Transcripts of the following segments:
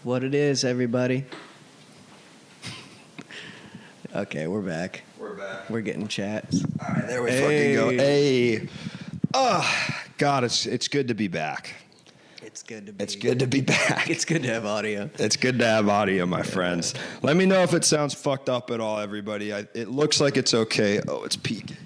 What it is, everybody. Okay, we're back. We're back. We're getting chats. All right, there we fucking go. Hey. Oh, God, it's good to be back. It's good to be. It's good to be back. It's good to have audio. It's good to have audio, my friends. Let me know if it sounds fucked up at all, everybody. It looks like it's okay. Oh, it's peaking.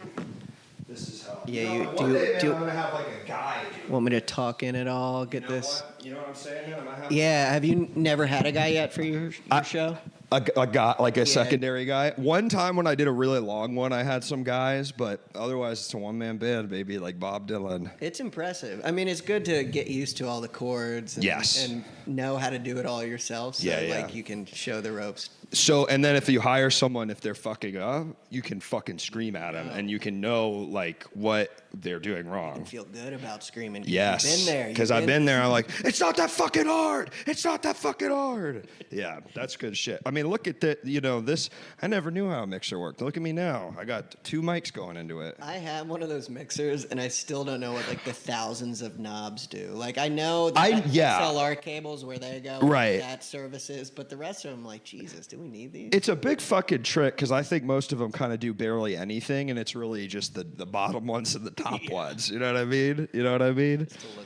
This is how. Yeah, I'm gonna have like a guy. Want me to talk in at all? Get this. You know what I'm saying? Yeah. Have you never had a guy yet for your show? A guy, like a secondary guy. One time when I did a really long one, I had some guys, but otherwise it's a one-man band, baby, like Bob Dylan. It's impressive. I mean, it's good to get used to all the chords and, and know how to do it all yourself. So, like, you can show the ropes. So, and then if you hire someone, if they're fucking up, you can fucking scream at them, and you can know, like, what they're doing wrong. You can feel good about screaming. Yes. You've been there. Because I've been there. I'm like, it's not that fucking hard. It's not that fucking hard. Yeah, that's good shit. I mean, look at this. I never knew how a mixer worked. Look at me now. I got 2 mics going into it. I have one of those mixers, and I still don't know what, like, the thousands of knobs do. Like, I know that XLR cables where they go. Right. That services, but the rest of them, like, Jesus, do we need these? It's a big fucking trick because I think most of them kind of do barely anything, and it's really just the bottom ones and the top ones. You know what I mean? You know what I mean? Still look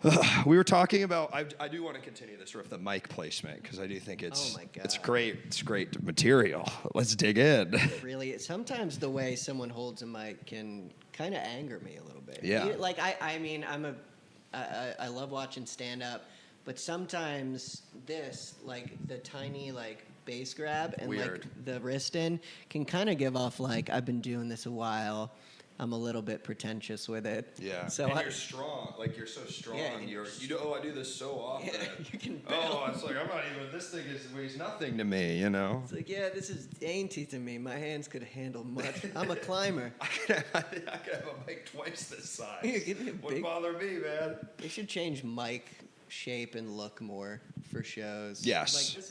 good. We were talking about. I do want to continue this with the mic placement because I do think it's it's great. It's great material. Let's dig in. Really, sometimes the way someone holds a mic can kind of anger me a little bit. Yeah. Like I mean, I love watching stand up, but sometimes this, like the tiny like bass grab and like the wrist in can kind of give off like I've been doing this a while. I'm a little bit pretentious with it. Yeah. So and you're strong. Like you're so strong. Yeah, I do this so often. Yeah, you can. It's like I'm not even. This thing weighs nothing to me. You know. It's like this is dainty to me. My hands could handle much. I'm a climber. I could have a mic twice this size. Yeah, give me a Wouldn't bother me, man. They should change mic shape and look more for shows. Yes. Like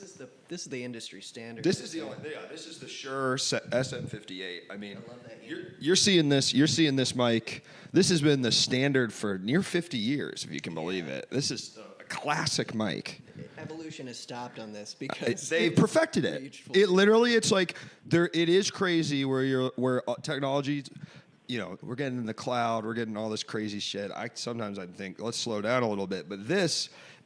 this is the industry standard. This is the only. This is the Shure SM58. I mean, I love that you're seeing this. You're seeing this mic. This has been the standard for near 50 years, if you can believe it. This is a classic mic. Evolution has stopped on this because they perfected it. It literally, it's like there. It is crazy where technology. You know, we're getting in the cloud, we're getting all this crazy shit. Sometimes I think, let's slow down a little bit. But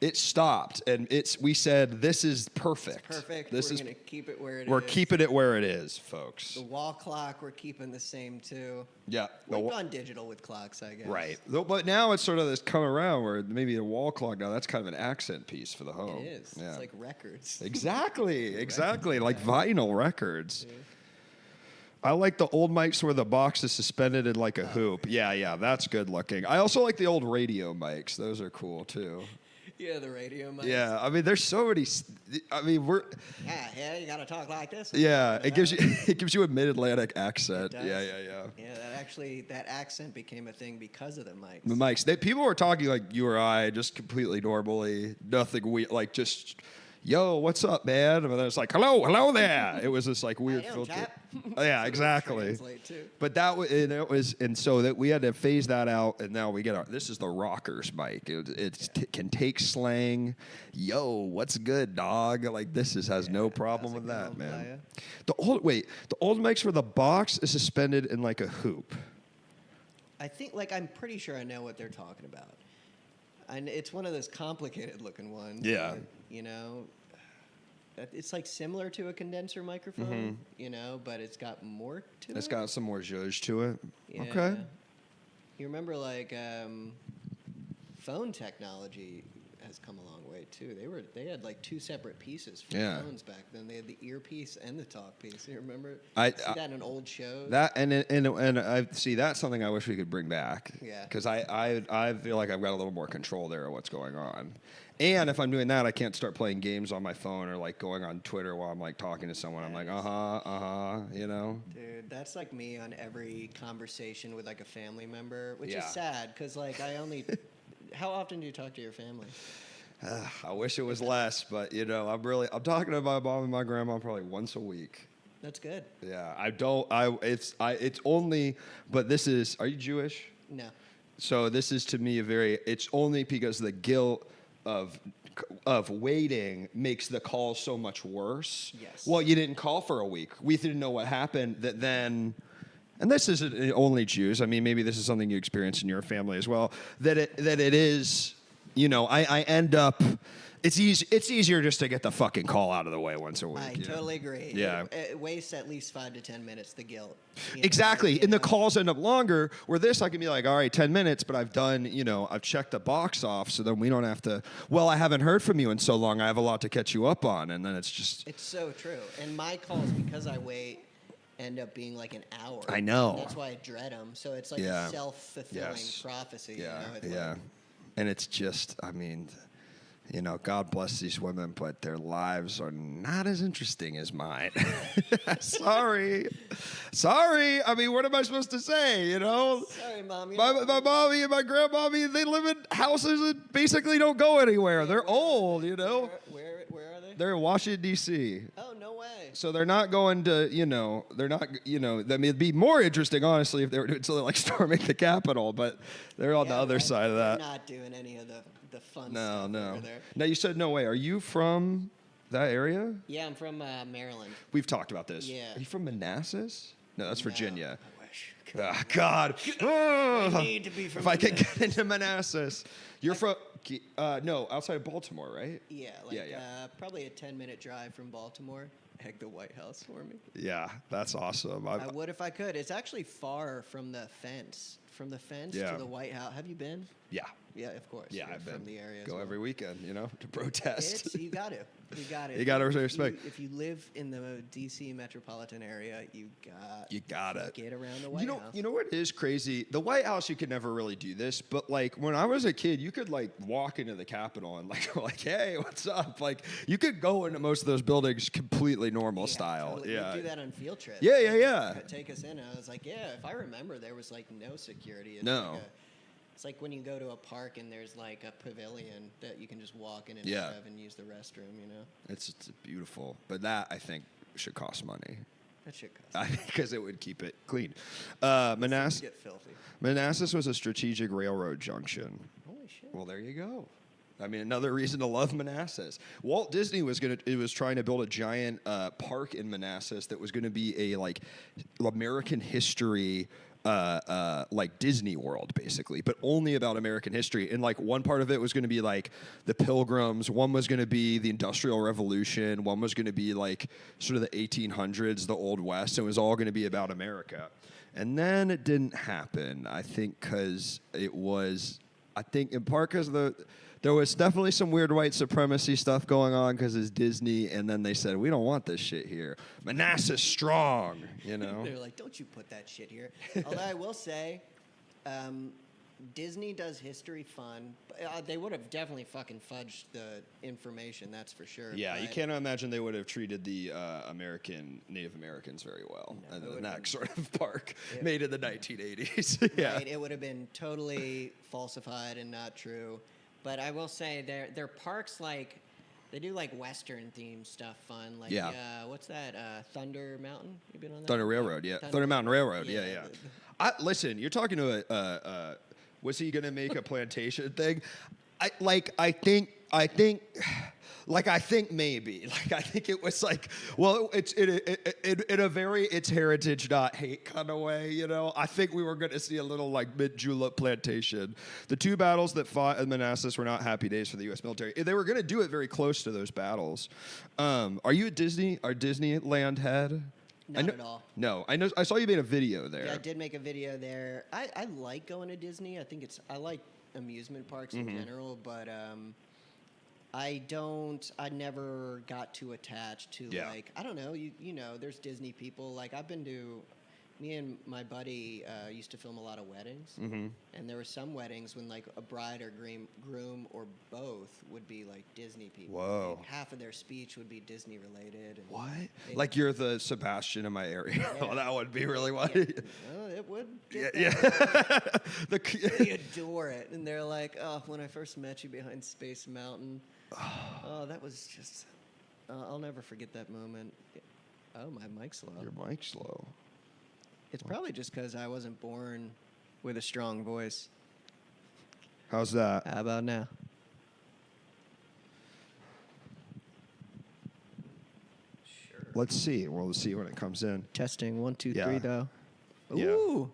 it stopped, and we said, this is perfect. It's perfect. We're going to keep it where it is. We're keeping it where it is, folks. The wall clock, we're keeping the same, too. Yeah. We've gone digital with clocks, I guess. Right. But now it's sort of this come around where maybe a wall clock now, that's kind of an accent piece for the home. It is. Yeah. It's like records. Exactly. Like vinyl records. Yeah. I like the old mics where the box is suspended in like a hoop. Yeah, that's good looking. I also like the old radio mics. Those are cool too. Yeah, the radio mics. Yeah, I mean, there's so many. I mean, you gotta talk like this. Yeah, it gives you a mid-Atlantic accent. Yeah. Yeah, that accent became a thing because of the mics. The mics. People were talking like you or I, just completely normally, nothing weird, like just. Yo, what's up, man? And then it's like, hello there. It was this like weird filter. Yeah, exactly. But so that we had to phase that out, and now we get this is the rockers mic. It can take slang. Yo, what's good, dog? Like this has no problem with that, man. The old mics where the box is suspended in like a hoop. I think I'm pretty sure I know what they're talking about. And it's one of those complicated looking ones. Yeah. It's like similar to a condenser microphone, but it's got more to it. It's got some more zhuzh to it. Yeah. Okay. You remember phone technology has come a long way too. They had like 2 separate pieces for phones back then. They had the earpiece and the talk piece. You remember? I see that in old shows. That and I see that's something I wish we could bring back. Yeah. Because I feel like I've got a little more control there of what's going on. And if I'm doing that, I can't start playing games on my phone or like going on Twitter while I'm like talking to someone. I'm like, you know. Dude, that's like me on every conversation with like a family member, which is sad because like I only. How often do you talk to your family? I wish it was less, but I'm talking to my mom and my grandma probably once a week. That's good. Yeah, it's only, but this is, are you Jewish? No. So this is to me it's only because of the guilt of of waiting makes the call so much worse. Yes. Well, you didn't call for a week. We didn't know what happened. That then, and this isn't only Jews. I mean, maybe this is something you experience in your family as well. That it is. You know, I end up. It's easier just to get the fucking call out of the way once a week. I totally agree. Yeah. It wastes at least 5 to 10 minutes, the guilt. Exactly. And the calls end up longer, where this I can be like, all right, 10 minutes, but I've done, I've checked the box off, so then we don't have to, well, I haven't heard from you in so long, I have a lot to catch you up on, and then it's just. It's so true. And my calls, because I wait, end up being like an hour. I know. And that's why I dread them. So it's like a self-fulfilling prophecy. Yeah, you know? yeah. And it's just, I mean, God bless these women, but their lives are not as interesting as mine. Sorry. I mean, what am I supposed to say, Sorry, Mom. My mommy and my grandmommy, they live in houses that basically don't go anywhere. They're old, Where are they? They're in Washington, D.C. Oh, no way. So they're not going to, they're not, I mean, it'd be more interesting, honestly, if they were doing something like storming the Capitol, but they're on the other side of that. They're not doing any of the fun No, stuff no. over there. Now, you said no way. Are you from that area? Yeah, I'm from Maryland. We've talked about this. Yeah. Are you from Manassas? No, that's Virginia. I wish. Ah, God. I need to be from If I could get into Manassas. You're from, no, outside of Baltimore, right? Yeah, probably a 10-minute drive from Baltimore. Egg the White House for me. Yeah, that's awesome. I would if I could. It's actually far from the fence. From the fence to the White House. Have you been? Yeah. Yeah, of course. Yeah, You're I've been. From the area. Go every weekend, to protest. You got to. You got it. You got to respect. If you live in the D.C. metropolitan area, you got to get around the White House. You know what is crazy? The White House, you could never really do this, but like when I was a kid, you could like walk into the Capitol and like, hey, what's up? Like you could go into most of those buildings completely normal style. Totally. Yeah. We do that on field trips. Yeah. Take us in. I was like, if I remember, there was like no security. No. It's like when you go to a park and there's like a pavilion that you can just walk in and out of and use the restroom, It's beautiful. But that, I think, should cost money. That should cost money. Because it would keep it clean. Manassas get filthy. Manassas was a strategic railroad junction. Holy shit. Well, there you go. I mean, another reason to love Manassas. Walt Disney was trying to build a giant park in Manassas that was going to be a like American history like Disney World, basically, but only about American history. And like one part of it was going to be like the Pilgrims, one was going to be the Industrial Revolution, one was going to be like sort of the 1800s, the Old West. It was all going to be about America. And then it didn't happen, I think, because in part because there was definitely some weird white supremacy stuff going on because it's Disney, and then they said, we don't want this shit here. Manassas strong, They're like, don't you put that shit here. Although I will say, Disney does history fun. They would have definitely fucking fudged the information, that's for sure. Yeah, you can't imagine they would have treated the Native Americans very well. No, and the next sort of park made in the 1980s. Yeah. Right, it would have been totally falsified and not true. But I will say their parks, like, they do like Western themed stuff fun. Like, what's that? Thunder Mountain? You been on that? Thunder Railroad, yeah. Thunder Mountain Railroad, yeah. Listen, you're talking to was he gonna make a plantation thing? I think maybe. Like I think it was like, well, it's in a very it's heritage not hate kind of way, I think we were gonna see a little like mid-julep plantation. The two battles that fought in Manassas were not happy days for the U.S. military. They were gonna do it very close to those battles. Are you a Disneyland head? Not at all. No, I saw you made a video there. Yeah, I did make a video there. I like going to Disney. I like amusement parks in general, but I never got too attached to like, I don't know, there's Disney people. Like me and my buddy used to film a lot of weddings, and there were some weddings when like a bride or groom or both would be like Disney people. Whoa! Like, half of their speech would be Disney related. And what? Like you're the Sebastian in my area. Yeah. Well, that would be really what. Yeah. Well, it would. Yeah. They adore it, and they're like, "Oh, when I first met you behind Space Mountain, that was just. I'll never forget that moment." Oh, my mic's low. Your mic's low. It's probably just because I wasn't born with a strong voice. How's that? How about now? Let's see. We'll see when it comes in. Testing 1, 2, 3 Yeah. though. Yeah. Ooh.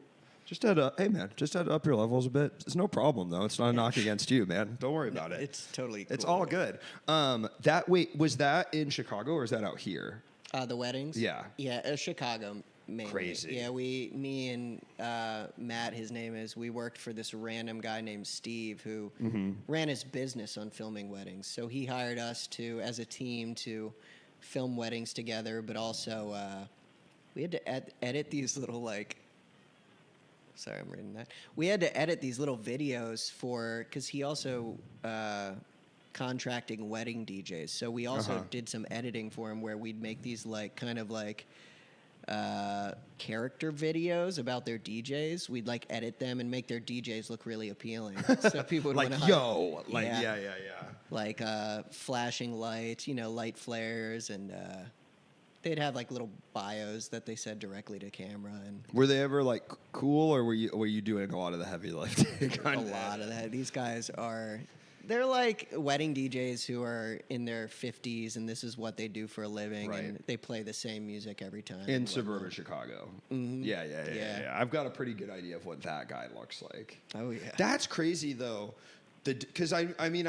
Just had to, hey man, just had to up your levels a bit. It's no problem though. It's not a knock against you, man. Don't worry about it. It's totally cool. It's all good. Was that in Chicago or is that out here? The weddings? Yeah. Yeah, Chicago mainly. Crazy. Yeah, me and Matt, his name is, we worked for this random guy named Steve who ran his business on filming weddings. So he hired us as a team to film weddings together, but also we had to edit these little sorry, I'm reading that. We had to edit these little videos because he also contracting wedding DJs. So we also did some editing for him where we'd make these character videos about their DJs. We'd edit them and make their DJs look really appealing. So people would flashing lights, light flares, and they'd have little bios that they said directly to camera. And were they ever cool, or were you doing a lot of the heavy lifting? A lot of that. These guys they're wedding DJs who are in their 50s, and this is what they do for a living, and they play the same music every time. In suburban Chicago. Mm-hmm. Yeah. I've got a pretty good idea of what that guy looks like. Oh, yeah. That's crazy, though. Because I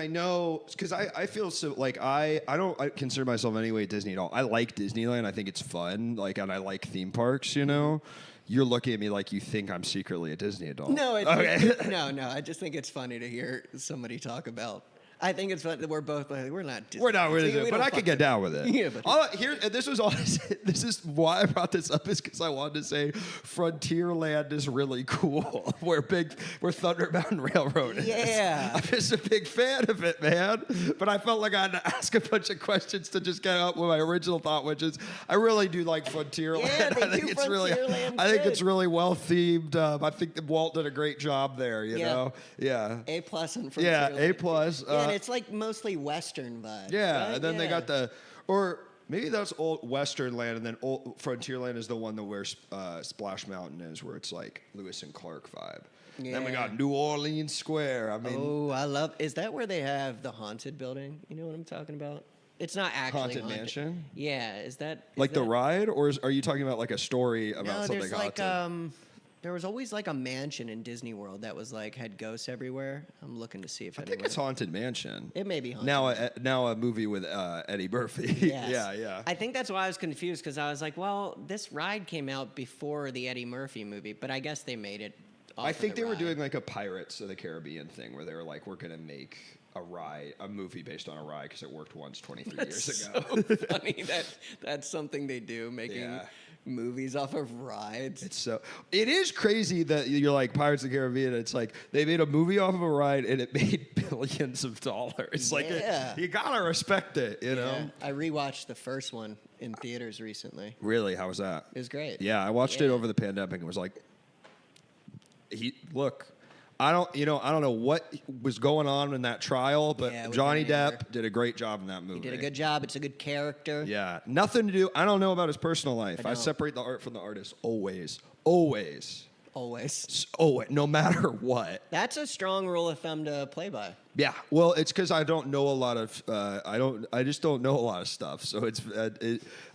know, because I feel so, I don't consider myself anyway Disney at all. I like Disneyland. I think it's fun, and I like theme parks, You're looking at me like you think I'm secretly a Disney adult. No, no. I just think it's funny to hear somebody talk about. I think it's fun that we're both we're not Disney. We're not with it, but I could get down with it. Yeah, but this is why I brought this up, is because I wanted to say Frontierland is really cool. where Thunder Mountain Railroad is. Yeah. I'm just a big fan of it, man. But I felt like I had to ask a bunch of questions to just get out with my original thought, which is I really do like Frontierland. Yeah, I think it's really well themed. I think that Walt did a great job there. You know. Yeah. A+ on Frontierland. Yeah, A+. And it's mostly Western vibes. Yeah, right? and then they got or maybe that's old Western Land, and then old Frontierland is the one where Splash Mountain is, where it's Lewis and Clark vibe. Yeah. Then we got New Orleans Square. Is that where they have the haunted building? You know what I'm talking about? It's not actually haunted mansion. Yeah, is that the ride, or are you talking about a story about something haunted? There was always a mansion in Disney World that was had ghosts everywhere. I'm looking to see if I think it's Haunted Mansion. It may be haunted. Now a movie with Eddie Murphy. Yes. Yeah. I think that's why I was confused, because I was well, this ride came out before the Eddie Murphy movie, but I guess they made it. I think they were doing a Pirates of the Caribbean thing where they were we're gonna make a movie based on a ride because it worked once 23 years ago. So funny that's something they do, making movies off of rides. It is crazy that you're Pirates of the Caribbean. It's they made a movie off of a ride and it made billions of dollars. You gotta respect it, you know. I rewatched the first one in theaters recently. Really? How was that? It was great. Yeah, I watched it over the pandemic and was I don't know what was going on in that trial, but Johnny Depp did a great job in that movie. He did a good job. It's a good character. Yeah. Nothing to do. I don't know about his personal life. I separate the art from the artist always. Always. No matter what. That's a strong rule of thumb to play by. Yeah. Well, it's because I don't know a lot of. I just don't know a lot of stuff. So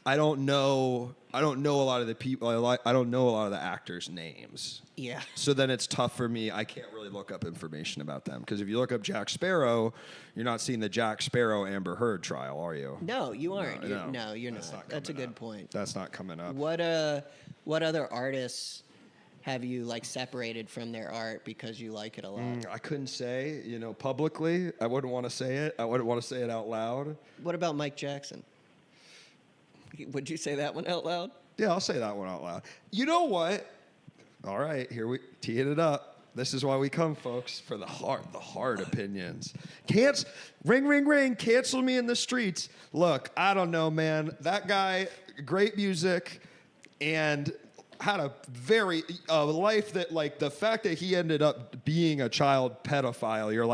I don't know a lot of the people. I don't know a lot of the actors' names. Yeah. So then it's tough for me. I can't really look up information about them, because if you look up Jack Sparrow, you're not seeing the Jack Sparrow Amber Heard trial, are you? No, you aren't. No, you're not. That's a good point. That's not coming up. What other artists have you separated from their art because you like it a lot? I couldn't say, publicly. I wouldn't want to say it. I wouldn't want to say it out loud. What about Mike Jackson? Would you say that one out loud? Yeah, I'll say that one out loud. You know what? All right, here we teeing it up. This is why we come, folks, for the hard opinions. Ring, ring, ring, cancel me in the streets. Look, I don't know, man. That guy, great music, and had a life that, the fact that he ended up being a child pedophile, you're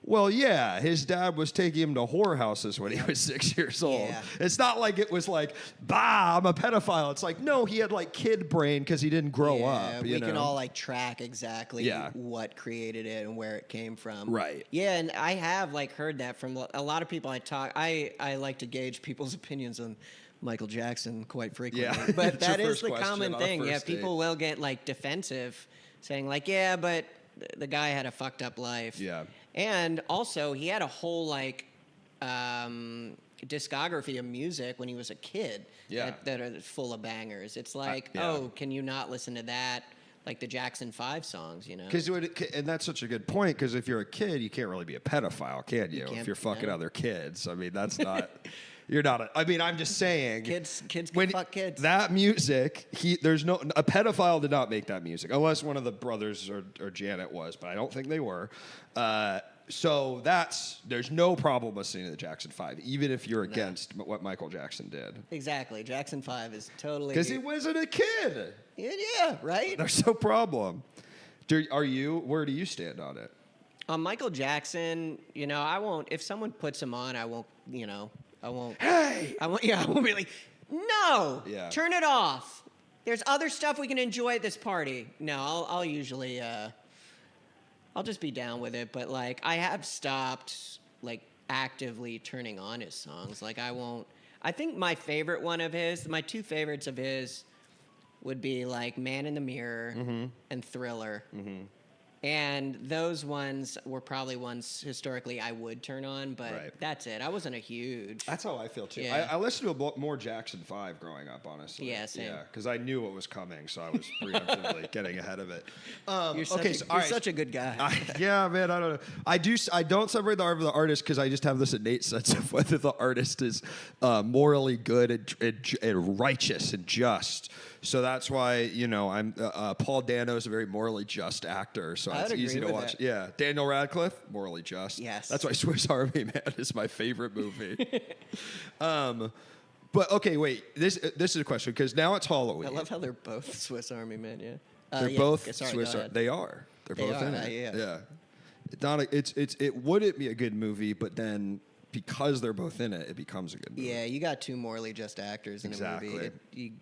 Well, yeah, his dad was taking him to whorehouses when he was 6 years old. Yeah. It's not like it was like, bah, I'm a pedophile. It's like, no, he had like kid brain because he didn't grow up. We can all like track exactly what created it and where it came from. Right. Yeah, and I have like heard that from a lot of people I talk. I like to gauge people's opinions on Michael Jackson quite frequently. Yeah. But that is the question common on a thing. Yeah, first date. people will get like defensive, saying like, yeah, but the guy had a fucked up life. Yeah. And also, he had a whole like discography of music when he was a kid. Yeah. That are full of bangers. It's like, yeah. oh, can you not listen to that? Like the Jackson 5 songs, you know? And that's such a good point, because if you're a kid, you can't really be a pedophile, can you? can't, If you're fucking no. other kids. I mean, that's not... You're not. I mean, I'm just saying. Kids can fuck kids. That music, a pedophile did not make that music, unless one of the brothers or Janet was, but I don't think they were. So there's no problem listening to the Jackson 5, even if you're against what Michael Jackson did. Exactly. Jackson 5 is totally... Because he wasn't a kid. Yeah, right? There's no problem. Where do you stand on it? On Michael Jackson, you know, I won't... If someone puts him on, I won't, you know... I won't. Hey! I won't be like, no! Yeah. Turn it off. There's other stuff we can enjoy at this party. No, I'll usually... I'll just be down with it, but like I have stopped like actively turning on his songs. Like I won't. I think my favorite one of his, my two favorites of his, would be like "Man in the Mirror" and "Thriller." And those ones were probably ones historically I would turn on, but that's it. I wasn't a huge... That's how I feel, too. Yeah. I listened to more Jackson 5 growing up, honestly. Yeah, same. Yeah, because I knew what was coming, so I was preemptively getting ahead of it. You're such a good guy. Yeah, man, I don't know. I don't separate the art from the artist, because I just have this innate sense of whether the artist is morally good and righteous and just. So that's why, you know, I'm Paul Dano is a very morally just actor, so it's easy to watch. That. Yeah, Daniel Radcliffe, morally just. Yes. That's why Swiss Army Man is my favorite movie. But okay, wait. This is a question, because now it's Halloween. I love how they're both Swiss Army men. Yeah, They're both Swiss. They are. They're both in it. Yeah. It's not. It wouldn't be a good movie, but then because they're both in it, it becomes a good movie. Yeah, you got two morally just actors in a movie.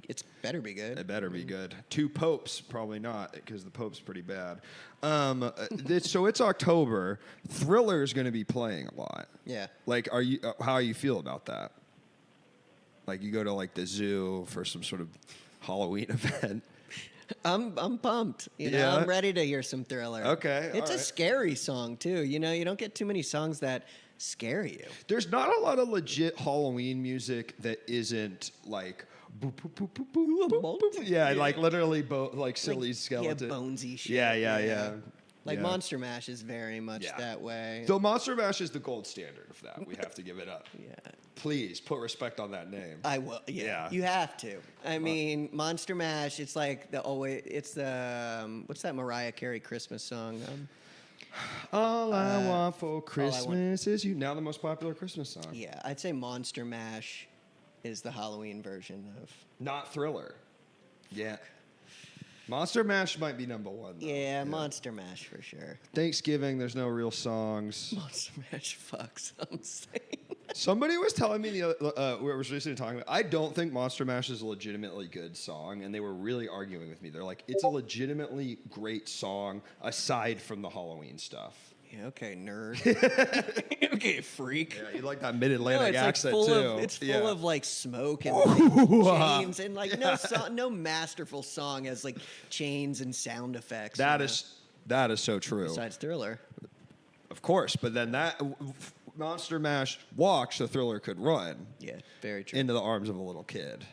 It's better be good. It better be good. Two popes, probably not, because the pope's pretty bad. So it's October. Thriller is going to be playing a lot. Yeah. Like, how you feel about that? Like, you go to like the zoo for some sort of Halloween event. I'm pumped. You know, Yeah? I'm ready to hear some Thriller. Okay, It's all a right. scary song too. You know, you don't get too many songs that scare you. There's not a lot of legit Halloween music that isn't like boop, boop, boop, boop, boop, boop, boop. Yeah, like literally like silly skeleton. Yeah, bonesy shit. Yeah. Like Yeah. Monster Mash is very much that way. Though Monster Mash is the gold standard of that. We have to give it up. Yeah. Please put respect on that name. I will. Yeah. Yeah. You have to. I mean, Monster Mash. It's like what's that Mariah Carey Christmas song? All I want for Christmas is you. Now the most popular Christmas song. Yeah, I'd say Monster Mash is the Halloween version of. Not Thriller. Yeah. Monster Mash might be number one, though. Yeah, Monster Mash for sure. Thanksgiving, there's no real songs. Monster Mash fucks. I'm saying. Somebody was telling me we were recently talking about. I don't think Monster Mash is a legitimately good song, and they were really arguing with me. They're like, it's a legitimately great song aside from the Halloween stuff. Yeah, okay, nerd. Okay, freak. Yeah, you like that mid-Atlantic accent like too. It's full of like smoke and like, chains and like no masterful song has like chains and sound effects. That is so true. Besides Thriller. Of course, but then that Monster Mash walks, the Thriller could run. Yeah, very true. Into the arms of a little kid.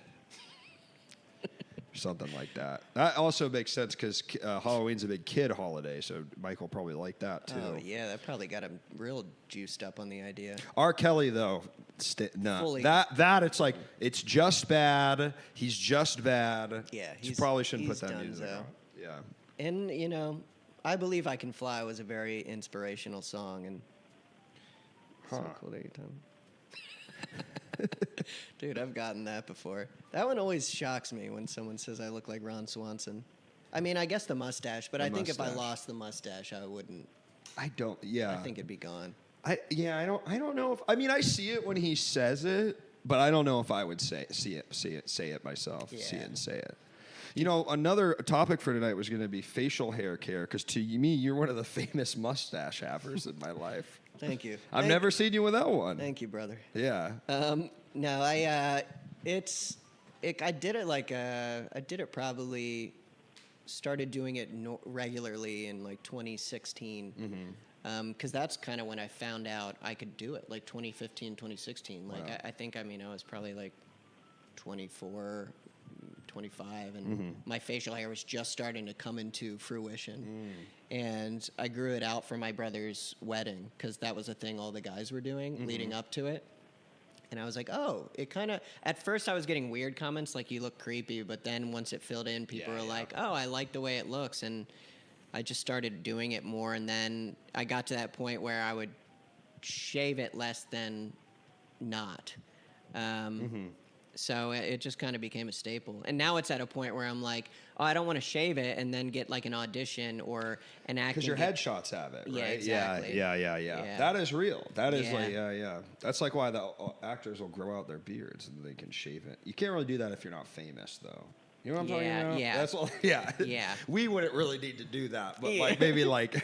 Something like that. That also makes sense because Halloween's a big kid holiday, so Michael probably liked that too. Oh yeah, that probably got him real juiced up on the idea. R. Kelly though, no, Fully. that it's like it's just bad. He's just bad. Yeah, you probably shouldn't put he's that music donezo. on. Yeah. And you know, I Believe I Can Fly was a very inspirational song, and so cool that you tell me. Dude, I've gotten that before. That one always shocks me when someone says I look like Ron Swanson. I mean, I guess the mustache, but I think if I lost the mustache, I wouldn't I don't. Yeah. I think it'd be gone. I don't know if. I mean, I see it when he says it, but I don't know if I would say it myself. Yeah. See it and say it. You know, another topic for tonight was going to be facial hair care, because to me, you're one of the famous mustache havers in my life. Thank you. I've never seen you without one. Thank you, brother. Yeah. No, I did it I did it probably, started doing it regularly in like 2016. Mm-hmm. Because that's kind of when I found out I could do it, like 2015, 2016. Like, Wow. I think, I was probably like 24, 25, and my facial hair was just starting to come into fruition. And I grew it out for my brother's wedding, because that was a thing all the guys were doing leading up to it. And I was like, oh, it kind of, at first I was getting weird comments like, you look creepy, but then once it filled in, people were like, oh, I like the way it looks. And I just started doing it more, and then I got to that point where I would shave it less than not. So it just kind of became a staple. And now it's at a point where I'm like, oh, I don't want to shave it and then get like an audition or an acting. Because your headshots have it, right? Yeah, exactly. Yeah. That is real. That is Yeah. That's like why the actors will grow out their beards and they can shave it. You can't really do that if you're not famous, though. You know what I'm talking about? Yeah. That's all. Yeah. Yeah. We wouldn't really need to do that, but like maybe like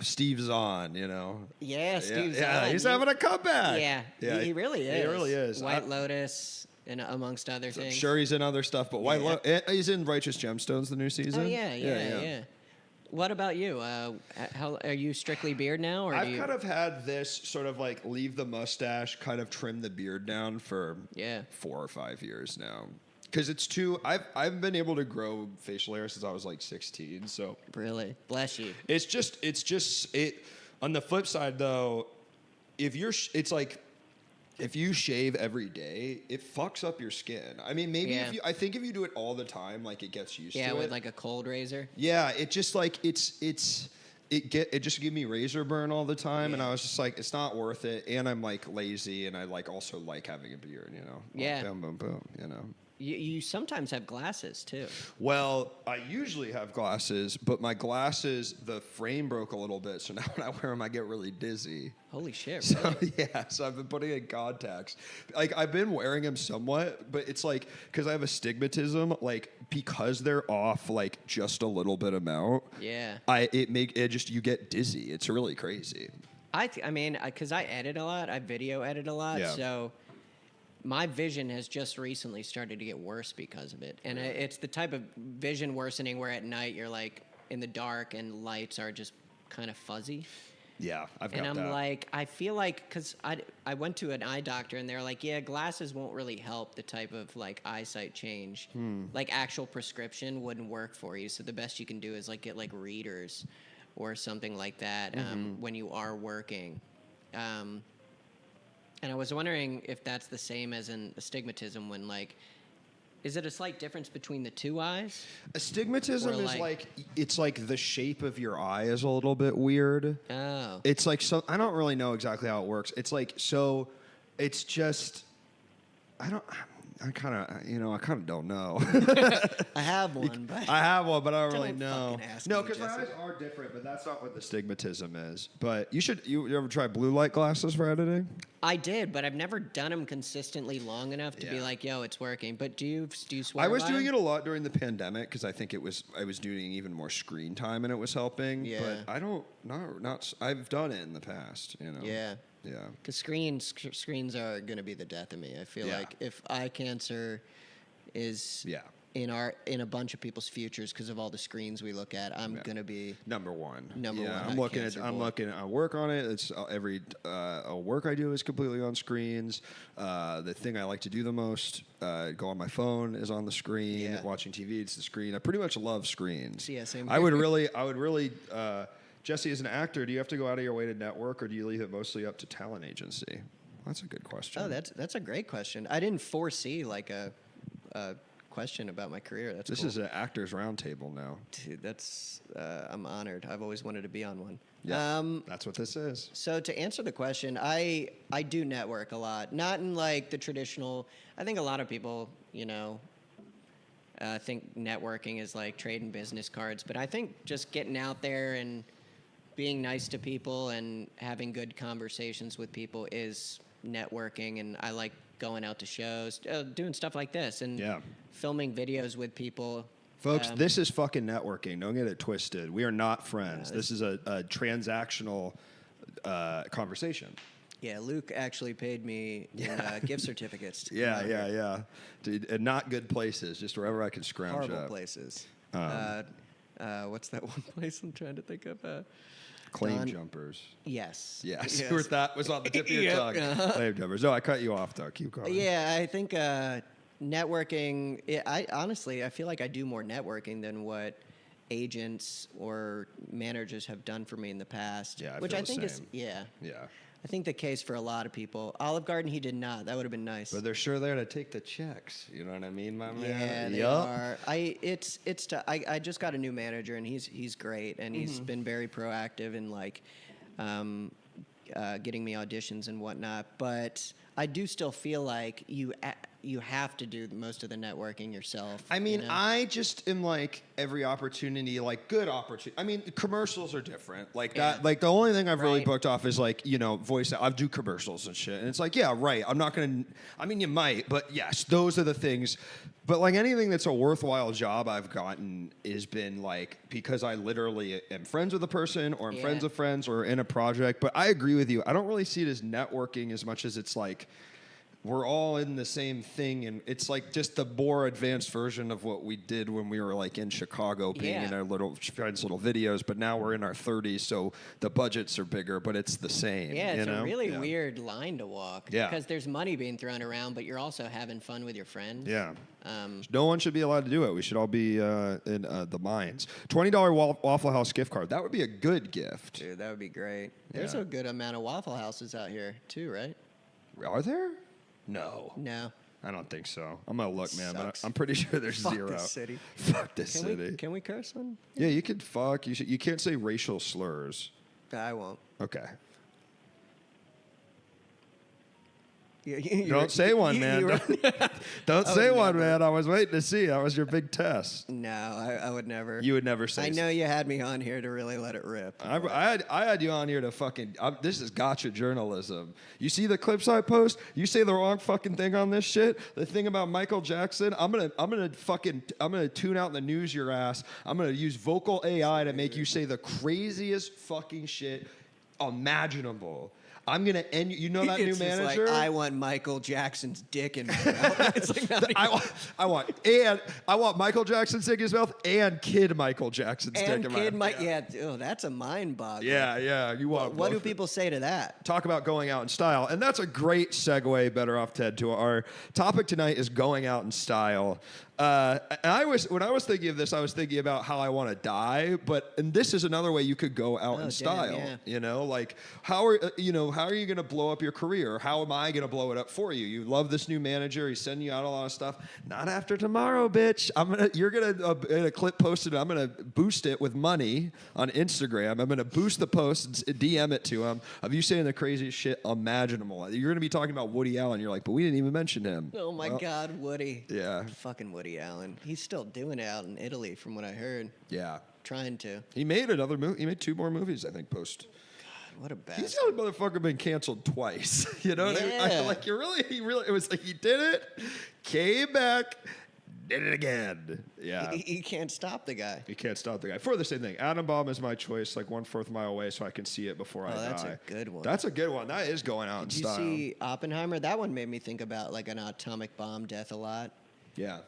Steve Zahn, Yeah, Steve Yeah, Zahn. he's having a comeback. Yeah, he really is. He really is. White Lotus, and amongst other things. I'm sure he's in other stuff, but he's in Righteous Gemstones, the new season. Oh, yeah. What about you? How are you strictly beard now, or I've kind of had this sort of like leave the mustache, kind of trim the beard down for 4 or 5 years now. Because it's too, I've been able to grow facial hair since I was like 16. So really, bless you. It's just on the flip side though, if you shave every day, it fucks up your skin. I mean, maybe I think if you do it all the time, like it gets used to it. Yeah, with like a cold razor. Yeah, it just like it just gave me razor burn all the time, and I was just like, it's not worth it. And I'm like lazy, and I like also like having a beard, Yeah. Boom, boom, boom, You sometimes have glasses too. Well, I usually have glasses, but my glasses, the frame broke a little bit, so now when I wear them, I get really dizzy. Holy shit! So so I've been putting in contacts. Like I've been wearing them somewhat, but it's like because I have astigmatism, like because they're off like just a little bit amount. Yeah. You get dizzy. It's really crazy. I mean, because I edit a lot, I video edit a lot, so my vision has just recently started to get worse because of it. And it's the type of vision worsening where at night you're like in the dark and lights are just kind of fuzzy. Yeah, I've got that. And I'm like, I feel like, because I went to an eye doctor and they're like, yeah, glasses won't really help the type of like eyesight change. Like actual prescription wouldn't work for you. So the best you can do is like get like readers or something like that when you are working. And I was wondering if that's the same as in astigmatism when like, is it a slight difference between the two eyes? Astigmatism is like it's like the shape of your eye is a little bit weird. Oh. It's like I don't really know exactly how it works. It's like it's just I kind of don't know. I have one, but I don't really know. No, because my eyes are different, but that's not what the astigmatism is. But you ever try blue light glasses for editing? I did, but I've never done them consistently long enough to be like, yo, it's working. But do you swear? I was doing it a lot during the pandemic because I think I was doing even more screen time and it was helping. Yeah. But I've done it in the past. Yeah. Yeah. Because screens are going to be the death of me. I feel like if eye cancer is in a bunch of people's futures because of all the screens we look at, I'm going to be number one. I'm looking at work on it. It's every work I do is completely on screens. The thing I like to do the most, go on my phone, is on the screen. Yeah. Watching TV, it's the screen. I pretty much love screens. Yeah, same I would really. Jesse, as an actor, do you have to go out of your way to network, or do you leave it mostly up to talent agency? That's a good question. Oh, that's a great question. I didn't foresee like a question about my career. This is an actors roundtable now. Dude, that's I'm honored. I've always wanted to be on one. Yeah, that's what this is. So to answer the question, I do network a lot. Not in like the traditional. I think a lot of people, I think networking is like trading business cards, but I think just getting out there and being nice to people and having good conversations with people is networking. And I like going out to shows, doing stuff like this, and filming videos with people. Folks, this is fucking networking. Don't get it twisted. We are not friends. This is a transactional conversation. Yeah, Luke actually paid me in gift certificates. Yeah. Dude, and not good places, just wherever I can scrounge Horrible up. places. What's that one place I'm trying to think of? Claim jumpers. Yes. Yes. That was on the tip of your tongue. Claim jumpers. No, I cut you off, though. Keep going. Yeah, I think networking, I honestly feel like I do more networking than what agents or managers have done for me in the past. Yeah, which feel I the think same. is Yeah. I think the case for a lot of people. Olive Garden, he did not. That would have been nice. But they're sure there to take the checks. You know what I mean, my man? Yeah, they are. I just got a new manager, and he's great, and he's been very proactive in like getting me auditions and whatnot. But I do still feel like you have to do most of the networking yourself. I mean, you know? I just am like every opportunity, like good opportunity. I mean, commercials are different. Like that. Like the only thing I've really booked off is like voice. I do commercials and shit, and it's like I'm not gonna. I mean, you might, but yes, those are the things. But like anything that's a worthwhile job I've gotten has been like because I literally am friends with a person or I'm friends with friends or in a project. But I agree with you. I don't really see it as networking as much as it's like we're all in the same thing, and it's like just the more advanced version of what we did when we were like in Chicago, being in our little friends' little videos. But now we're in our 30s, so the budgets are bigger, but it's the same. Yeah, it's a really weird line to walk. Yeah, because there's money being thrown around, but you're also having fun with your friends. Yeah. No one should be allowed to do it. We should all be in the mines. $20 Waffle House gift card. That would be a good gift. Dude, that would be great. There's a good amount of Waffle Houses out here too, right? Are there? No. I don't think so. I'm gonna look, man, but I'm pretty sure there's zero. Fuck this city. Fuck this city. Can we curse one? Yeah, you could fuck. You can't say racial slurs. I won't. Okay. Don't say one, man. Don't say one, man. I was waiting to see. That was your big test. No, I would never. You would never say. I know you had me on here to really let it rip. I had you on here to fucking. This is gotcha journalism. You see the clips I post? You say the wrong fucking thing on this shit. The thing about Michael Jackson. I'm gonna tune out the news your ass. I'm gonna use vocal AI to make you say the craziest fucking shit imaginable. I'm gonna end. You know that new manager? Like, I want Michael Jackson's dick in my mouth. It's like not I want Michael Jackson's dick in his mouth and Kid Michael Jackson's dick in my mouth. Oh, that's a mind boggle. Yeah. You want? What do people say to that? Talk about going out in style, and that's a great segue. Better off, Ted, to our topic tonight is going out in style. And when I was thinking of this, I was thinking about how I want to die, and this is another way you could go out in style. Yeah. You know, like how are you going to blow up your career? How am I going to blow it up for you? You love this new manager. He's sending you out a lot of stuff. Not after tomorrow, bitch. You're going to in a clip posted. I'm going to boost it with money on Instagram. I'm going to boost the post and DM it to him of you saying the craziest shit imaginable. You're going to be talking about Woody Allen. You're like, but we didn't even mention him. Oh my God, Woody. Yeah. Fucking Woody Allen. He's still doing it out in Italy, from what I heard. Yeah. Trying to. He made another movie. He made 2 more movies, I think, post. God, what a bastard. He's got a motherfucker been canceled twice. You know what I mean? I feel like it was like he did it, came back, did it again. Yeah. He can't stop the guy. He can't stop the guy. For the same thing. Atom Bomb is my choice, like 1/4 mile away, so I can see it before I die. That's a good one. That's a good one. That is going out in style. Did you see Oppenheimer? That one made me think about like an atomic bomb death a lot. Yeah.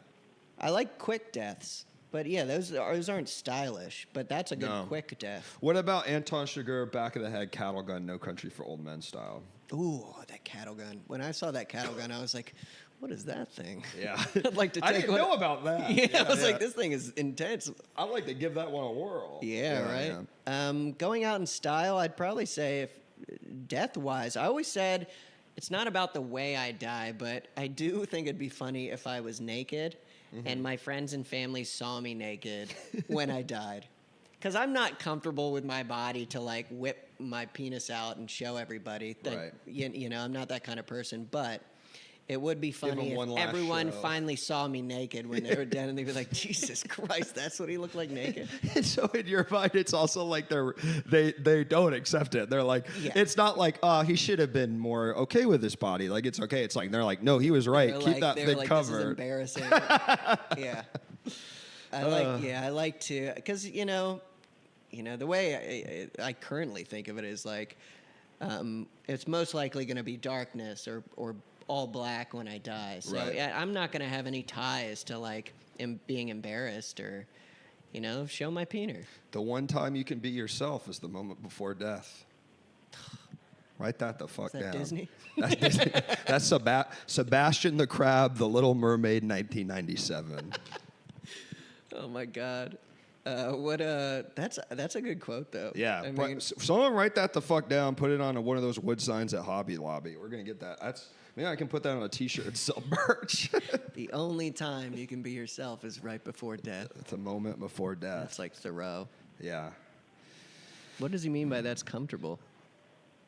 I like quick deaths, but yeah, those aren't stylish. But that's a good quick death. What about Anton Chigurh, back of the head, cattle gun, No Country for Old Men style? Ooh, that cattle gun. When I saw that cattle gun, I was like, what is that thing? Yeah. I'd like to take I didn't know about that. Yeah, I was like, this thing is intense. I'd like to give that one a whirl. Yeah, right? Yeah. Going out in style, I'd probably say, if death-wise, I always said it's not about the way I die, but I do think it'd be funny if I was naked. Mm-hmm. And my friends and family saw me naked when I died. Because I'm not comfortable with my body to, like, whip my penis out and show everybody. That, right. You know, I'm not that kind of person. But It would be funny one if last everyone show. finally saw me naked when they were dead, and they'd be like, "Jesus Christ, that's what he looked like naked." And so in your mind, it's also like they don't accept it. They're like, Yeah. it's not like, he should have been more okay with his body. Like, it's okay. It's like, they're like, no, he was right. They're Keep like, that they're thing like, This is covered. embarrassing. Yeah. I like to, because the way I currently think of it is like, it's most likely going to be darkness or all black when I die. So Right. yeah, I'm not going to have any ties to like being embarrassed or, show my peener. The one time you can be yourself is the moment before death. Write that the fuck Is that down. Disney? That's Disney. That's Sebastian the Crab, The Little Mermaid, 1997. Oh my God. That's a good quote though. Yeah, I but mean, someone write that the fuck down. Put it on one of those wood signs at Hobby Lobby. We're gonna get that. Maybe I can put that on a T-shirt and sell merch. the only time you can be yourself is right before death. It's a moment before death. That's like Thoreau. Yeah. What does he mean by that's comfortable?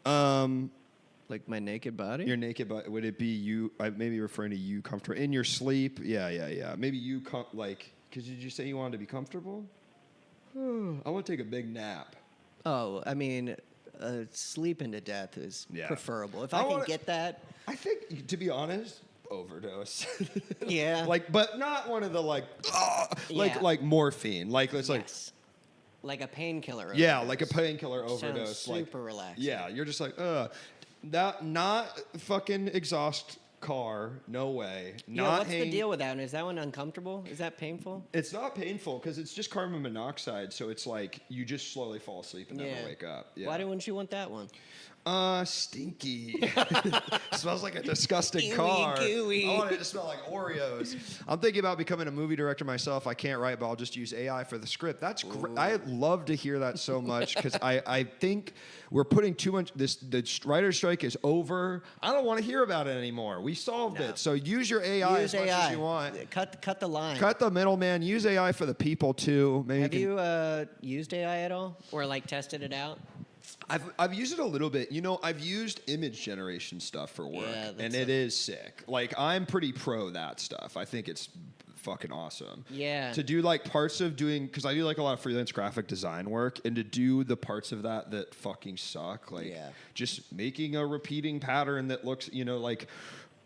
Like my naked body? Your naked body. Would it be you? I may be referring to you comfortable in your sleep. Yeah. Maybe you like. Because did you say you wanted to be comfortable? I want to take a big nap. Oh, I mean, sleeping to death is preferable. If I I can wanna- get that. I think, to be honest, overdose. Yeah. But not one of the Yeah. like morphine. Like it's Yes. Like a painkiller. yeah, overdose. like a painkiller overdose. Sounds super relaxing. Yeah, you're just like, not fucking exhaust car, no way. Yeah, Not what's the deal with that one? Is that one uncomfortable? Is that painful? It's not painful because it's just carbon monoxide, so it's like you just slowly fall asleep and never wake up. Yeah. Why wouldn't you want that one? Stinky. Smells like a disgusting Gooey, car. gooey. I want it to smell like Oreos. I'm thinking about becoming a movie director myself. I can't write, but I'll just use AI for the script. That's great. I love to hear that so much because I think we're putting too much. The writer's strike is over. I don't want to hear about it anymore. We solved it. So use your AI Use as much AI. as you want. Cut the line. Cut the middleman. Use AI for the people too. Maybe Have you used AI at all, or like tested it out? I've used it a little bit. I've used image generation stuff for work, and it is sick. Like, I'm pretty pro that stuff. I think it's fucking awesome. Yeah. To do like parts of doing, because I do like a lot of freelance graphic design work, and to do the parts of that fucking suck, like just making a repeating pattern that looks,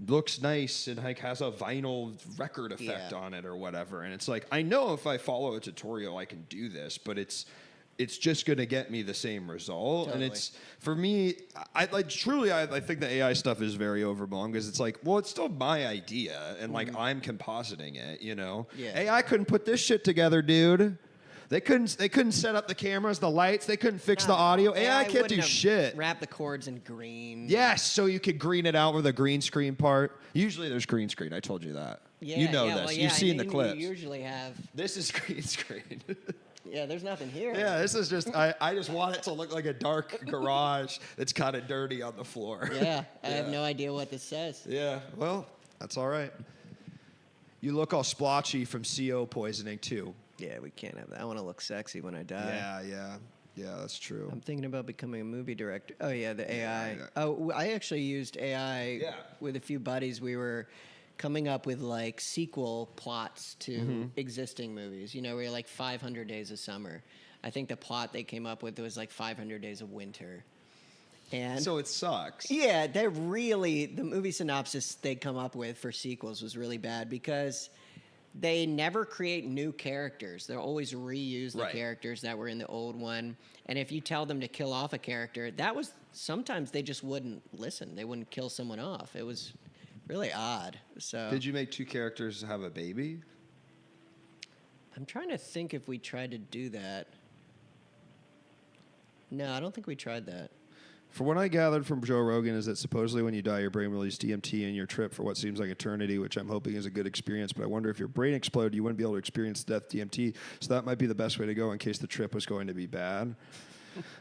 looks nice and like has a vinyl record effect on it or whatever. And it's like, I know if I follow a tutorial, I can do this, but it's just going to get me the same result. Totally. And it's, for me, I think the AI stuff is very overblown because it's like, well, it's still my idea and like I'm compositing it, Yeah. AI couldn't put this shit together, dude. They couldn't set up the cameras, the lights, they couldn't fix the audio. AI can't do shit. Wrap the chords in green. Yes, so you could green it out with a green screen part. Usually there's green screen. I told you that. Yeah, you know yeah, this. well, You've seen the clips. You usually have. This is green screen. Yeah, there's nothing here. Yeah, this is just, I just want it to look like a dark garage that's kind of dirty on the floor. Yeah, I have no idea what this says. Yeah, well, that's all right. You look all splotchy from CO poisoning, too. Yeah, we can't have that. I want to look sexy when I die. Yeah, that's true. I'm thinking about becoming a movie director. Oh, yeah, the AI. yeah. Oh, I actually used AI with a few buddies. We were coming up with like sequel plots to existing movies. We're like 500 Days of Summer. I think the plot they came up with was like 500 Days of Winter. And So it sucks. yeah, the movie synopsis they come up with for sequels was really bad because they never create new characters. They'll always reuse the characters that were in the old one. And if you tell them to kill off a character, sometimes they just wouldn't listen. They wouldn't kill someone off. It was really odd. So Did you make two characters have a baby? I'm trying to think if we tried to do that. No, I don't think we tried that. For what I gathered from Joe Rogan is that supposedly when you die, your brain releases DMT in your trip for what seems like eternity, which I'm hoping is a good experience. But I wonder if your brain exploded, you wouldn't be able to experience death DMT. So that might be the best way to go in case the trip was going to be bad.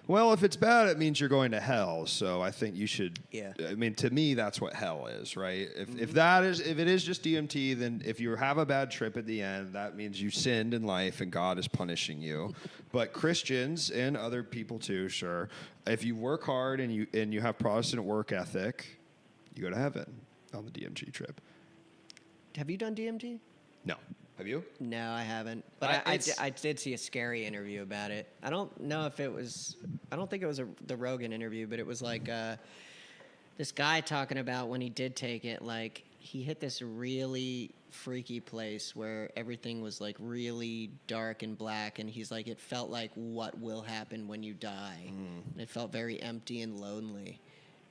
Well, if it's bad, it means you're going to hell. So I think you should. Yeah. I mean, to me, that's what hell is, right? If it is just DMT, then if you have a bad trip at the end, that means you sinned in life and God is punishing you. But Christians and other people too, sure. If you work hard and you have Protestant work ethic, you go to heaven. on the DMT trip. Have you done DMT? No. Have you? No, I haven't. But I did see a scary interview about it. I don't know if it was. I don't think it was the Rogan interview, but it was like this guy talking about when he did take it. Like he hit this really freaky place where everything was like really dark and black, and he's like, it felt like what will happen when you die. And it felt very empty and lonely.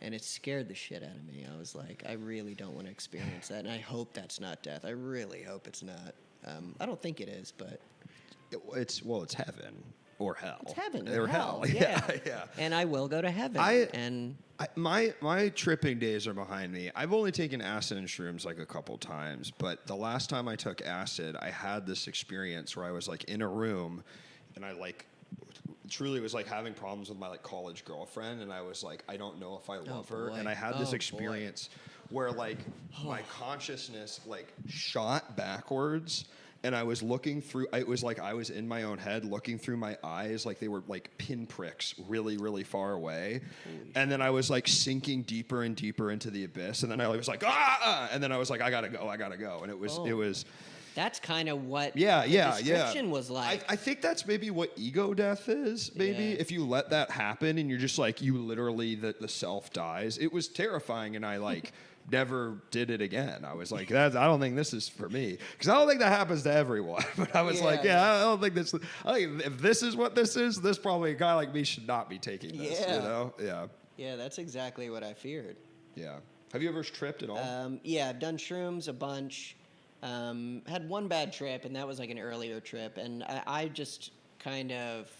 And it scared the shit out of me. I was like, I really don't want to experience that. And I hope that's not death. I really hope it's not. I don't think it is, but it's heaven or hell. It's heaven or hell. Yeah. Yeah. And I will go to heaven. My tripping days are behind me. I've only taken acid and shrooms like a couple times, but the last time I took acid, I had this experience where I was like in a room, and I like truly was like having problems with my like college girlfriend, and I was like, I don't know if I love her, and I had this experience where like my consciousness like shot backwards, and I was looking through. It was like I was in my own head, looking through my eyes, like they were like pinpricks, really, really far away. And then I was like sinking deeper and deeper into the abyss, and then I was like, and then I was like, I gotta go, and it was. That's kind of what the description was like. I think that's maybe what ego death is, maybe. If you let that happen and you're just like, you literally, the self dies. It was terrifying, and I like never did it again. I was like, I don't think this is for me. Because I don't think that happens to everyone. But I was like, I don't think this, if this is what this is, this probably a guy like me should not be taking this, you know? Yeah. Yeah, that's exactly what I feared. Yeah. Have you ever tripped at all? Yeah, I've done shrooms a bunch. Had one bad trip, and that was like an earlier trip, and I just kind of,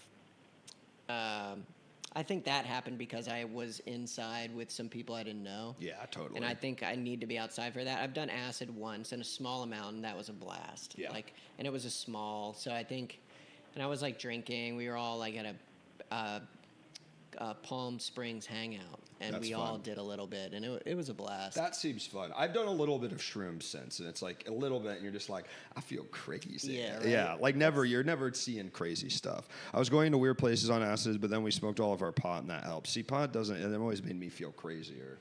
I think that happened because I was inside with some people I didn't know. Yeah, totally. And I think I need to be outside for that. I've done acid once in a small amount, and that was a blast. Yeah. And it was a small, so I think, and I was like drinking. We were all like at a Palm Springs hangout, and we all did a little bit, and it was a blast. That seems fun. I've done a little bit of shrooms since, and it's like a little bit, and you're just like, I feel crazy. Yeah, right? Yeah, like you're never seeing crazy stuff. I was going to weird places on acids, but then we smoked all of our pot, and that helps. See, pot it always made me feel crazier.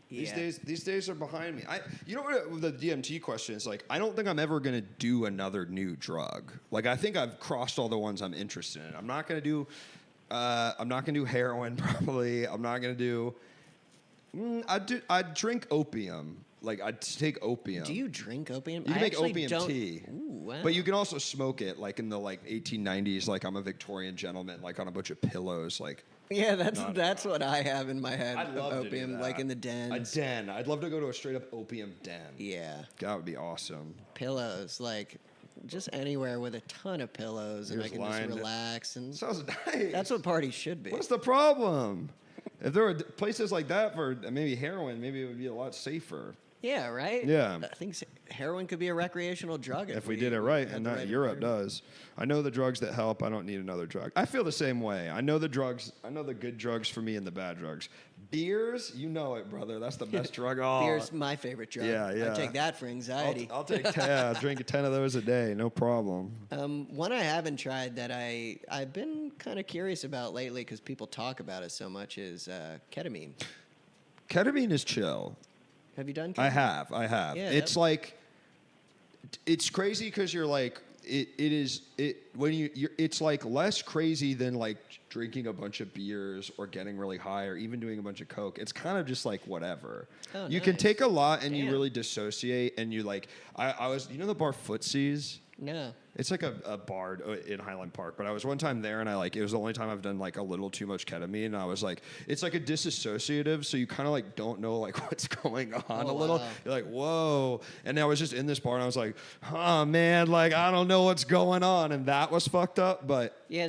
Yeah. These days are behind me. You know what the DMT question is like? I don't think I'm ever gonna do another new drug. Like I think I've crossed all the ones I'm interested in. I'm not gonna do heroin probably. I'm not gonna do. I'd drink opium. Like I'd take opium. Do you drink opium? You can make opium don't. tea. Ooh, wow. But you can also smoke it. Like in the 1890s. Like I'm a Victorian gentleman. Like on a bunch of pillows. Like. Yeah, that's what I have in my head. I'd love opium, to do that. like in the dens. A den. I'd love to go to a straight up opium den. Yeah. That would be awesome. Pillows, like just anywhere with a ton of pillows, and I can just relax. And sounds nice. That's what parties should be. What's the problem? If there were places like that for maybe heroin, maybe it would be a lot safer. Yeah, right? Yeah. I think heroin could be a recreational drug if we did it right, and not Europe does. I know the drugs that help. I don't need another drug. I feel the same way. I know the drugs. I know the good drugs for me and the bad drugs. Beers, you know it, brother. That's the best drug. Oh. Beer's my favorite drug. Yeah. I take that for anxiety. I'll take 10. Drink 10 of those a day, no problem. One I haven't tried that I've been kind of curious about lately because people talk about it so much is ketamine. Ketamine is chill. Have you done ketamine? I have. Yeah, it's like, it's crazy because you're like, it's like less crazy than like drinking a bunch of beers or getting really high or even doing a bunch of coke. It's kind of just like whatever. Oh, you can take a lot and you really dissociate, and you like, I was, you know the bar Footsie's? No. It's like a bar in Highland Park, but I was one time there, and it was the only time I've done like a little too much ketamine, and I was like, it's like a disassociative, so you kind of like don't know like what's going on a little. Wow. You're like, whoa. And I was just in this bar, and I was like, oh man, like I don't know what's going on, and that was fucked up, but. Yeah,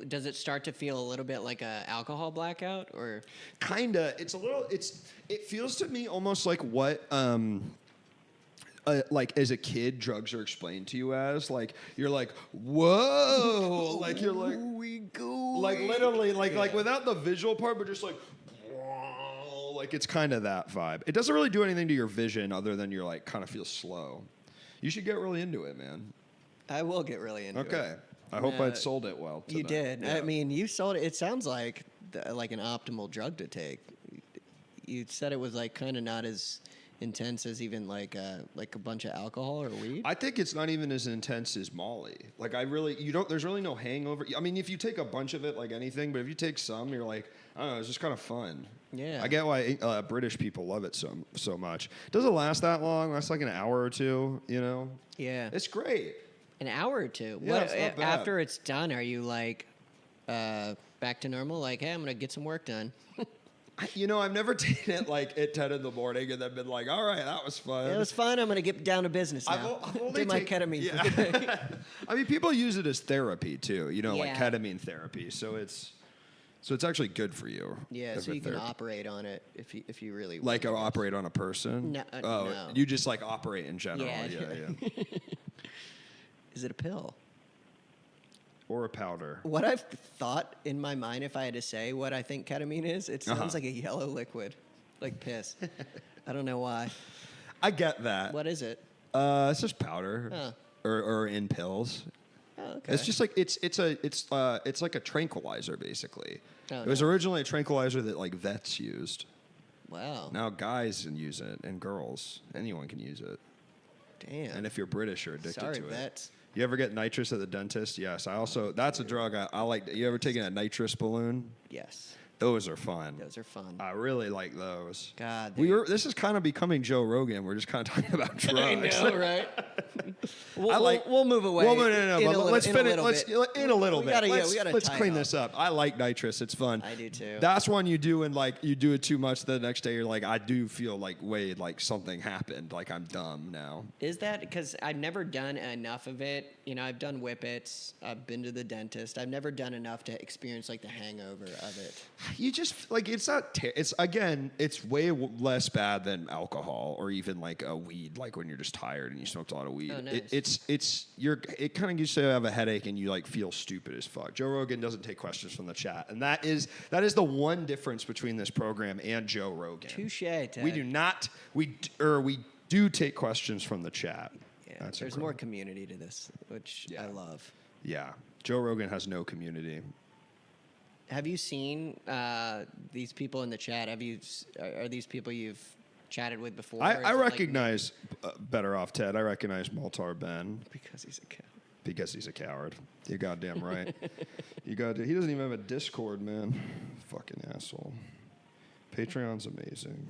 does it start to feel a little bit like a alcohol blackout, or? Kinda. It feels to me almost like what, like as a kid, drugs are explained to you as like you're like whoa, like you're like like literally like without the visual part, but just like whoa, like it's kind of that vibe. It doesn't really do anything to your vision other than you're like kind of feel slow. You should get really into it, man. I will get really into it. Okay, I hope I sold it well tonight. You did. Yeah. I mean, you sold it. It sounds like an optimal drug to take. You said it was like kind of not as intense as even like a bunch of alcohol or weed? I think it's not even as intense as Molly. Like there's really no hangover. I mean, if you take a bunch of it, like anything, but if you take some, you're like, I don't know, it's just kind of fun. Yeah. I get why British people love it so much. It doesn't last that long. It lasts like an hour or two, you know? Yeah. It's great. An hour or two? Yeah, it's not bad. After it's done, are you like back to normal? Like, hey, I'm going to get some work done. I've never taken it like at 10 in the morning and then been like, all right, that was fun. It was fun. I'm going to get down to business now. I've only Did my ketamine. Yeah. I mean, people use it as therapy too, like Yeah. ketamine therapy. So it's actually good for you. Yeah, so you can operate on it if you really want. Like operate on a person? No, no. You just like operate in general. Yeah. Is it a pill? Or a powder. What I've thought in my mind, if I had to say what I think ketamine is, it sounds like a yellow liquid, like piss. I don't know why. I get that. What is it? It's just powder, or in pills. Oh, okay. It's just like it's like a tranquilizer basically. Oh, it was originally a tranquilizer that like vets used. Wow. Now guys can use it and girls, anyone can use it. Damn. And if you're British, you're addicted Sorry, to it. vets. You ever get nitrous at the dentist? Yes. That's a drug I like. You ever taken a nitrous balloon? Yes. Those are fun. Those are fun. I really like those. God. This is kind of becoming Joe Rogan. We're just kind of talking about drugs. I know, right? We'll move away. Well, no. But let's finish. In a little bit. Let's clean this up. I like nitrous. It's fun. I do too. That's one you do and like you do it too much. The next day you're like, I do feel like wait, like something happened. Like I'm dumb now. Is that because I've never done enough of it? I've done whippets. I've been to the dentist. I've never done enough to experience like the hangover of it. You just like it's not. It's way less bad than alcohol or even like a weed. Like when you're just tired and you smoked a lot of weed. Oh, nice. It kind of gets you to have a headache and you like feel stupid as fuck. Joe Rogan doesn't take questions from the chat, and that is the one difference between this program and Joe Rogan. Touche, Ted. We do not. We do take questions from the chat. Yeah, there's more community to this, which I love. Yeah, Joe Rogan has no community. Have you seen these people in the chat? Are these people you've chatted with before? I recognize Better Off Ted. I recognize Maltar Ben. Because he's a coward. Because he's a coward. You're goddamn right. He doesn't even have a Discord, man. Fucking asshole. Patreon's amazing.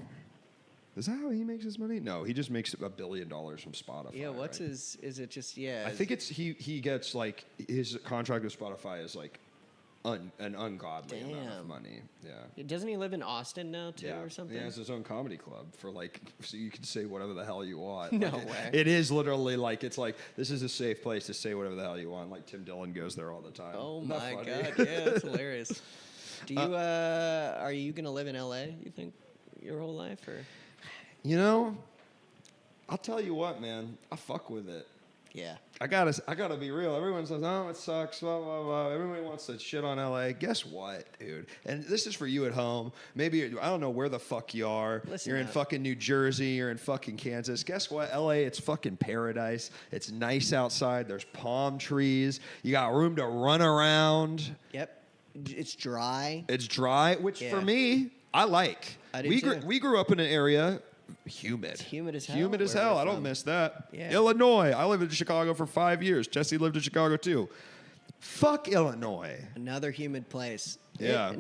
Is that how he makes his money? No, he just makes $1 billion from Spotify. Yeah, what's his? Is it just I think it's he gets like his contract with Spotify is like an ungodly amount of money. Yeah. Doesn't he live in Austin now too, or something? He has his own comedy club for like, so you can say whatever the hell you want. No like way. It is literally like it's like this is a safe place to say whatever the hell you want. Like Tim Dillon goes there all the time. Oh my god, yeah, that's hilarious. Do you are you gonna live in LA? You think your whole life, or? I'll tell you what, man. I fuck with it. Yeah. I gotta be real. Everyone says, oh, it sucks, blah, blah, blah. Everybody wants to shit on LA. Guess what, dude? And this is for you at home. Maybe, I don't know where the fuck you are. You're in fucking New Jersey. You're in fucking Kansas. Guess what? LA, it's fucking paradise. It's nice outside. There's palm trees. You got room to run around. Yep. It's dry. It's dry, which for me, I like. I do too. We grew up in an area... Humid. It's humid as hell. Humid as hell. I don't miss that. Yeah. Illinois. I lived in Chicago for 5 years. Jesse lived in Chicago too. Fuck Illinois. Another humid place. Yeah.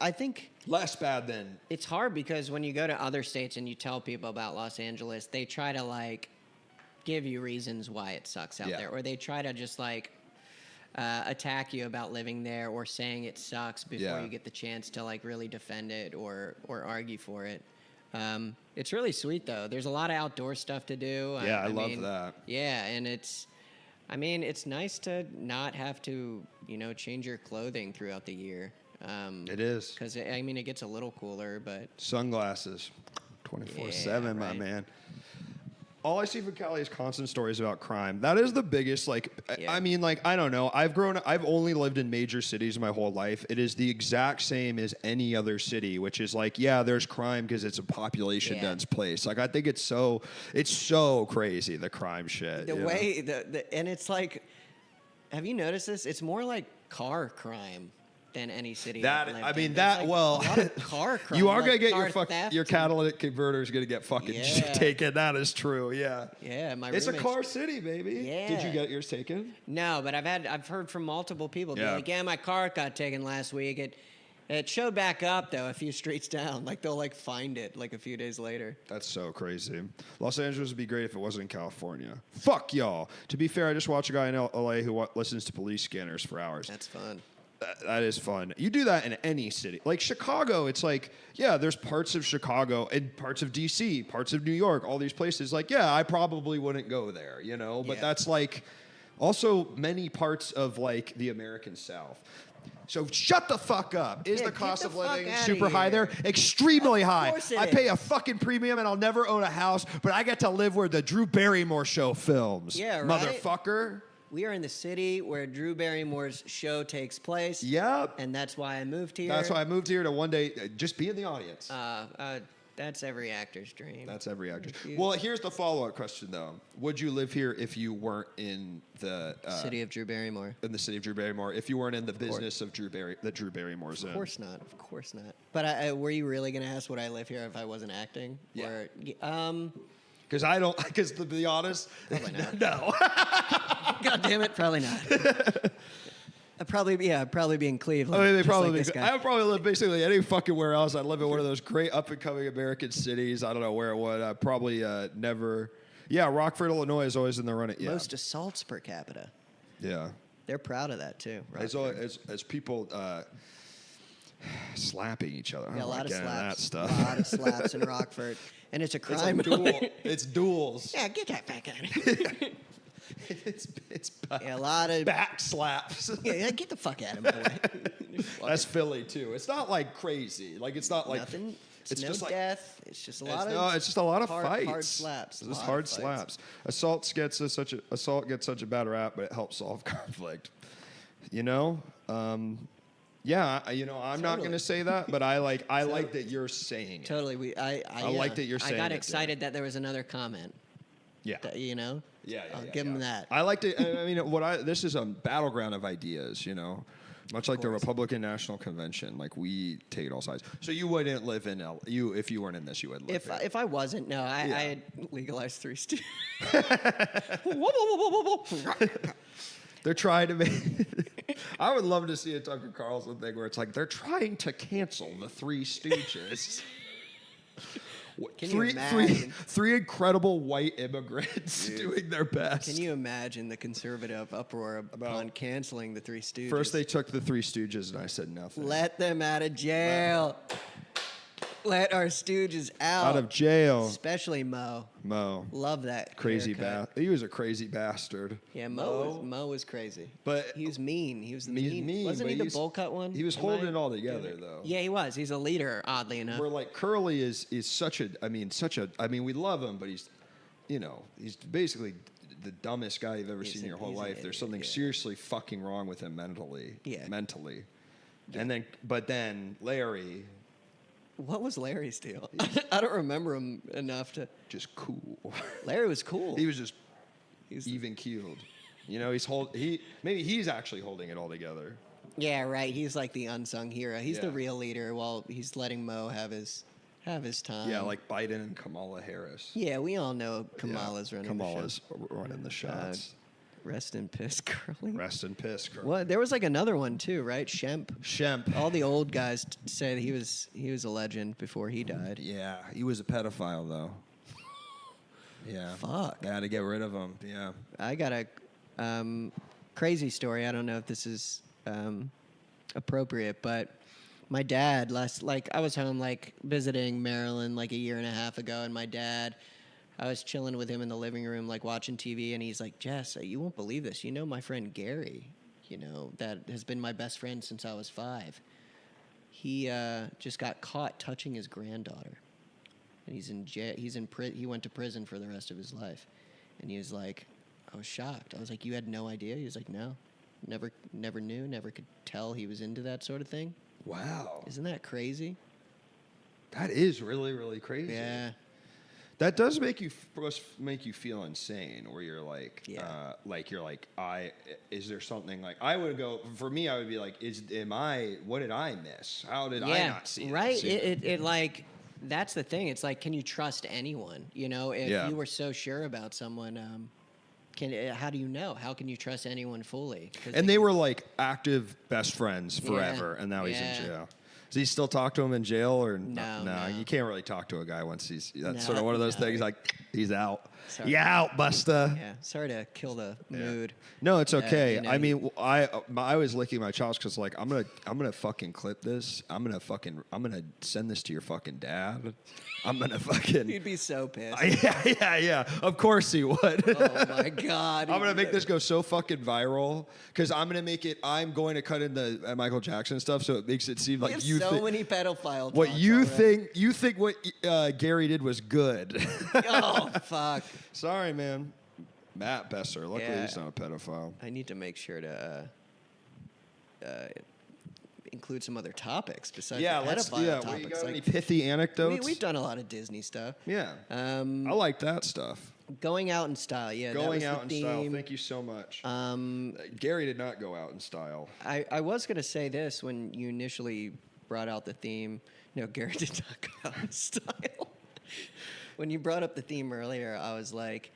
I think less bad than. It's hard because when you go to other states and you tell people about Los Angeles, they try to like give you reasons why it sucks out there, or they try to just like attack you about living there or saying it sucks before you get the chance to like really defend it or argue for it. It's really sweet though. There's a lot of outdoor stuff to do. Yeah, I love that. Yeah, and it's nice to not have to, change your clothing throughout the year. It is. Because, it gets a little cooler, but... Sunglasses, 24/7, my man. All I see from Cali is constant stories about crime. That is the biggest, I don't know. I've only lived in major cities my whole life. It is the exact same as any other city, which is there's crime because it's a population dense place. I think it's so crazy, the crime shit. The way, and it's like, have you noticed this? It's more like car crime. than any city. That I've lived I mean in. that There's, well, a lot of car crime, you are like gonna get car your theft catalytic converter is gonna get fucking taken. That is true. Yeah. Yeah, my It's a roommates- car city, baby. Yeah. Did you get yours taken? No, but I've heard from multiple people be Yeah. like, yeah, my car got taken last week. It showed back up though a few streets down. Like they'll like find it like a few days later. That's so crazy. Los Angeles would be great if it wasn't in California. Fuck y'all. To be fair, I just watched a guy in LA who listens to police scanners for hours. That's fun. That is fun. You do that in any city. Like Chicago, it's like, yeah, there's parts of Chicago and parts of DC, parts of New York, all these places. Like, yeah, I probably wouldn't go there, you know? But that's like also many parts of like the American South. So shut the fuck up. Is the cost of living super high there? Extremely high. I pay a fucking premium and I'll never own a house, but I get to live where the Drew Barrymore show films. Yeah, right? Motherfucker. We are in the city where Drew Barrymore's show takes place. Yep. And that's why I moved here. That's why I moved here to one day just be in the audience. That's every actor's dream. That's every actor's. Well, here's the follow-up question, though. Would you live here if you weren't in the city of Drew Barrymore? In the city of Drew Barrymore, if you weren't in the business of Drew Barrymore's in? Of course not. Of course not. But were you really going to ask would I live here if I wasn't acting? Yeah. Or, because I don't. Because to be honest, probably not. No. God damn it, probably not. I'd probably be in Cleveland. I mean, I would probably live basically any fucking where else. I'd live in one of those great up and coming American cities. I don't know where it would. I'd probably never. Yeah, Rockford, Illinois is always in the running. Yeah. Most assaults per capita. Yeah. They're proud of that too. As people slapping each other. Yeah, a lot of slaps. That stuff. A lot of slaps in Rockford, and it's a crime. It's duels. Yeah, get that back at it. It's a lot of back slaps. Yeah, get the fuck out of me. That's Philly too. It's not like crazy. Like it's not like nothing. It's no just death. Like, it's just a lot of. It's just a lot of hard, fights. Hard slaps. It's just hard slaps. Assault gets such a bad rap, but it helps solve conflict. You know. Yeah, I'm not going to say that, but I like that you're saying it. Totally. I like that you're saying it. I got excited that there was another comment. Yeah. Yeah. I'll give him that. I like to. I mean, this is a battleground of ideas. You know, much like the Republican National Convention. Like we take all sides. So you wouldn't live in if you weren't in this, you would live. If I wasn't, no, I had legalized 3 stooges. They're trying to make. I would love to see a Tucker Carlson thing where it's like they're trying to cancel the 3 Stooges. Can you imagine? Three incredible white immigrants doing their best. Can you imagine the conservative uproar upon canceling the 3 Stooges? First, they took the 3 Stooges, and I said nothing. Let them out of jail. Let our Stooges out. Out of jail. Especially Mo. Love that. Crazy bastard. He was a crazy bastard. Yeah, Mo was crazy. But he was mean. He was mean. Wasn't he the bowl cut one? He was holding it all together, though. Yeah, he was. He's a leader, oddly enough. Where like Curly is such a. I mean, we love him, but he's basically the dumbest guy you've ever seen in your whole life. There's something seriously fucking wrong with him mentally. Yeah. Mentally. Yeah. But then Larry. What was Larry's deal? I don't remember him enough to. Just cool. Larry was cool. He was just even keeled. You know, maybe he's actually holding it all together. Yeah, right. He's like the unsung hero. He's the real leader while he's letting Mo have his time. Yeah, like Biden and Kamala Harris. Yeah, we all know Kamala's running the shots. Rest in piss, Curly. Rest in piss, Curly. Well, there was like another one too, right? Shemp. All the old guys say that he was a legend before he died. Yeah, he was a pedophile though. Yeah. Fuck. They had to get rid of him. Yeah. I got a crazy story. I don't know if this is appropriate, but my dad I was home visiting Maryland like a year and a half ago, and my dad. I was chilling with him in the living room, watching TV, and he's like, Jess, you won't believe this. You know my friend Gary, that has been my best friend since I was 5. He just got caught touching his granddaughter. And he's in jail. He went to prison for the rest of his life. And he was like, I was shocked. I was like, you had no idea? He was like, no. Never knew, never could tell he was into that sort of thing. Wow. Isn't that crazy? That is really, really crazy. Yeah. That does make you feel insane, where you're like, is there something like I would go for me? I would be like, what did I miss? How did I not see right? This? It like that's the thing. It's like, can you trust anyone? You know, if you were so sure about someone, how do you know? How can you trust anyone fully? And they were like active best friends forever, and now he's in jail. Does he still talk to him in jail or no? You can't really talk to a guy once that's sort of one of those things. Like he's out. Sorry. You out, Busta. Yeah. Sorry to kill the mood. No, it's okay. I mean, I was licking my chops because like I'm gonna fucking clip this. I'm gonna send this to your fucking dad. I'm gonna fucking. You'd be so pissed. Yeah. Of course he would. Oh my god. I'm gonna make this go so fucking viral because I'm going to cut in the Michael Jackson stuff, so it makes it seem like you. So many pedophile. What you think what Gary did was good. Oh fuck. Sorry, man. Matt Besser. Luckily, he's not a pedophile. I need to make sure to include some other topics besides the pedophile topics. Well, you got any pithy anecdotes? We've done a lot of Disney stuff. Yeah. I like that stuff. Going out in style. Yeah. Going out in style. Thank you so much. Gary did not go out in style. I was going to say this when you initially brought out the theme. No, Gary did not go out in style. When you brought up the theme earlier, I was like,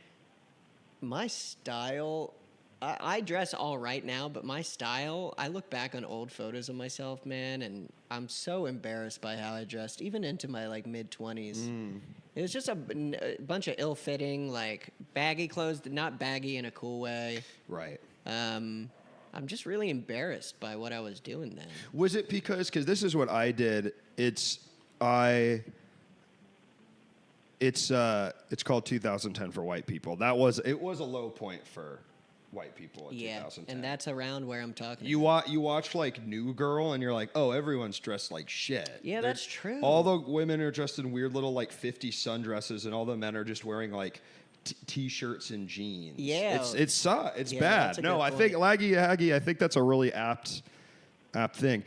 my style, I dress all right now, but my style, I look back on old photos of myself, man, and I'm so embarrassed by how I dressed, even into my like mid-20s. It was just a bunch of ill-fitting, like baggy clothes, not baggy in a cool way. Right. I'm just really embarrassed by what I was doing then. Was it because this is what I did, it's called 2010 for white people. It was a low point for white people in 2010. And that's around where I'm talking you watch like New Girl and you're like, oh, everyone's dressed like shit. Yeah, that's true. All the women are dressed in weird little like 50 sundresses and all the men are just wearing like t-shirts and jeans. Yeah. It's bad. No, I think Laggy Haggy, I think that's a really apt thing.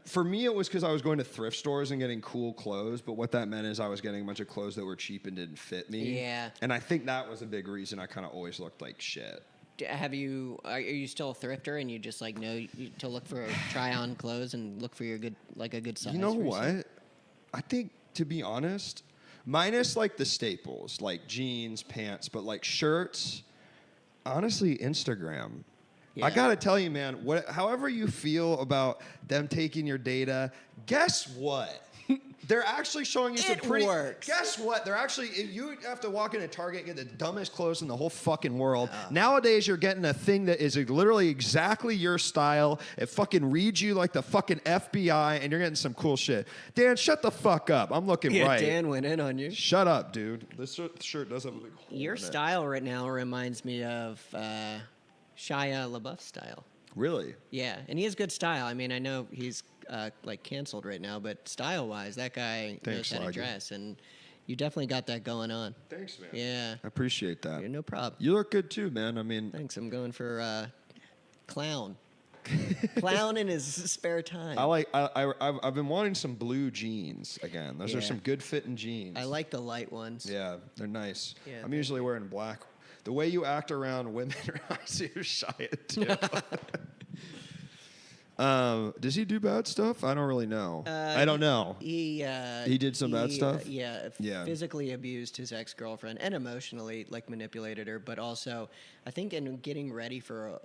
For me, it was because I was going to thrift stores and getting cool clothes, but what that meant is I was getting a bunch of clothes that were cheap and didn't fit me. Yeah. And I think that was a big reason I kind of always looked like shit. Are you still a thrifter and you just like know to look for try on clothes and look for a good size? You know what? I think, to be honest, minus like the staples, like jeans, pants, but like shirts, honestly, Instagram. Yeah. I gotta tell you, man, however you feel about them taking your data, guess what? They're actually showing you some pretty. Works. Guess what? They're actually. You have to walk into Target and get the dumbest clothes in the whole fucking world. Nowadays, you're getting a thing that is literally exactly your style. It fucking reads you like the fucking FBI, and you're getting some cool shit. Dan, shut the fuck up. I'm looking right. Dan went in on you. Shut up, dude. This shirt does have a big hole. Your style right now reminds me of Shia LaBeouf style. Really? Yeah, and he has good style. I mean, I know he's like canceled right now, but style-wise, that guy knows how to dress, and you definitely got that going on. Thanks, man. Yeah, I appreciate that. No problem. You look good too, man. I mean, thanks. I'm going for clown. Clown in his spare time. I've been wanting some blue jeans again. Those are some good fitting jeans. I like the light ones. Yeah, they're nice. Yeah, I'm usually wearing black. The way you act around women reminds me of Shia too. Does he do bad stuff? I don't really know. I don't know. He did some bad stuff? Yeah. Physically abused his ex-girlfriend and emotionally like manipulated her, but also I think in getting ready for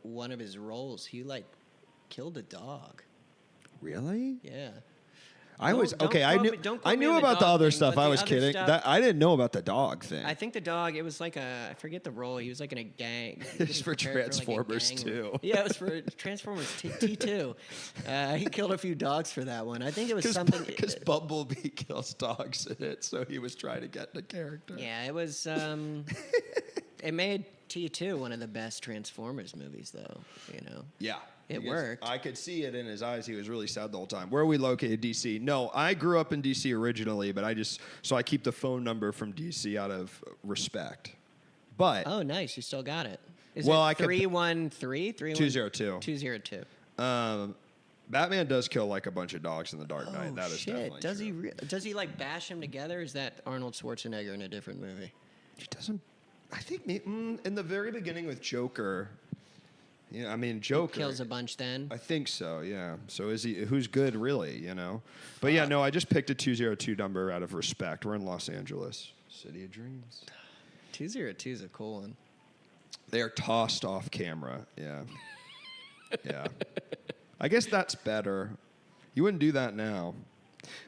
one of his roles, he like killed a dog. Really? Yeah. I knew about the other stuff. I was kidding. I didn't know about the dog thing. I think the dog. It was like I forget the role. He was like in a gang. It was for Transformers 2. Yeah, it was for Transformers T2. He killed a few dogs for that one. I think it was something because Bumblebee kills dogs in it, so he was trying to get the character. Yeah, it was. It made T2 one of the best Transformers movies, though. You know. Yeah. It worked. I could see it in his eyes. He was really sad the whole time. Where are we located? DC. No, I grew up in DC originally, but I keep the phone number from DC out of respect. But oh, nice, you still got it. Is well, it 313 202. 202. Batman does kill like a bunch of dogs in the Dark Knight. That is definitely Does true. does he like bash them together? Or is that Arnold Schwarzenegger in a different movie? He doesn't. I think in the very beginning with Joker. Yeah, I mean Joker He kills a bunch then. I think so. Yeah. So is he? Who's good really? You know. But yeah, no. I just picked a 202 number out of respect. We're in Los Angeles, city of dreams. 202 is a cool one. They are tossed off camera. Yeah. Yeah. I guess that's better. You wouldn't do that now.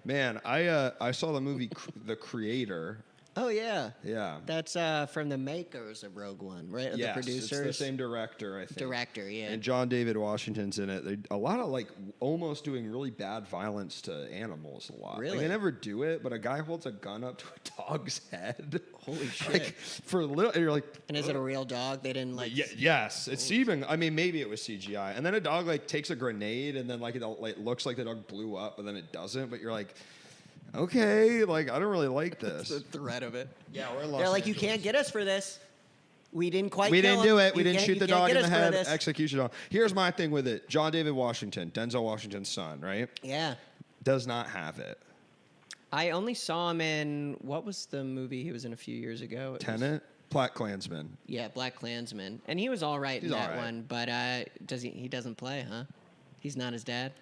Man, I saw the movie The Creator. Oh, yeah. Yeah. That's from the makers of Rogue One, right? Yes, the producers. it's the same director, I think. Director, yeah. And John David Washington's in it. A lot of like almost doing really bad violence to animals a lot. Really? Like, they never do it, but a guy holds a gun up to a dog's head. Holy shit. Like, for a little, and you're like... And is it a real dog? They didn't like... Yes. It's even... I mean, maybe it was CGI. And then a dog like takes a grenade and then like it like, looks like the dog blew up, but then it doesn't. But you're like... Okay, like I don't really like this. the threat of it. Yeah, we're in Los They're like, Angeles. you can't get us for this. We didn't quite. We kill didn't him. do it. We You didn't can't- shoot you the can't dog get in the us for head. this. Execution dog. Here's my thing with it. John David Washington, Denzel Washington's son, right? Yeah. Does not have it. I only saw him in what was the movie he was in a few years ago? It was- Tenet, Black Klansman. yeah, Black Klansman, and he was all right He's in that all right. one. But does he doesn't play, huh? He's not his dad.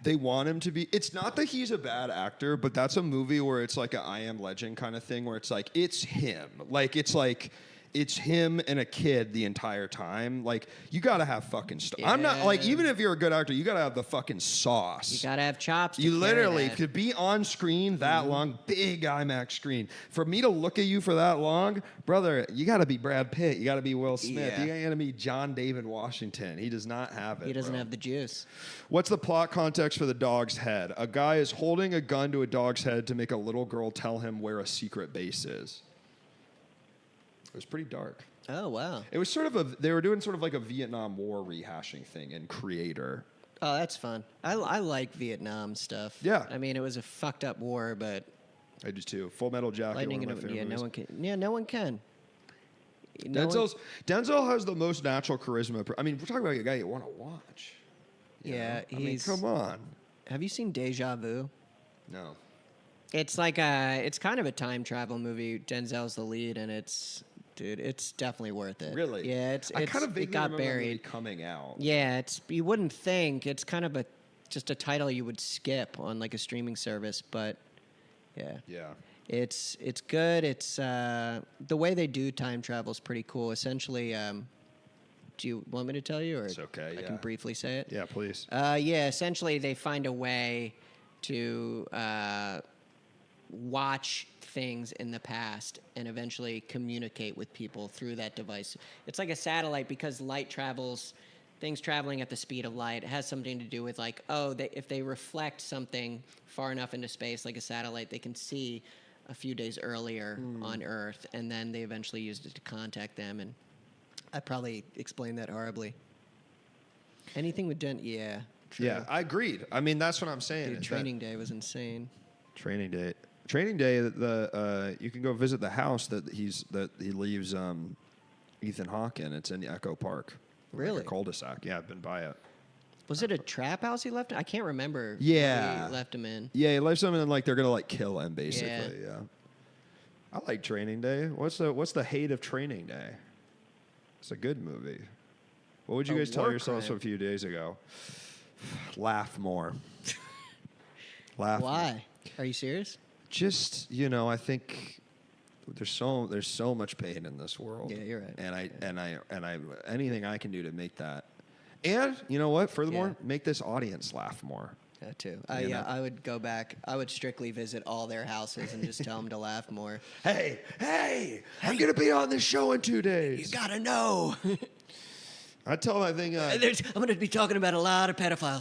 They want him to be. It's not that he's a bad actor, but that's a movie where it's like an I Am Legend kind of thing, where it's like it's him. It's him and a kid the entire time. Like, you gotta have fucking stuff. I'm not like, even if you're a good actor, you gotta have the fucking sauce. You gotta have chops. To You carry literally that. could be on screen that long, big IMAX screen. For me to look at you for that long, brother, you got to be Brad Pitt. You got to be Will Smith. Yeah. You got to be John David Washington. He does not have it. He doesn't bro. have the juice. What's the plot context for the dog's head? A guy is holding a gun to a dog's head to make a little girl tell him where a secret base is. It was pretty dark. Oh wow. It was sort of they were doing sort of like a Vietnam War rehashing thing in Creator. Oh, that's fun. I like Vietnam stuff. Yeah. I mean, it was a fucked up war, but I do too. Full Metal Jacket, lightning one and of my favorite no movies. one can. Yeah, no one can. No one- Denzel has the most natural charisma. I mean, we're talking about a guy you want to watch. You Yeah, know? I mean, he's. come on. Have you seen Deja Vu? No. It's like it's kind of a time travel movie. Denzel's the lead, and it's definitely worth it. Really? Yeah, I kind of it vaguely got remember that movie buried. coming out. Yeah, you wouldn't think it's kind of just a title you would skip on like a streaming service, but yeah. Yeah. It's good. It's the way they do time travel is pretty cool. Essentially, do you want me to tell you, or It's okay, I yeah. can briefly say it? Yeah, please. Yeah. Essentially, they find a way to watch things in the past and eventually communicate with people through that device. It's like a satellite because light travels. Things traveling at the speed of light has something to do with like, if they reflect something far enough into space, like a satellite, they can see a few days earlier on Earth, and then they eventually used it to contact them. And I probably explained that horribly. Anything with yeah. True. Yeah, I agreed. I mean, that's what I'm saying. Dude, Training Day was insane. Training Day. Training Day. You can go visit the house that he leaves Ethan Hawke in. It's in Echo Park. Really? Like a cul-de-sac. Yeah, I've been by it. Was it a trap house he left? I can't remember. Yeah. What he left him in. Yeah, he leaves him and like they're gonna like kill him basically. Yeah. I like Training Day. What's the hate of Training Day? It's a good movie. What would you A guys tell war yourselves crime. a few days ago? Laugh more. Laugh. More. Why? Are you serious? Just I think there's so much pain in this world. Yeah, you're right. And I anything I can do to make that. And you know what? Furthermore, make this audience laugh more. That too. You know? I would go back. I would strictly visit all their houses and just tell them to laugh more. Hey, I'm gonna be on this show in 2 days. You gotta know. I tell that thing. I'm going to be talking about a lot of pedophile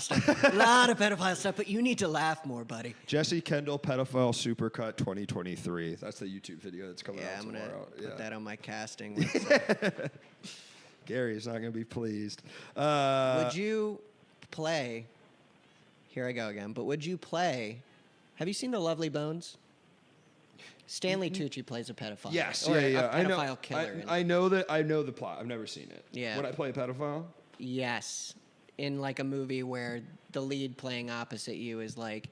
stuff, but you need to laugh more, buddy. Jesse Kendall pedophile supercut 2023. That's the YouTube video that's coming Yeah, out I'm tomorrow. going to put that on my casting website. Gary's not gonna be pleased. Would you play? Here I go again. But would you play? Have you seen The Lovely Bones? Stanley Tucci plays a pedophile. Yes, or yeah. A pedophile killer. in it. I know the plot. I've never seen it. Yeah. Would I play a pedophile? Yes. in like a movie where the lead playing opposite you is like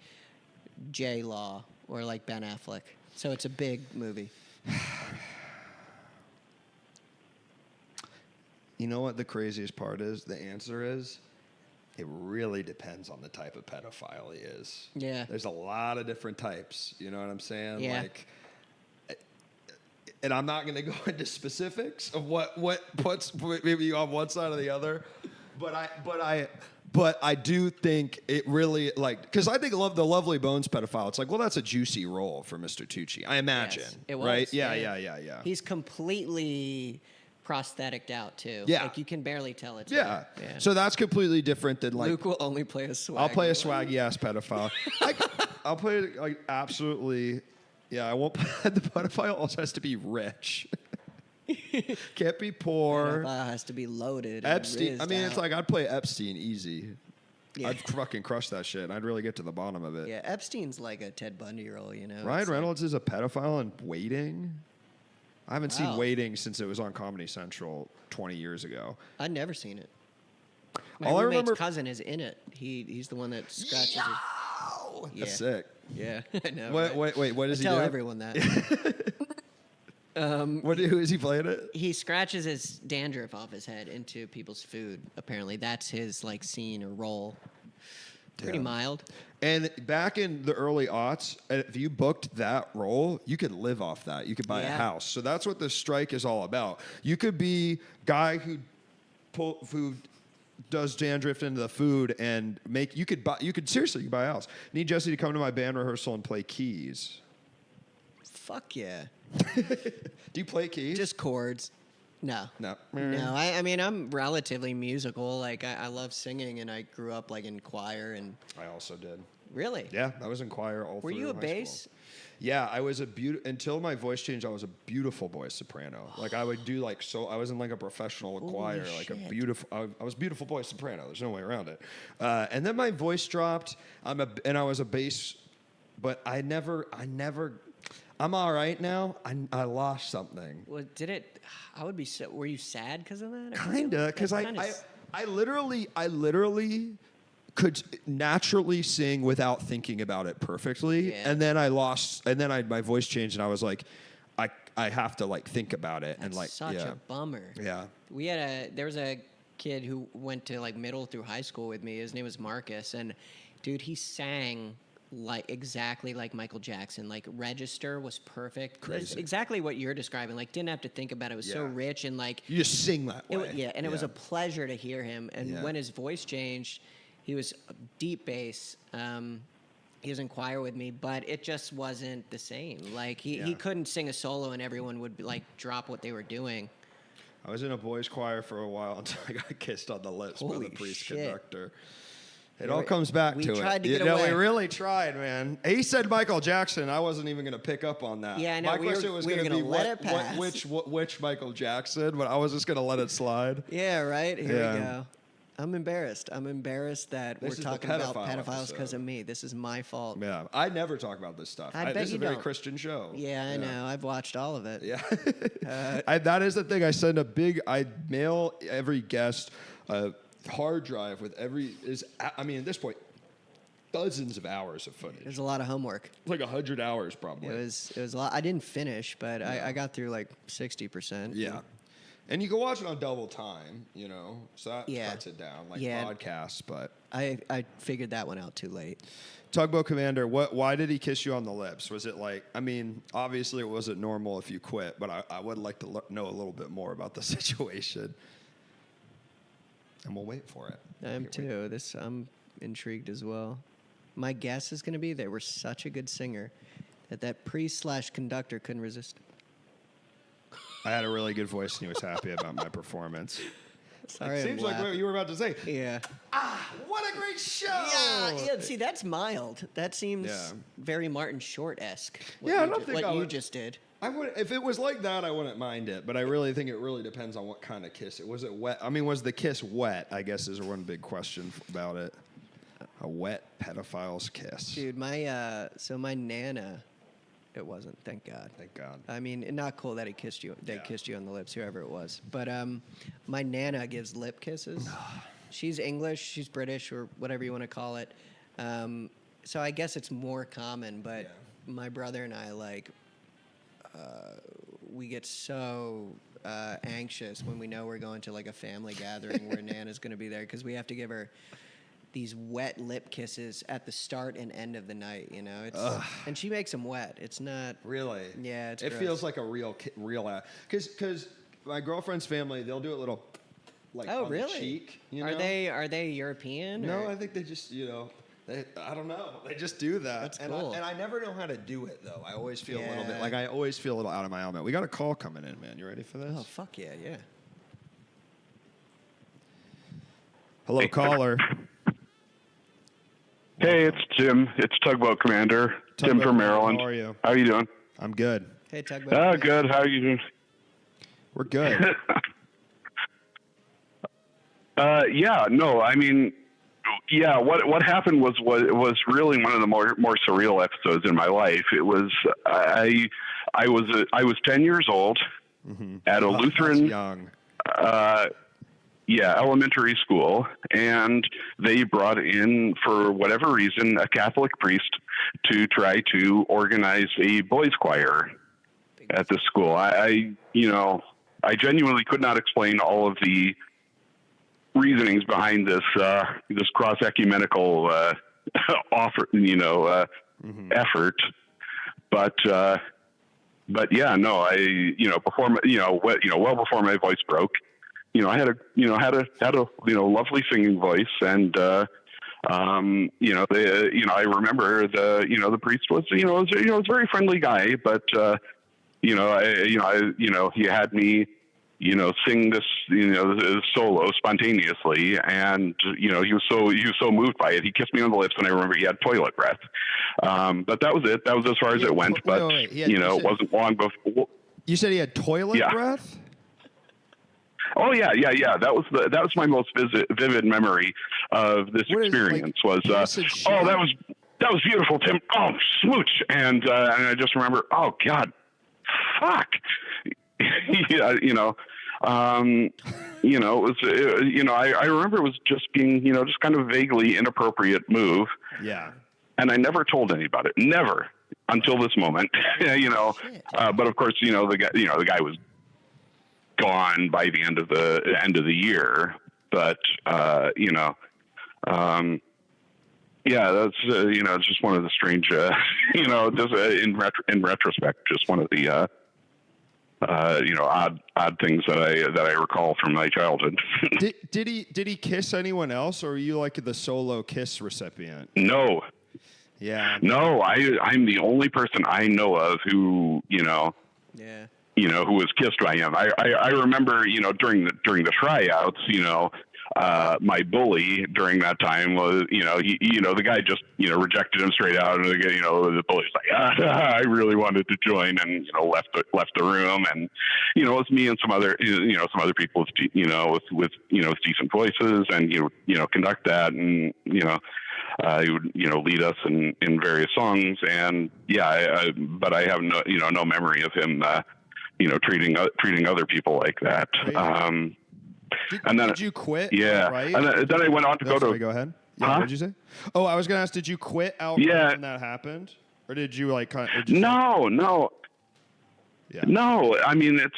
J Law or like Ben Affleck. So it's a big movie. You know what the craziest part is? The answer is, it really depends on the type of pedophile he is. Yeah. There's a lot of different types. You know what I'm saying? Yeah. Like, and I'm not going to go into specifics of what puts maybe on one side or the other, but I do think it really, like, because I think the Lovely Bones pedophile, it's like, well, that's a juicy role for Mr. Tucci, I imagine. Yes, it was. Right? Yeah. He's completely prosthetic out too. Yeah. Like you can barely tell it's Yeah. him. So that's completely different than like. Luke will only play a swaggy. I'll play a swaggy ass pedophile. I'll play like absolutely. Yeah, I won't play the pedophile. Also has to be rich. Can't be poor. Pedophile has to be loaded. Epstein. I mean, out. it's like I'd play Epstein easy. Yeah. I'd fucking crush that shit, and I'd really get to the bottom of it. Yeah, Epstein's like a Ted Bundy role, you know. Ryan It's Reynolds is a pedophile in Waiting. I haven't seen Wow. Waiting since it was on Comedy Central 20 years ago. I've never seen it. My All I roommate's remember- cousin is in it. He's the one that scratches. His, yeah. That's sick. Yeah, I know. Wait, right? wait, what does he Tell do? everyone that. Who is he playing it? He scratches his dandruff off his head into people's food. Apparently, that's his like scene or role. Pretty Damn. mild. And back in the early aughts, if you booked that role, you could live off that. You could buy a Yeah. house. So that's what the strike is all about. You could be guy who does dandruff into the food and you could seriously buy a house. Need Jesse to come to my band rehearsal and play keys. Fuck yeah. Do you play keys? Just chords. No. No. I mean, I'm relatively musical. Like, I love singing, and I grew up, like, in choir. And I also did. really? Yeah, I was in choir all Were through you a high bass? school. Yeah, I was until my voice changed, I was a beautiful voice soprano. Like I would do like I was in like a professional choir, like shit. a beautiful. I was beautiful voice soprano. There's no way around it. And then my voice dropped. And I was a bass, but I never. I'm all right now. I lost something. Well, did it? I would be. Were you sad because of that? Kinda, because I literally could naturally sing without thinking about it perfectly, Yeah. and then my voice changed, and I was like, I have to like think about it, and like such yeah, a bummer. yeah, There was a kid who went to like middle through high school with me. His name was Marcus, and dude, he sang like exactly like Michael Jackson. Like register was perfect. Crazy. It's exactly what you're describing. Like didn't have to think about it. It was so Yeah. rich and like you just sing that way. it was a pleasure to hear him. And Yeah. when his voice changed, he was deep bass. He was in choir with me, but it just wasn't the same. Like he Yeah. couldn't sing a solo, and everyone would like drop what they were doing. I was in a boys' choir for a while until I got kissed on the lips by Holy the priest shit. conductor. It Yeah, all comes back we to it. tried to get we away. really tried, man. He said Michael Jackson. I wasn't even going to pick up on that. Yeah, I know. My We were- question was we were going to be gonna let it pass. which Michael Jackson, but I was just going to let it slide. Yeah, right. Here Yeah. we go. I'm embarrassed. I'm embarrassed that This we're is the talking about pedophile pedophiles because episode. of me. This is my fault. Yeah, I never talk about this stuff. I bet this is you a very don't. Christian show. Yeah, I know. I've watched all of it. Yeah, that is the thing. I mail every guest a hard drive with at this point, dozens of hours of footage. There's a lot of homework. Like 100 hours probably. It was a lot. I didn't finish, but I got through like 60%. Yeah. And you can watch it on double time, so that Yeah. cuts it down, like Yeah. podcasts. But I figured that one out too late. Tugboat Commander, why did he kiss you on the lips? Was it like, obviously it wasn't normal if you quit, but I would like to know a little bit more about the situation. And we'll wait for it. I am too. I'm intrigued as well. My guess is going to be they were such a good singer that priest/conductor couldn't resist. I had a really good voice and he was happy about my performance. Sorry, It seems like what you were about to say. Yeah. What a great show! Yeah. See, that's mild. That seems Yeah. very Martin Short-esque. Yeah, I don't think I you would- just did. I would, if it was like that, I wouldn't mind it. But I really think it really depends on what kind of kiss. Was it wet? Was the kiss wet? I guess is one big question about it. A wet pedophile's kiss. Dude, my Nana, it wasn't. Thank God. Thank God. Not cool that he kissed you. They Yeah. kissed you on the lips, whoever it was. But my Nana gives lip kisses, she's English, she's British, or whatever you want to call it. So I guess it's more common, but my brother and I, like, we get so anxious when we know we're going to, like, a family gathering where Nana's going to be there, because we have to give her these wet lip kisses at the start and end of the night, you know? And she makes them wet. It's not... Really? Yeah, it feels like a real... Because my girlfriend's family, they'll do a little, like, on the cheek. You know? Are they European? No, I think they just, you know... I don't know. They just do that. That's cool. And I never know how to do it, though. I always feel a little bit... Like, I always feel a little out of my element. We got a call coming in, man. You ready for this? Oh, fuck yeah. Hello, caller. Hey, it's Jim. It's Tugboat Commander. Tim from Maryland. How are you? How are you doing? I'm good. Hey, Tugboat. Good. How are you doing? We're good. What happened was really one of the more surreal episodes in my life. It was I was 10 years old at a Lutheran young. Elementary school, and they brought in, for whatever reason, a Catholic priest to try to organize a boys' choir at the school. I genuinely could not explain all of the reasonings behind this cross ecumenical effort, but well before my voice broke. I had a lovely singing voice, and I remember the priest was was a very friendly guy, but he had me sing this solo spontaneously, and he was so moved by it. He kissed me on the lips, and I remember he had toilet breath. But that was it. That was as far as it went. But it wasn't long before. You said he had toilet breath? Oh yeah. That was my most vivid memory of this experience. That was beautiful, Tim. Oh, smooch, and I just remember. Oh God, fuck. It was. I remember it was just being just kind of vaguely inappropriate move. Yeah. And I never told anybody. Never until this moment. But of course, the guy was gone by the end of the year, but that's it's just one of the strange just in retrospect, just one of the odd things that I recall from my childhood. Did he kiss anyone else, or are you like the solo kiss recipient? No. Yeah. No, I'm the only person I know of who who was kissed by him. I remember, during the tryouts, my bully during that time was, the guy just, rejected him straight out, and the bully's like, I really wanted to join, and left the room, and it was me and some other people with decent voices, and conduct that, and he would lead us in various songs, and but I have no memory of him treating other people like that. Did you quit? Yeah. Right? And then I went on to go to... Go ahead. Yeah, what did you say? Oh, I was going to ask, did you quit outright when that happened? Or did you No. Yeah. No, I mean, it's,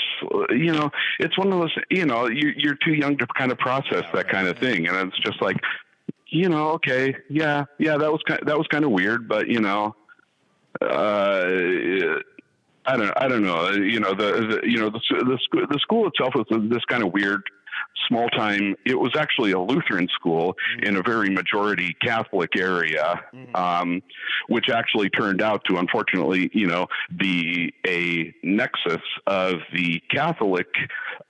it's one of those, you're too young to kind of process that kind of thing. And it's just like, okay, that was kind of weird, but, I don't know. The school itself was this kind of weird, small time. It was actually a Lutheran school in a very majority Catholic area, which actually turned out to, unfortunately, be a nexus of the Catholic,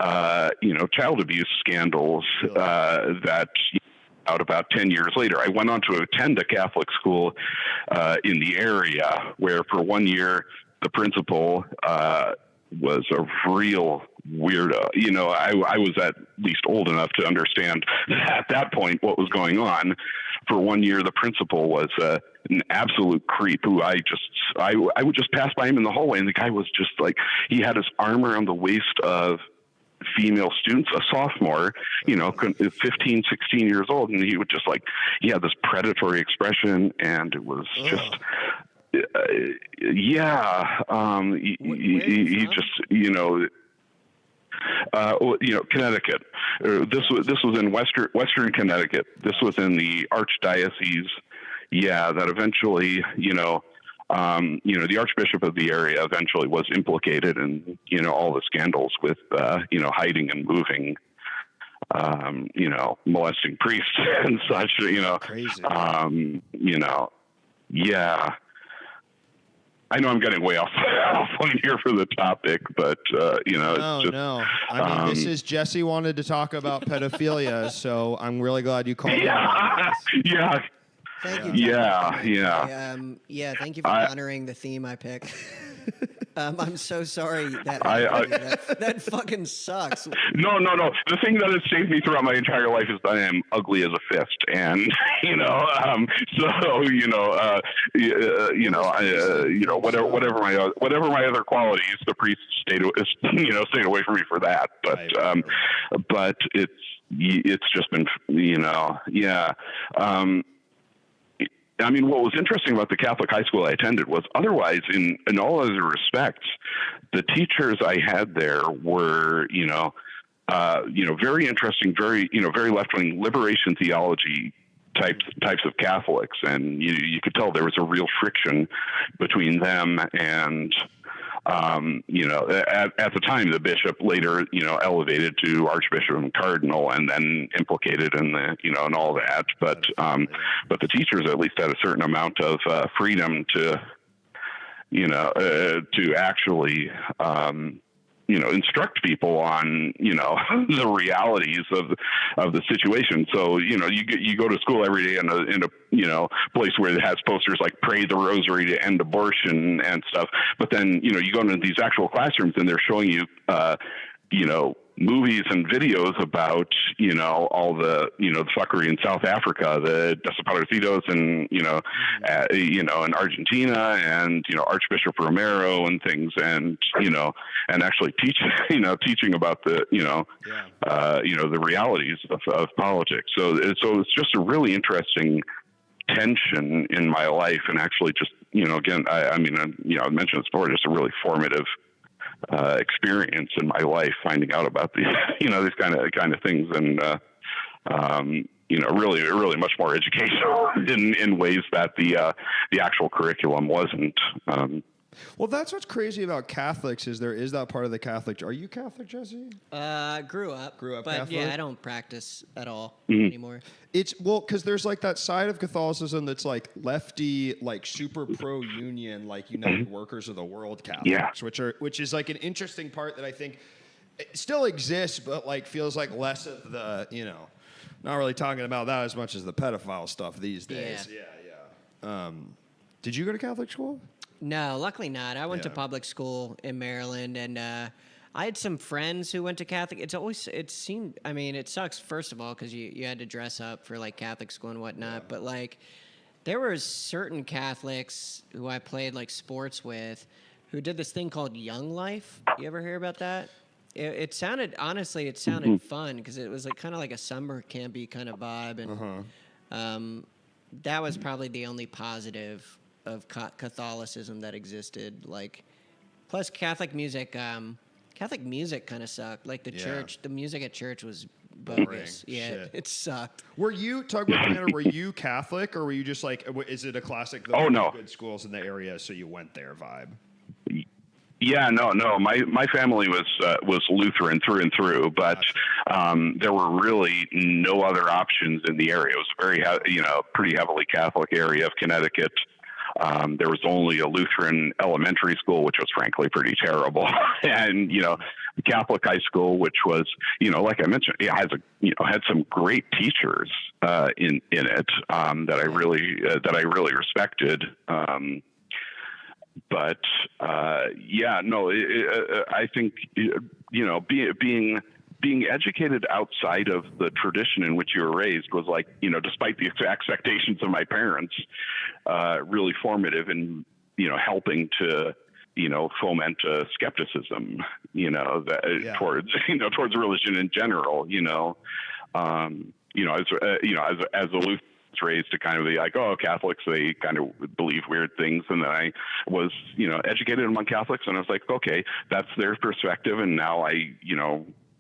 child abuse scandals that. Out about 10 years later, I went on to attend a Catholic school in the area where, for 1 year, the principal was a real weirdo. I was at least old enough to understand at that point what was going on. For 1 year, the principal was an absolute creep who I would just pass by him in the hallway, and the guy was just like, he had his arm around the waist of female students, a sophomore, 15, 16 years old. And he would just he had this predatory expression, and it was just, he just, Connecticut. This was in Western Connecticut. This was in the Archdiocese. Yeah, that eventually, the Archbishop of the area eventually was implicated in, all the scandals with, hiding and moving, molesting priests and such. Crazy. Yeah. I know I'm getting way off point here for the topic, but No. I mean, this is Jesse wanted to talk about pedophilia, so I'm really glad you called. Yeah. Thank you. Yeah. Thank you for honoring the theme I picked. I'm so sorry that fucking sucks. No. The thing that has saved me throughout my entire life is that I am ugly as a fist, and whatever my other qualities, the priest stayed away from me for that. But it's just been I mean, what was interesting about the Catholic high school I attended was otherwise, in all other respects, the teachers I had there were, very interesting, very left-wing liberation theology types of Catholics. And you could tell there was a real friction between them and, at the time, the bishop later, elevated to archbishop and cardinal, and then implicated in the, and all that. But the teachers at least had a certain amount of freedom to actually, instruct people on, the realities of the situation. So, you go to school every day in a place where it has posters like pray the rosary to end abortion and stuff. But then, you go into these actual classrooms and they're showing you, movies and videos about, all the, the fuckery in South Africa, the desaparecidos and, in Argentina and, Archbishop Romero and things, and, and actually teaching about the, the realities of politics. So it's just a really interesting tension in my life, and actually just, again, I mentioned this before, just a really formative experience in my life, finding out about these, these kind of things, and really much more educational in ways that the actual curriculum wasn't. Well, that's what's crazy about Catholics is there is that part of the Catholic. Are you Catholic, Jesse? Grew up, but Catholic? Yeah, I don't practice at all anymore. It's because there's like that side of Catholicism that's like lefty, like super pro-union, like United Workers of the World Catholics, which is like an interesting part that I think it still exists, but like feels like less of the, not really talking about that as much as the pedophile stuff these days. Yeah. Did you go to Catholic school? No, luckily not. I went to public school in Maryland, and I had some friends who went to Catholic. It sucks, first of all, because you had to dress up for, like, Catholic school and whatnot. But, like, there were certain Catholics who I played, like, sports with who did this thing called Young Life. You ever hear about that? It sounded fun, because it was like kind of like a summer campy kind of vibe. And that was probably the only positive of Catholicism that existed. Like, plus Catholic music kind of sucked. Like church, the music at church was bogus. It sucked. Were you were you Catholic, or were you just like, is it a classic? Oh, no. Good schools in the area, so you went there vibe. Yeah, no. My family was Lutheran through and through, but there were really no other options in the area. It was a very, pretty heavily Catholic area of Connecticut. There was only a Lutheran elementary school, which was frankly pretty terrible, and the Catholic high school, which was, like I mentioned, it had some great teachers in it that I really respected. But I think being educated outside of the tradition in which you were raised was, like, despite the expectations of my parents, really formative in helping to foment skepticism, that towards, towards religion in general, as a Lutheran raised to kind of be like, oh, Catholics, they kind of believe weird things. And then I was, educated among Catholics, and I was like, okay, that's their perspective. And now I,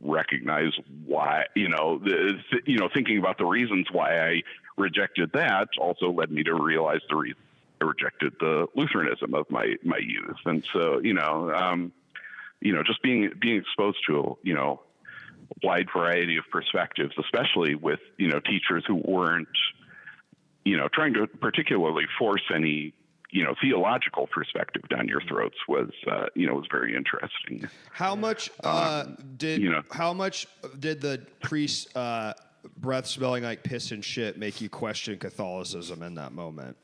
recognize why, thinking about the reasons why I rejected that also led me to realize the reason I rejected the Lutheranism of my youth. And so, just being exposed to, a wide variety of perspectives, especially with, teachers who weren't, trying to particularly force any, theological perspective down your throats was very interesting. How much did the priest's breath smelling like piss and shit make you question Catholicism in that moment?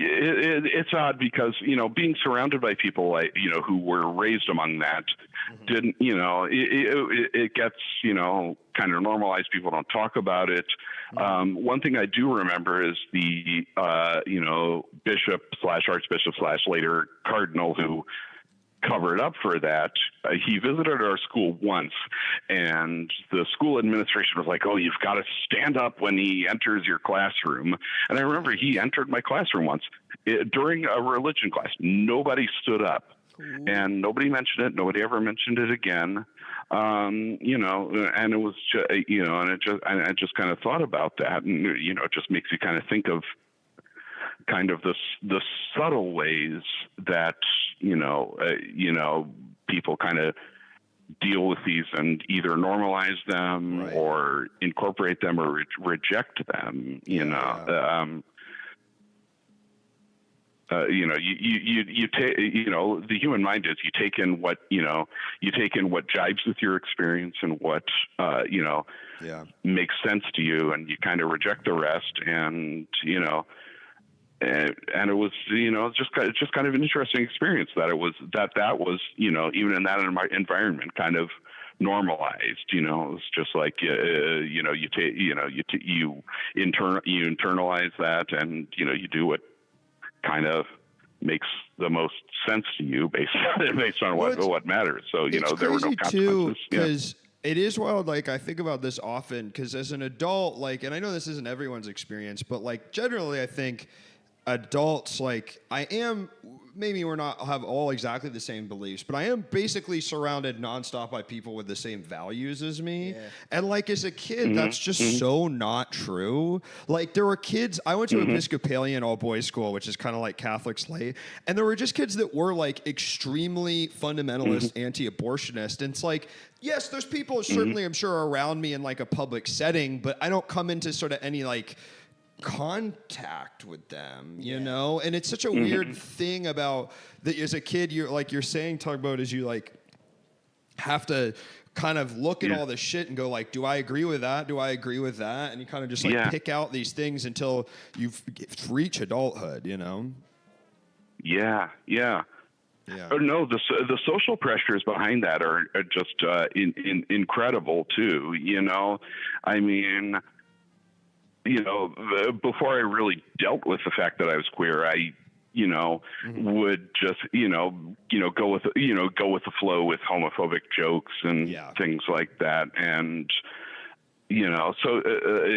It's odd because, being surrounded by people, who were raised among that didn't, it gets, kind of normalized. People don't talk about it. One thing I do remember is the, bishop / archbishop / later cardinal who covered up for that. He visited our school once, and the school administration was like, oh, you've got to stand up when he enters your classroom. And I remember he entered my classroom once during a religion class. Nobody stood up. And nobody mentioned it. Nobody ever mentioned it again. And it was, and I just kind of thought about that, and it just makes you kind of think of kind of the subtle ways that people kind of deal with these and either normalize them or incorporate them or reject them. The human mind is you take in what jibes with your experience and what makes sense to you, and you kind of reject the rest. And and it was just kind of an interesting experience that was even in that environment kind of normalized. It was just like you internalize that, and you do what kind of makes the most sense to you based on what matters. So there were no consequences. Because it is wild. Like, I think about this often because as an adult, like, and I know this isn't everyone's experience, but like generally I think adults, like, I am, maybe we're not have all exactly the same beliefs, but I am basically surrounded nonstop by people with the same values as me. Yeah. And like as a kid, that's just so not true. Like there were kids, I went to Episcopalian all boys school, which is kind of like Catholics light. And there were just kids that were like extremely fundamentalist, anti-abortionist. And it's like, yes, there's people certainly I'm sure around me in like a public setting, but I don't come into sort of any like contact with them, you know? And it's such a weird thing about that as a kid, you're saying, Tugboat, is you like have to kind of look at all this shit and go like, do I agree with that? Do I agree with that? And you kind of just like pick out these things until you reach adulthood, you know? Yeah. No, the social pressures behind that are just incredible too, I mean, before I really dealt with the fact that I was queer, I, would just, go with the flow with homophobic jokes and things like that. And, so,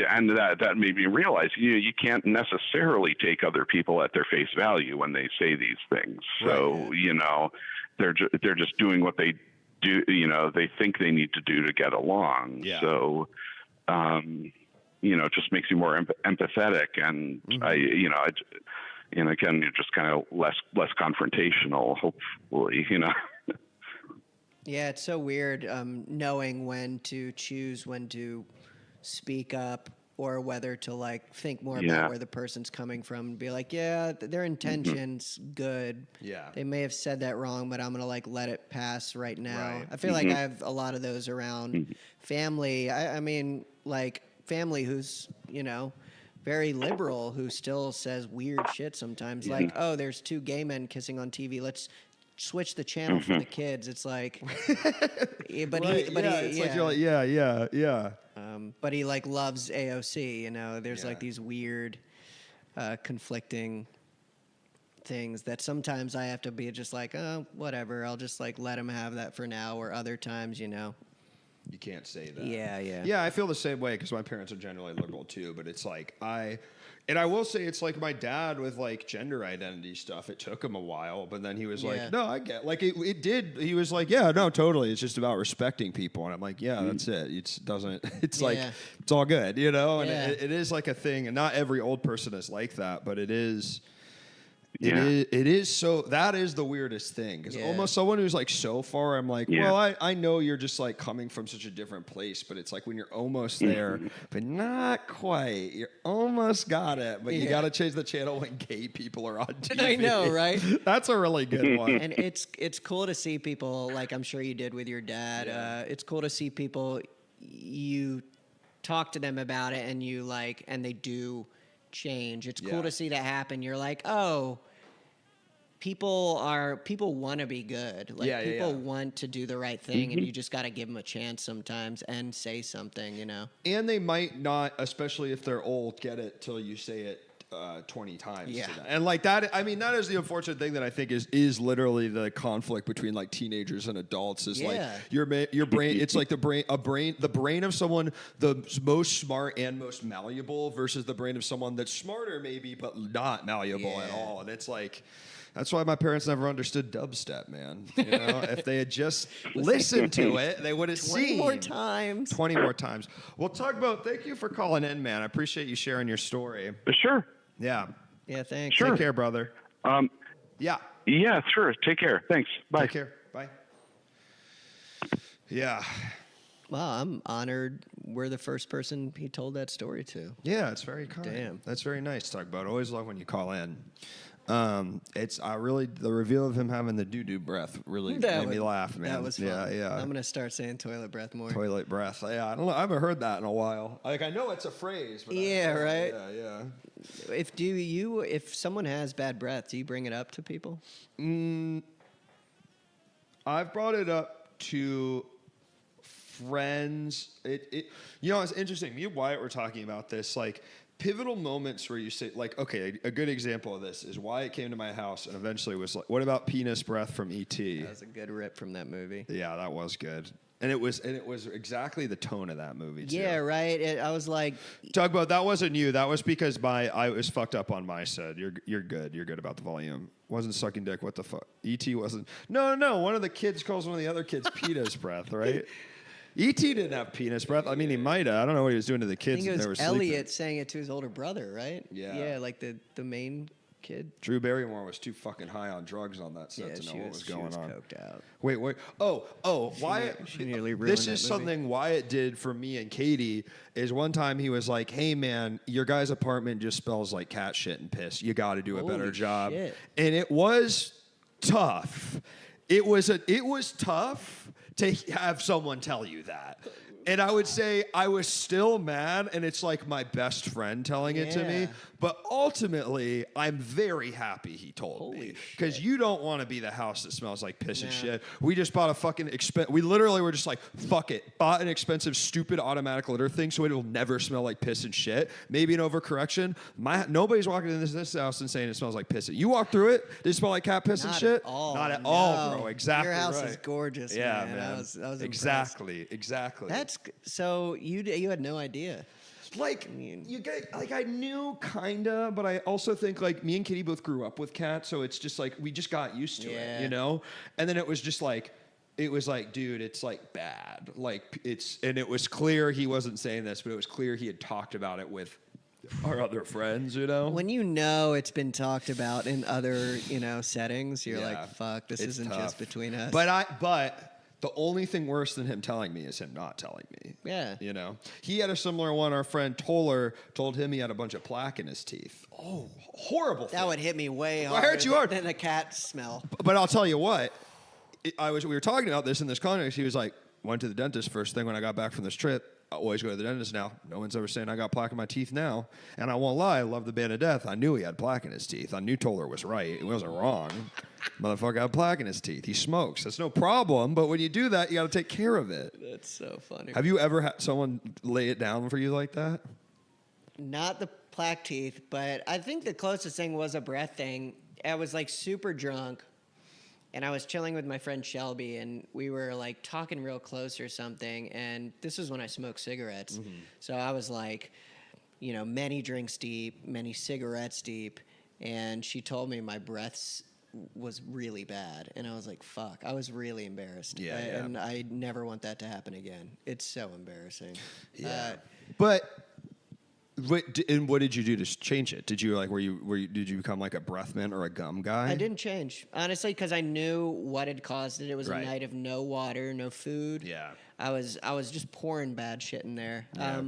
and that made me realize, you can't necessarily take other people at their face value when they say these things. So, they're just doing what they do, they think they need to do to get along. Yeah. So, it just makes you more empathetic, and and again, you're just kind of less confrontational, hopefully, Yeah, it's so weird knowing when to choose when to speak up or whether to like think more about where the person's coming from and be like, their intention's good. Yeah, they may have said that wrong, but I'm gonna like let it pass right now. Right. I feel like I have a lot of those around family. I mean, like. Family who's very liberal, who still says weird shit sometimes, like, oh, there's two gay men kissing on TV, let's switch the channel for the kids. It's like but he like loves AOC, there's like these weird conflicting things that sometimes I have to be just like, oh, whatever. I'll just like let him have that for now. Or other times, you can't say that. Yeah. I feel the same way because my parents are generally liberal too. But it's like and I will say it's like my dad with like gender identity stuff. It took him a while, but then he was like, no, I get like it did. He was like, yeah, no, totally. It's just about respecting people. And I'm like, yeah, that's it. It's like, it's all good, And it is like a thing. And not every old person is like that, but it is. It is so that is the weirdest thing because almost someone who's like so far I'm like well I know you're just like coming from such a different place but it's like when you're almost there but not quite you're almost got it but you got to change the channel when gay people are on TV. I know, right? That's a really good one. And it's cool to see people like I'm sure you did with your dad. It's cool to see people you talk to them about it and you like and they do change. It's cool to see that happen. You're like, oh, people want to be good. Like people want to do the right thing, and you just got to give them a chance sometimes and say something, And they might not, especially if they're old, get it till you say it 20 times. Yeah. To them. And like that, I mean, that is the unfortunate thing that I think is literally the conflict between like teenagers and adults is like your brain, it's like the brain of someone, the most smart and most malleable versus the brain of someone that's smarter maybe, but not malleable at all. And it's like, that's why my parents never understood dubstep, man. If they had just listened to it, they would have seen 20 more times. We'll talk about, thank you for calling in, man. I appreciate you sharing your story. Sure. Yeah. Yeah, thanks. Sure. Take care, brother. Yeah, sure. Take care. Thanks. Bye. Take care. Bye. Yeah. Wow, I'm honored we're the first person he told that story to. Yeah, it's very kind. Damn. That's very nice to talk about. I always love when you call in. It's the reveal of him having the doo-doo breath really made me laugh, man. That was fun. Yeah. I'm gonna start saying toilet breath more. Toilet breath. Yeah, I don't know. I haven't heard that in a while. Like I know it's a phrase, but right. Yeah. If someone has bad breath, do you bring it up to people? I've brought it up to friends. It's interesting. Me and Wyatt were talking about this, like pivotal moments where you say, like, okay, a good example of this is Wyatt came to my house and eventually was like, what about penis breath from E.T.? That was a good rip from that movie. Yeah, that was good. And it was exactly the tone of that movie, too. Yeah, right. I was like... Talk about, that wasn't you. That was because I was fucked up on my side. You're good. You're good about the volume. Wasn't sucking dick. What the fuck? E.T. wasn't... No. One of the kids calls one of the other kids penis breath, right? E.T. didn't have penis breath. I mean, he might have. I don't know what he was doing to the kids. I think it they was were Elliot saying it to his older brother, right? Yeah. Yeah, like the main kid. Drew Barrymore was too fucking high on drugs on that set to know what was going on. Coked out. Wait. Wyatt. She nearly ruined this is that movie. something Wyatt did for me and Katie. Is one time he was like, "Hey man, your guy's apartment just smells like cat shit and piss. You got to do a better job." Shit. And it was tough. It was tough to have someone tell you that. And I would say I was still mad, and it's like my best friend telling it to me. But ultimately, I'm very happy he told me. Because you don't want to be the house that smells like piss and shit. We just bought a fucking we literally were just like, fuck it. Bought an expensive, stupid automatic litter thing so it will never smell like piss and shit. Maybe an overcorrection. Nobody's walking in this house and saying it smells like piss. You walk through it, did it smell like cat piss and shit? Not at all, bro. Exactly. Your house right. is gorgeous, yeah, man. I was exactly. That's so you had no idea. Like you get, like I knew kinda, but I also think like me and Kitty both grew up with cats, so it's just like we just got used to it, you know. And then it was just like, dude, it's like bad, like and it was clear he wasn't saying this, but it was clear he had talked about it with our other friends, you know. When it's been talked about in other settings, you're like, fuck, this isn't tough. Just between us. But the only thing worse than him telling me is him not telling me. Yeah. You know? He had a similar one. Our friend Toller told him he had a bunch of plaque in his teeth. Oh, horrible thing. That would hit me way harder than a cat smell. But I'll tell you what. We were talking about this in this context. He was like, went to the dentist first thing when I got back from this trip. I always go to the dentist now. No one's ever saying I got plaque in my teeth now. And I won't lie, I love the Band of Death. I knew he had plaque in his teeth. I knew Toller was right. He wasn't wrong. Motherfucker had plaque in his teeth. He smokes. That's no problem. But when you do that, you got to take care of it. That's so funny. Have you ever had someone lay it down for you like that? Not the plaque teeth, but I think the closest thing was a breath thing. I was like super drunk, and I was chilling with my friend Shelby, and we were like talking real close or something. And this was when I smoked cigarettes. Mm-hmm. So I was like, you know, many drinks deep, many cigarettes deep. And she told me my breaths was really bad. And I was like, fuck. I was really embarrassed. Yeah. And I never want that to happen again. It's so embarrassing. Yeah. And what did you do to change it? Did you did you become like a breath mint or a gum guy? I didn't change, honestly, because I knew what had caused it. It was right. a night of no water, no food. Yeah. I was just pouring bad shit in there. Yeah.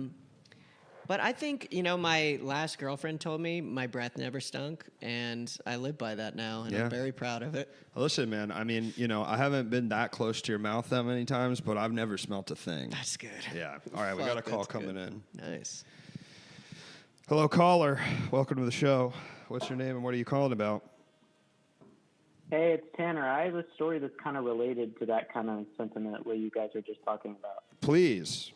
But I think, you know, my last girlfriend told me my breath never stunk, and I live by that now, and I'm very proud of it. Listen, man, I mean, you know, I haven't been that close to your mouth that many times, but I've never smelt a thing. That's good. Yeah. All right, we got a call coming in. Nice. Hello, caller. Welcome to the show. What's your name and what are you calling about? Hey, it's Tanner. I have a story that's kind of related to that kind of sentiment what you guys were just talking about. Please.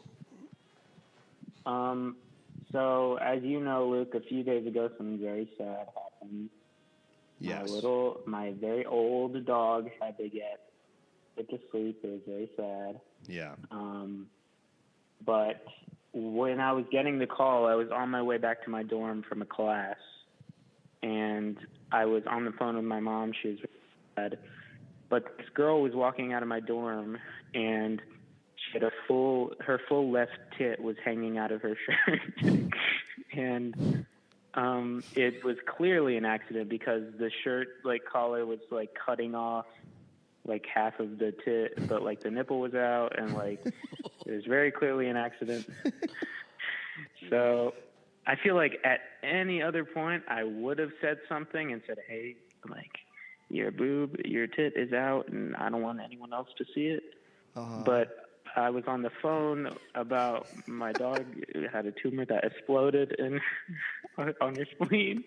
So, as you know, Luke, a few days ago, something very sad happened. Yes. My very old dog had to get put to sleep. It was very sad. Yeah. But when I was getting the call, I was on my way back to my dorm from a class, and I was on the phone with my mom. She was very sad. But this girl was walking out of my dorm, and she had her full left tit was hanging out of her shirt. And it was clearly an accident because the shirt collar was cutting off half of the tit, but the nipple was out, and it was very clearly an accident. So I feel like at any other point I would have said something and said, hey, your tit is out and I don't want anyone else to see it. But I was on the phone about my dog had a tumor that exploded on her spleen.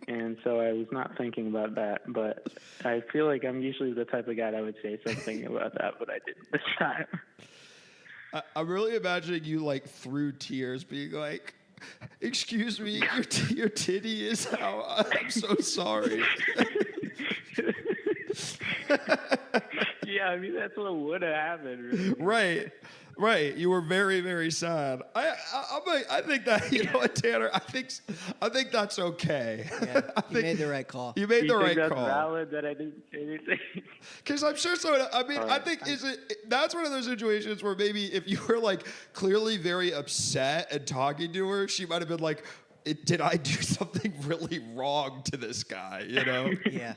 And so I was not thinking about that, but I feel like I'm usually the type of guy that would say something about that, but I didn't this time. I'm really imagining you through tears being like, excuse me, your titty is out. I'm so sorry. Yeah, I mean, that's what would have happened. Really. Right. You were very, very sad. I think that, you know what, Tanner, I think that's okay. Yeah, you made the right call. You made the right that's call. Valid that I didn't say anything? Because I'm sure so. I mean, I think that's one of those situations where maybe if you were clearly very upset and talking to her, she might have been like, did I do something really wrong to this guy? You know? Yeah.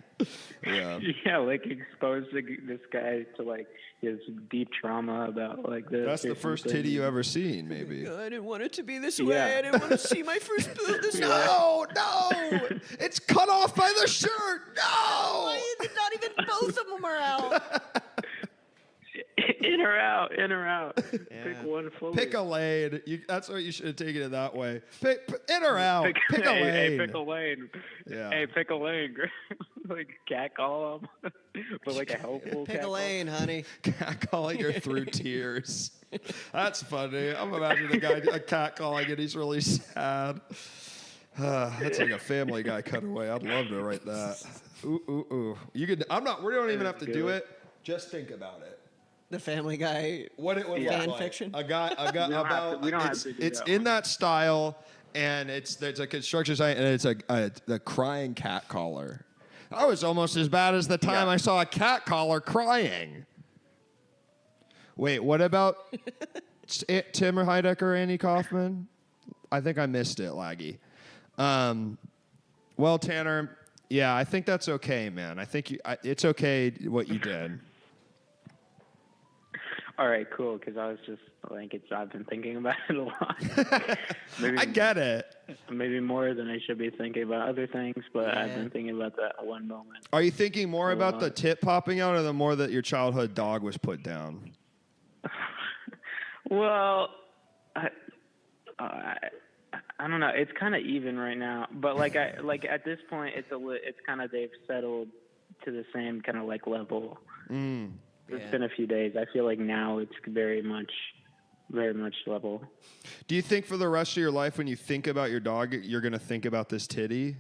Yeah. Yeah, expose this guy to his deep trauma about this. That's the first titty you ever seen, maybe. I didn't want it to be this way. I didn't want to see my first boob this way. No, it's cut off by the shirt. No, Why is it not even both of them are out? In or out. Yeah. Pick one fully. Pick a lane. That's what you should have taken it that way. In or out. Pick a lane. Hey, pick a lane. Yeah. Hey, pick a lane. Catcall them. But a helpful Pick a lane, honey. Catcalling her through tears. That's funny. I'm imagining a catcalling and he's really sad. That's like a Family Guy cutaway. I'd love to write that. Ooh. You could. I'm not. We don't even have to do it. Just think about it. The Family Guy what it would fan look like. fiction. A guy about we don't have to do it's that in one. that style, and there's a construction site, and it's the crying cat caller. That was almost as bad as the time I saw a cat caller crying. Wait, what about Tim Heidecker, Andy Kaufman? I think I missed it, Laggy. Well, Tanner, yeah, I think that's okay, man. I think it's okay what you did. All right, cool. Because I was just I've been thinking about it a lot. Maybe, I get it. Maybe more than I should be thinking about other things, but I've been thinking about that one moment. Are you thinking more about the tit popping out, or the more that your childhood dog was put down? Well, I don't know. It's kind of even right now, but at this point, it's kind of they've settled to the same kind of level. Mm. It's been a few days. I feel like now it's very much very much level. Do you think for the rest of your life, when you think about your dog, you're going to think about this titty?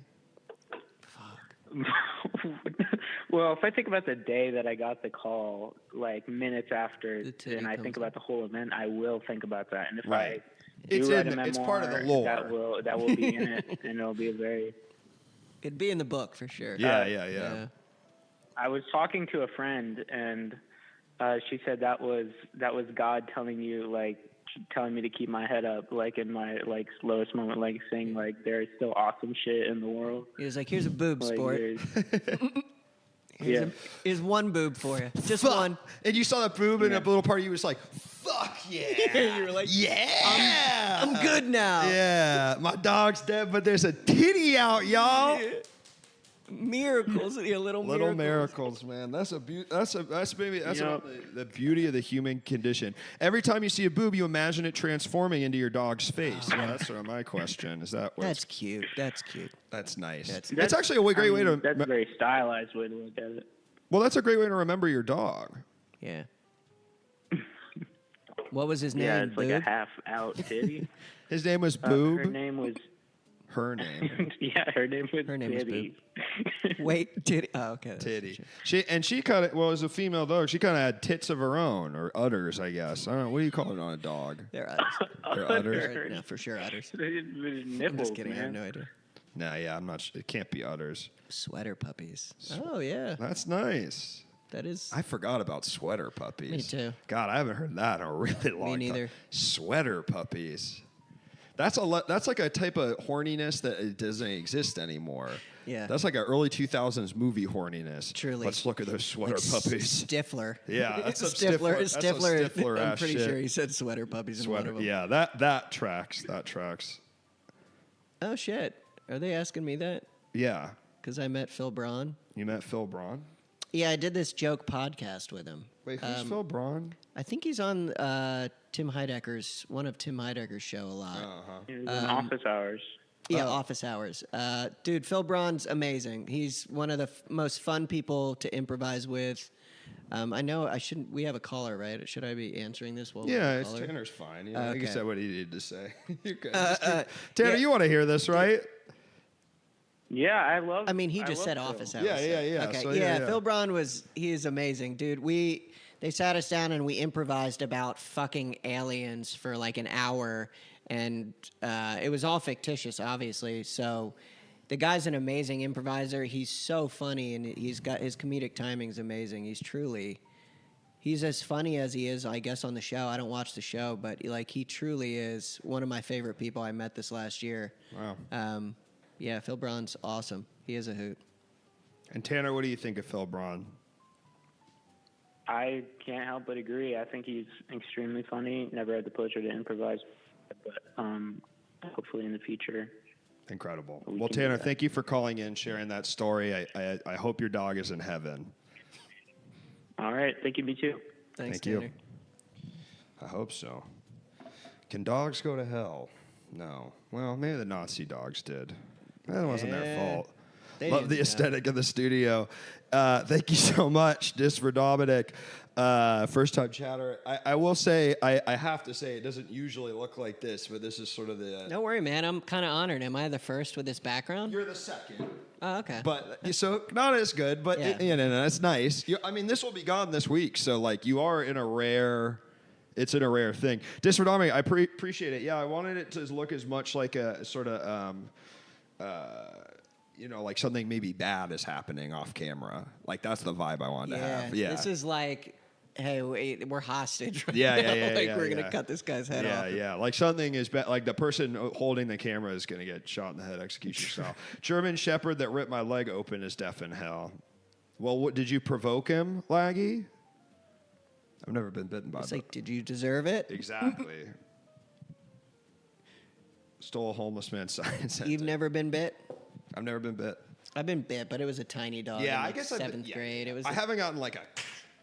Well, if I think about the day that I got the call, like minutes after, and I think about the whole event, I will think about that. And if I do write a memoir, it's part of the lore. That will be in it, and it'll be a very... It'd be in the book for sure. Yeah. I was talking to a friend, and she said that was God telling me to keep my head up, like in my like lowest moment, like saying like there's still awesome shit in the world. He was like, "Here's a boob, like, sport. Here's one boob for you, just Fuck. one." And you saw that boob in a little party. You was like, "Fuck yeah!" You were like, "Yeah, I'm good now." Yeah, my dog's dead, but there's a titty out, y'all. Miracles, little miracles, man. That's maybe the beauty of the human condition. Every time you see a boob, you imagine it transforming into your dog's face. Yeah, that's sort of my question. Is that what? That's cute. That's nice. That's actually a great way to. That's a very stylized way to look at it. Well, that's a great way to remember your dog. Yeah. What was his name? Yeah, it's like a half-out titty. His name was Boob. Her name was. Her name. Yeah, her name was Boob. Wait, titty. Oh, okay. Titty. She kind of, well, as a female dog, she kind of had tits of her own, or udders, I guess. I don't know. What do you call it on a dog? They're udders. They're udders? No, for sure udders. Nipples, I'm just kidding. man. I have no idea. Nah, yeah, I'm not sure. It can't be udders. Sweater puppies. Oh, yeah. That's nice. That is. I forgot about sweater puppies. Me too. God, I haven't heard that in a really long time. Me neither. Sweater puppies. That's like a type of horniness that it doesn't exist anymore. Yeah. That's like an early 2000s movie horniness. Truly. Let's look at those sweater Like puppies. Stifler. Yeah, that's some Stifler. Stifler I'm ass pretty shit. sure he said sweater puppies in one of them. Yeah, that tracks. That tracks. Oh, shit. Are they asking me that? Yeah. Because I met Phil Braun. You met Phil Braun? Yeah, I did this joke podcast with him. Wait, who's Phil Braun? I think he's on one of Tim Heidecker's show a lot. He was in Office Hours. Yeah, Office Hours. Dude, Phil Braun's amazing. He's one of the most fun people to improvise with. I know I shouldn't. We have a caller, right? Should I be answering this? Yeah, Tanner's fine. Yeah, I think he said what he needed to say. You're good. yeah. Tanner, you want to hear this, right? Yeah, I love. I mean, he just said Phil. Office Hours. Yeah. Okay, So, yeah. Phil Braun he is amazing, dude. They sat us down and we improvised about fucking aliens for like an hour, and it was all fictitious, obviously. So the guy's an amazing improviser. He's so funny, and he's got his comedic timing's amazing. He's as funny as he is, I guess, on the show. I don't watch the show, but like he truly is one of my favorite people I met this last year. Wow. Yeah, Phil Braun's awesome. He is a hoot. And Tanner, what do you think of Phil Braun? I can't help but agree. I think he's extremely funny. Never had the pleasure to improvise, but hopefully in the future. Incredible. Well, Tanner, thank you for calling in, sharing that story. I hope your dog is in heaven. All right. Thank you, me too. Thanks, Thank Tanner. you. I hope so. Can dogs go to hell? No. Well, maybe the Nazi dogs did. That wasn't their fault. Love the aesthetic of the studio. Thank you so much, just for Dominic. First time chatter. I will say, I have to say, it doesn't usually look like this, but this is sort of the. Don't worry, man. I'm kind of honored. Am I the first with this background? You're the second. Oh, okay. But so not as good, but Yeah. it's nice. This will be gone this week, so like you are in a rare. It's in a rare thing. Just for Dominic, I appreciate it. Yeah, I wanted it to look as much like a sort of. Like something maybe bad is happening off camera. Like that's the vibe I wanted to have. Yeah. This is like, hey, we're hostage. Right Yeah, now. yeah. We're gonna cut this guy's head off. Yeah. Like something is bad. Like the person holding the camera is gonna get shot in the head, execution style. German Shepherd that ripped my leg open is deaf in hell. Well, did you provoke him, Laggy? I've never been bitten by. It's like, did you deserve it? Exactly. Stole a homeless man's sign. You've never been bit? I've never been bit. I've been bit, but it was a tiny dog. Yeah, in I guess seventh grade. It was. I haven't gotten like a.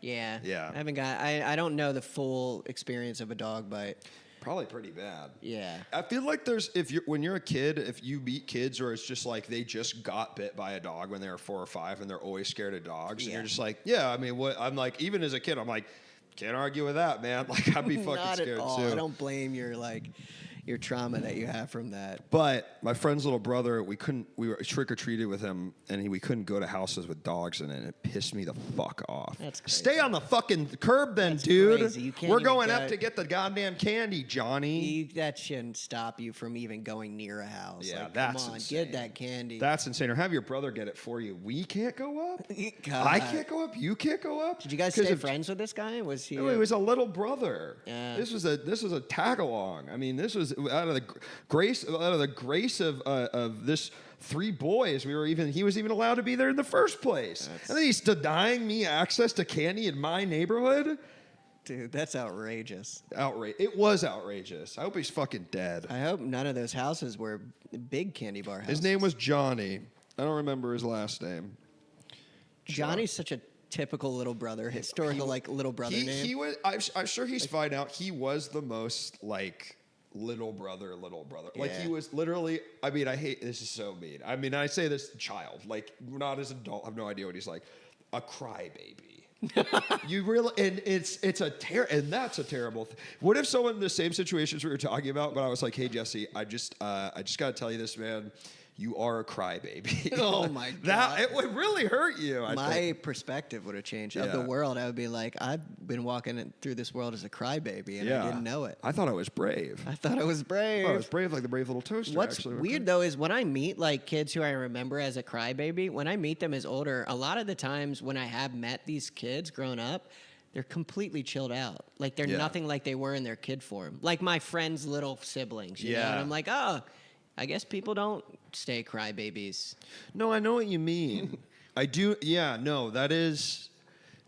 Yeah. Yeah. I haven't got. I don't know the full experience of a dog bite. Probably pretty bad. Yeah. I feel like when you're a kid, if you meet kids or it's just like they just got bit by a dog when they were 4 or 5 and they're always scared of dogs, and you're just like, yeah, I mean, what I'm like, even as a kid, I'm like, Can't argue with that, man. Like, I'd be fucking Not scared at all. too. I don't blame your trauma that you have from that. But my friend's little brother, we were trick or treated with him, and we couldn't go to houses with dogs in it. And it pissed me the fuck off. That's crazy. Stay on the fucking curb, then, That's dude. crazy. You can't We're even going go- up to get the goddamn candy, Johnny. That shouldn't stop you from even going near a house. Yeah, like, that's come on, insane. get that candy. That's insane. Or have your brother get it for you. We can't go up. God. I can't go up. You can't go up. Did you guys 'Cause stay of- friends with this guy? Was he? No, he was a little brother. Yeah. This was a tag along. I mean, this was out of the grace of this 3 boys. He was even allowed to be there in the first place. And then he's denying me access to candy in my neighborhood. Dude, that's outrageous. It was outrageous. I hope he's fucking dead. I hope none of those houses were big candy bar houses. His name was Johnny. I don't remember his last name. Johnny's such a typical little brother, historical little brother name. He was. I'm sure he's fine out. He was the most like little brother. Like Yeah. he was literally. I mean, I hate this is so mean. I mean, I say this to child, like not as an adult. I have no idea what he's like. A crybaby. You really, and and that's a terrible thing. What if someone in the same situations we were talking about, but I was like, hey Jesse, I just got to tell you this, man. You are a crybaby. Oh my God. That it would really hurt you. My perspective would have changed of the Yeah. world. I would be like, I've been walking through this world as a crybaby, and I didn't know it. I thought I was brave. I thought I was brave. I was brave like the brave little toaster. What's actually. weird though is when I meet like kids who I remember as a crybaby, when I meet them as older, a lot of the times when I have met these kids growing up, they're completely chilled out. Like they're nothing like they were in their kid form. Like my friend's little siblings. You know? And I'm like, oh, I guess people don't stay crybabies. No, I know what you mean. I do. Yeah, no, that is.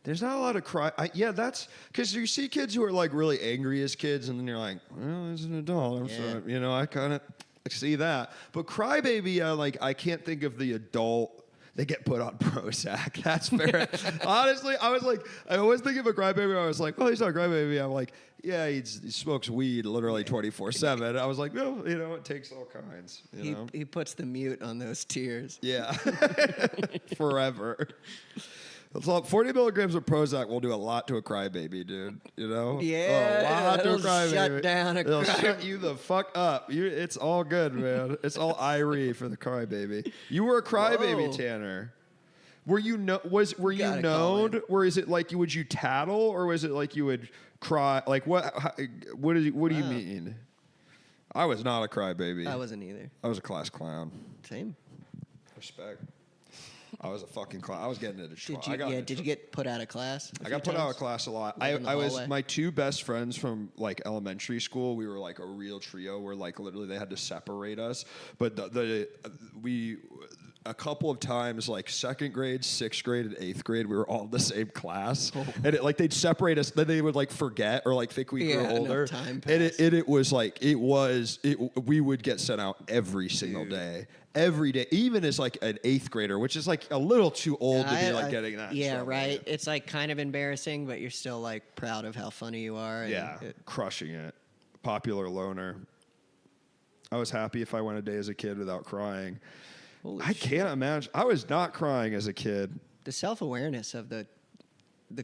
There's not a lot of cry. That's because you see kids who are like really angry as kids, and then you're like, well, as an adult, I'm sorry. You know, I kind of see that. But crybaby, I can't think of the adult. They get put on Prozac. That's fair. Honestly, I always think of a crybaby. I was like, well, he's not a crybaby. I'm like, yeah, he smokes weed literally 24/7. I was like, no, it takes all kinds. He puts the mute on those tears. Yeah, forever. So 40 milligrams of Prozac will do a lot to a crybaby, dude. Yeah, a lot to a it'll crybaby. shut down a It'll cry- shut you the fuck up. It's all good, man. It's all Irie for the crybaby. You were a crybaby, Whoa. Tanner. Were you were you Gotta call known? Or is it like would you tattle, or was it like you would cry? Like what do you mean? I was not a crybaby. I wasn't either. I was a class clown. Same. Respect. I was a fucking clown. I was getting into trouble. Did you get put out of class? I got put out of class a lot. Like in the I was hallway? my 2 best friends from like elementary school. We were like a real trio where like literally they had to separate us. But we a couple of times like 2nd grade, 6th grade, and 8th grade we were all in the same class, and they'd separate us. Then they would like forget or like think we grew enough older. time And passed. it was like we would get sent out every single day. Every day, even as like an 8th grader, which is like a little too old to be like getting that. in Yeah, trouble. right. It's like kind of embarrassing, but you're still like proud of how funny you are. and Yeah, crushing it. Popular loner. I was happy if I went a day as a kid without crying. Holy I can't imagine. I was not crying as a kid. The self-awareness of the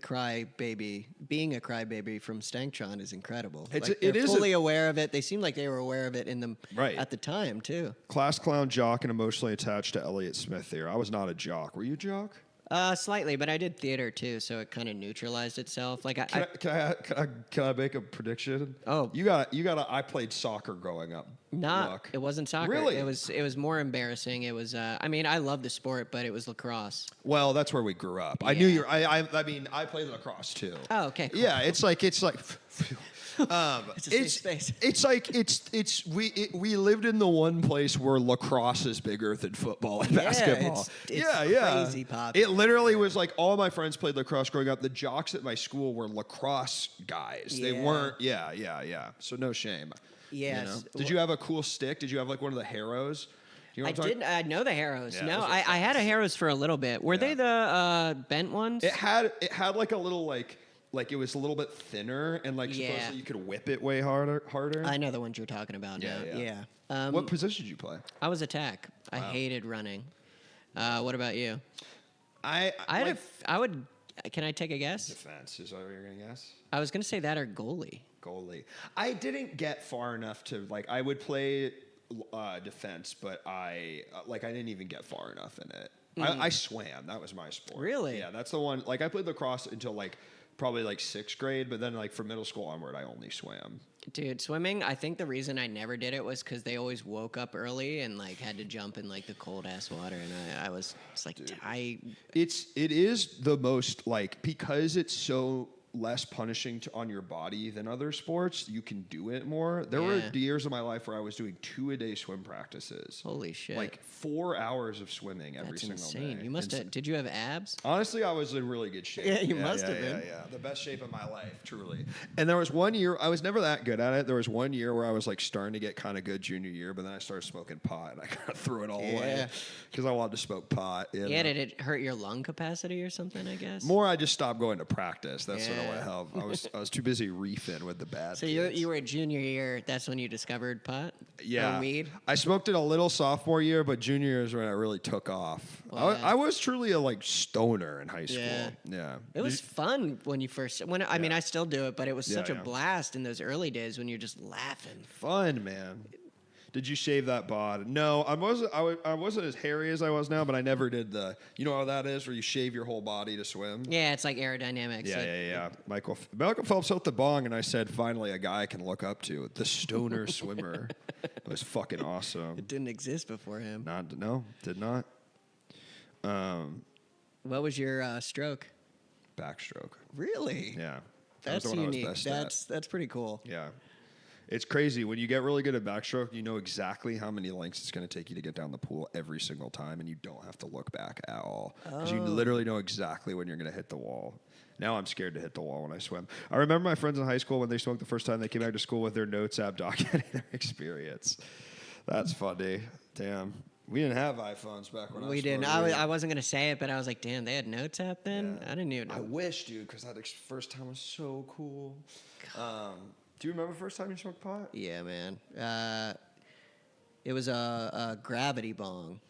crybaby, being a crybaby from Stanktron is incredible. It They're is fully aware of it. They seem like they were aware of it Right. at the time too. Class clown, jock, and emotionally attached to Elliott Smith here. I was not a jock. Were you a jock? Slightly, but I did theater too, so it kind of neutralized itself. Like Can I make a prediction? Oh. You got. I played soccer growing up. Look. it wasn't soccer. Really? It was more embarrassing. It was. I mean, I love the sport, but it was lacrosse. Well, that's where we grew up. I knew you. I mean, I played lacrosse too. Oh, okay. Cool. Yeah, it's like. It's a safe space. It's like we lived in the one place where lacrosse is bigger than football and basketball. It's crazy popular. It literally was like all my friends played lacrosse growing up. The jocks at my school were lacrosse guys. They Yeah. weren't. Yeah. So no shame. Yes. Did you have a cool stick? Did you have like one of the Harrows? You know I what I'm talking- didn't. I know the Harrows. Yeah, no, those are I had a Harrows for a little bit. Were they the bent ones? It had like a little like it was a little bit thinner and like Yeah. supposedly you could whip it way harder. I know the ones you're talking about now. Yeah. What position did you play? I was attack. I hated running. What about you? I Can I take a guess? Defense is what you're going to guess? I was going to say that or goalie. Goalie. I didn't get far enough to, like, I would play defense, but I didn't even get far enough in it. I swam. That was my sport. Really? Yeah, that's the one. Like, I played lacrosse until, like, probably, like, 6th grade, but then, like, from middle school onward, I only swam. Dude, swimming, I think the reason I never did it was because they always woke up early and, like, had to jump in, like, the cold-ass water, and I was just like, It is the most, like, because it's so less punishing on your body than other sports, you can do it more. There were years of my life where I was doing 2-a-day swim practices. Holy shit. Like 4 hours of swimming every single insane. day. You must have, did you have abs? Honestly, I was in really good shape. Yeah, you must have been. Yeah, the best shape of my life, truly. And there was one year, I was never that good at it. There was one year where I was like starting to get kind of good junior year, but then I started smoking pot and I kind of threw it all away because I wanted to smoke pot. Yeah, did it hurt your lung capacity or something, I guess? More, I just stopped going to practice. That's what I help. I was too busy reefing with the bad So kids. you were a junior year, that's when you discovered pot? Yeah. Or weed? I smoked it a little sophomore year, but junior year is when it really took off. Wow. I was truly a like stoner in high school. Yeah. It was fun when you first, I mean, I still do it, but it was such a blast in those early days when you're just laughing. Fun, man. Did you shave that bod? No, I wasn't as hairy as I was now, but I never did you know how that is, where you shave your whole body to swim? Yeah, it's like aerodynamics. Yeah. Michael Phelps hit the bong, and I said, finally, a guy I can look up to. The stoner swimmer. It was fucking awesome. It didn't exist before him. No, did not. What was your stroke? Backstroke. Really? Yeah. That's that was the one unique. I was best at. That's pretty cool. Yeah. It's crazy. When you get really good at backstroke, you know exactly how many lengths it's going to take you to get down the pool every single time, and you don't have to look back at all. Because you literally know exactly when you're going to hit the wall. Now I'm scared to hit the wall when I swim. I remember my friends in high school, when they smoked the first time, they came back to school with their notes app documenting their experience. That's funny. Damn. We didn't have iPhones back when I was We didn't. I wasn't going to say it, but I was like, damn, they had notes app then? Yeah. I didn't even know. I wish, dude, because that first time was so cool. Do you remember the first time you smoked pot? Yeah, man. It was a gravity bong.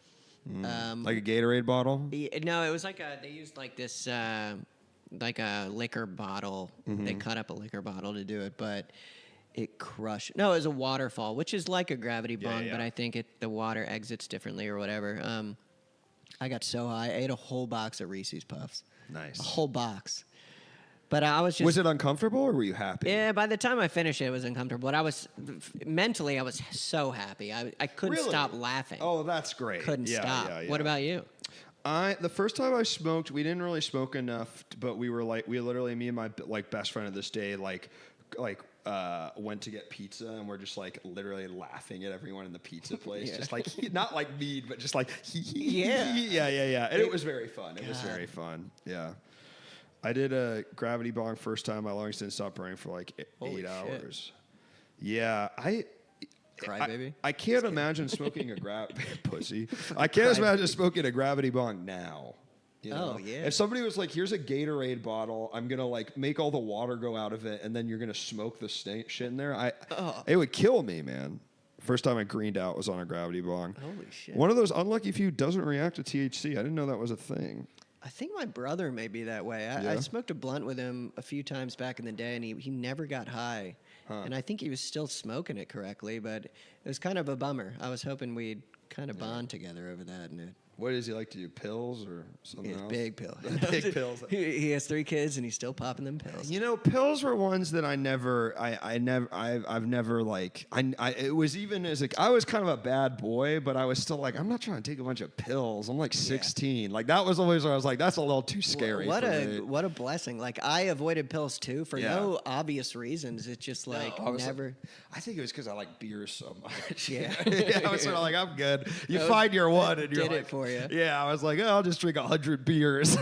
Like a Gatorade bottle? No, it was like they used like this, like a liquor bottle. They cut up a liquor bottle to do it, but it crushed. No, it was a waterfall, which is like a gravity bong, but I think the water exits differently or whatever. I got so high. I ate a whole box of Reese's Puffs. Nice. A whole box. But I was just... Was it uncomfortable or were you happy? Yeah, by the time I finished it was uncomfortable. But I was... Mentally, I was so happy. I couldn't stop laughing. Oh, that's great. Couldn't stop. Yeah. What about you? The first time I smoked, we didn't really smoke enough, but we literally, me and my like best friend of this day, went to get pizza, and we're just like literally laughing at everyone in the pizza place, just like not like mean, but just like yeah. And it was very fun. It was very fun. Yeah. I did a gravity bong first time. My lungs didn't stop burning for like 8 hours. Yeah, Crybaby. I can't imagine smoking a pussy. I can't imagine smoking a gravity bong now. You know? Oh, yeah. If somebody was like, "Here's a Gatorade bottle. I'm gonna like make all the water go out of it, and then you're gonna smoke the shit in there," it would kill me, man. First time I greened out was on a gravity bong. Holy shit! One of those unlucky few doesn't react to THC. I didn't know that was a thing. I think my brother may be that way. I smoked a blunt with him a few times back in the day, and he never got high. And I think he was still smoking it correctly, but it was kind of a bummer. I was hoping we'd kind of bond together over that. And what does he like to do? Pills or something else? Big pills. Big pills. He has 3 kids and he's still popping them pills. You know, pills were ones that I've never like. It was even as I was kind of a bad boy, but I was still like, I'm not trying to take a bunch of pills. I'm like 16. Like that was always where I was like, that's a little too scary. What a blessing. Like I avoided pills too for no obvious reasons. It's just like never. I think it was because I like beer so much. Yeah. I was sort of like, I'm good. You find your one and you're like, it for you. Yeah, I was like, I'll just drink 100 beers.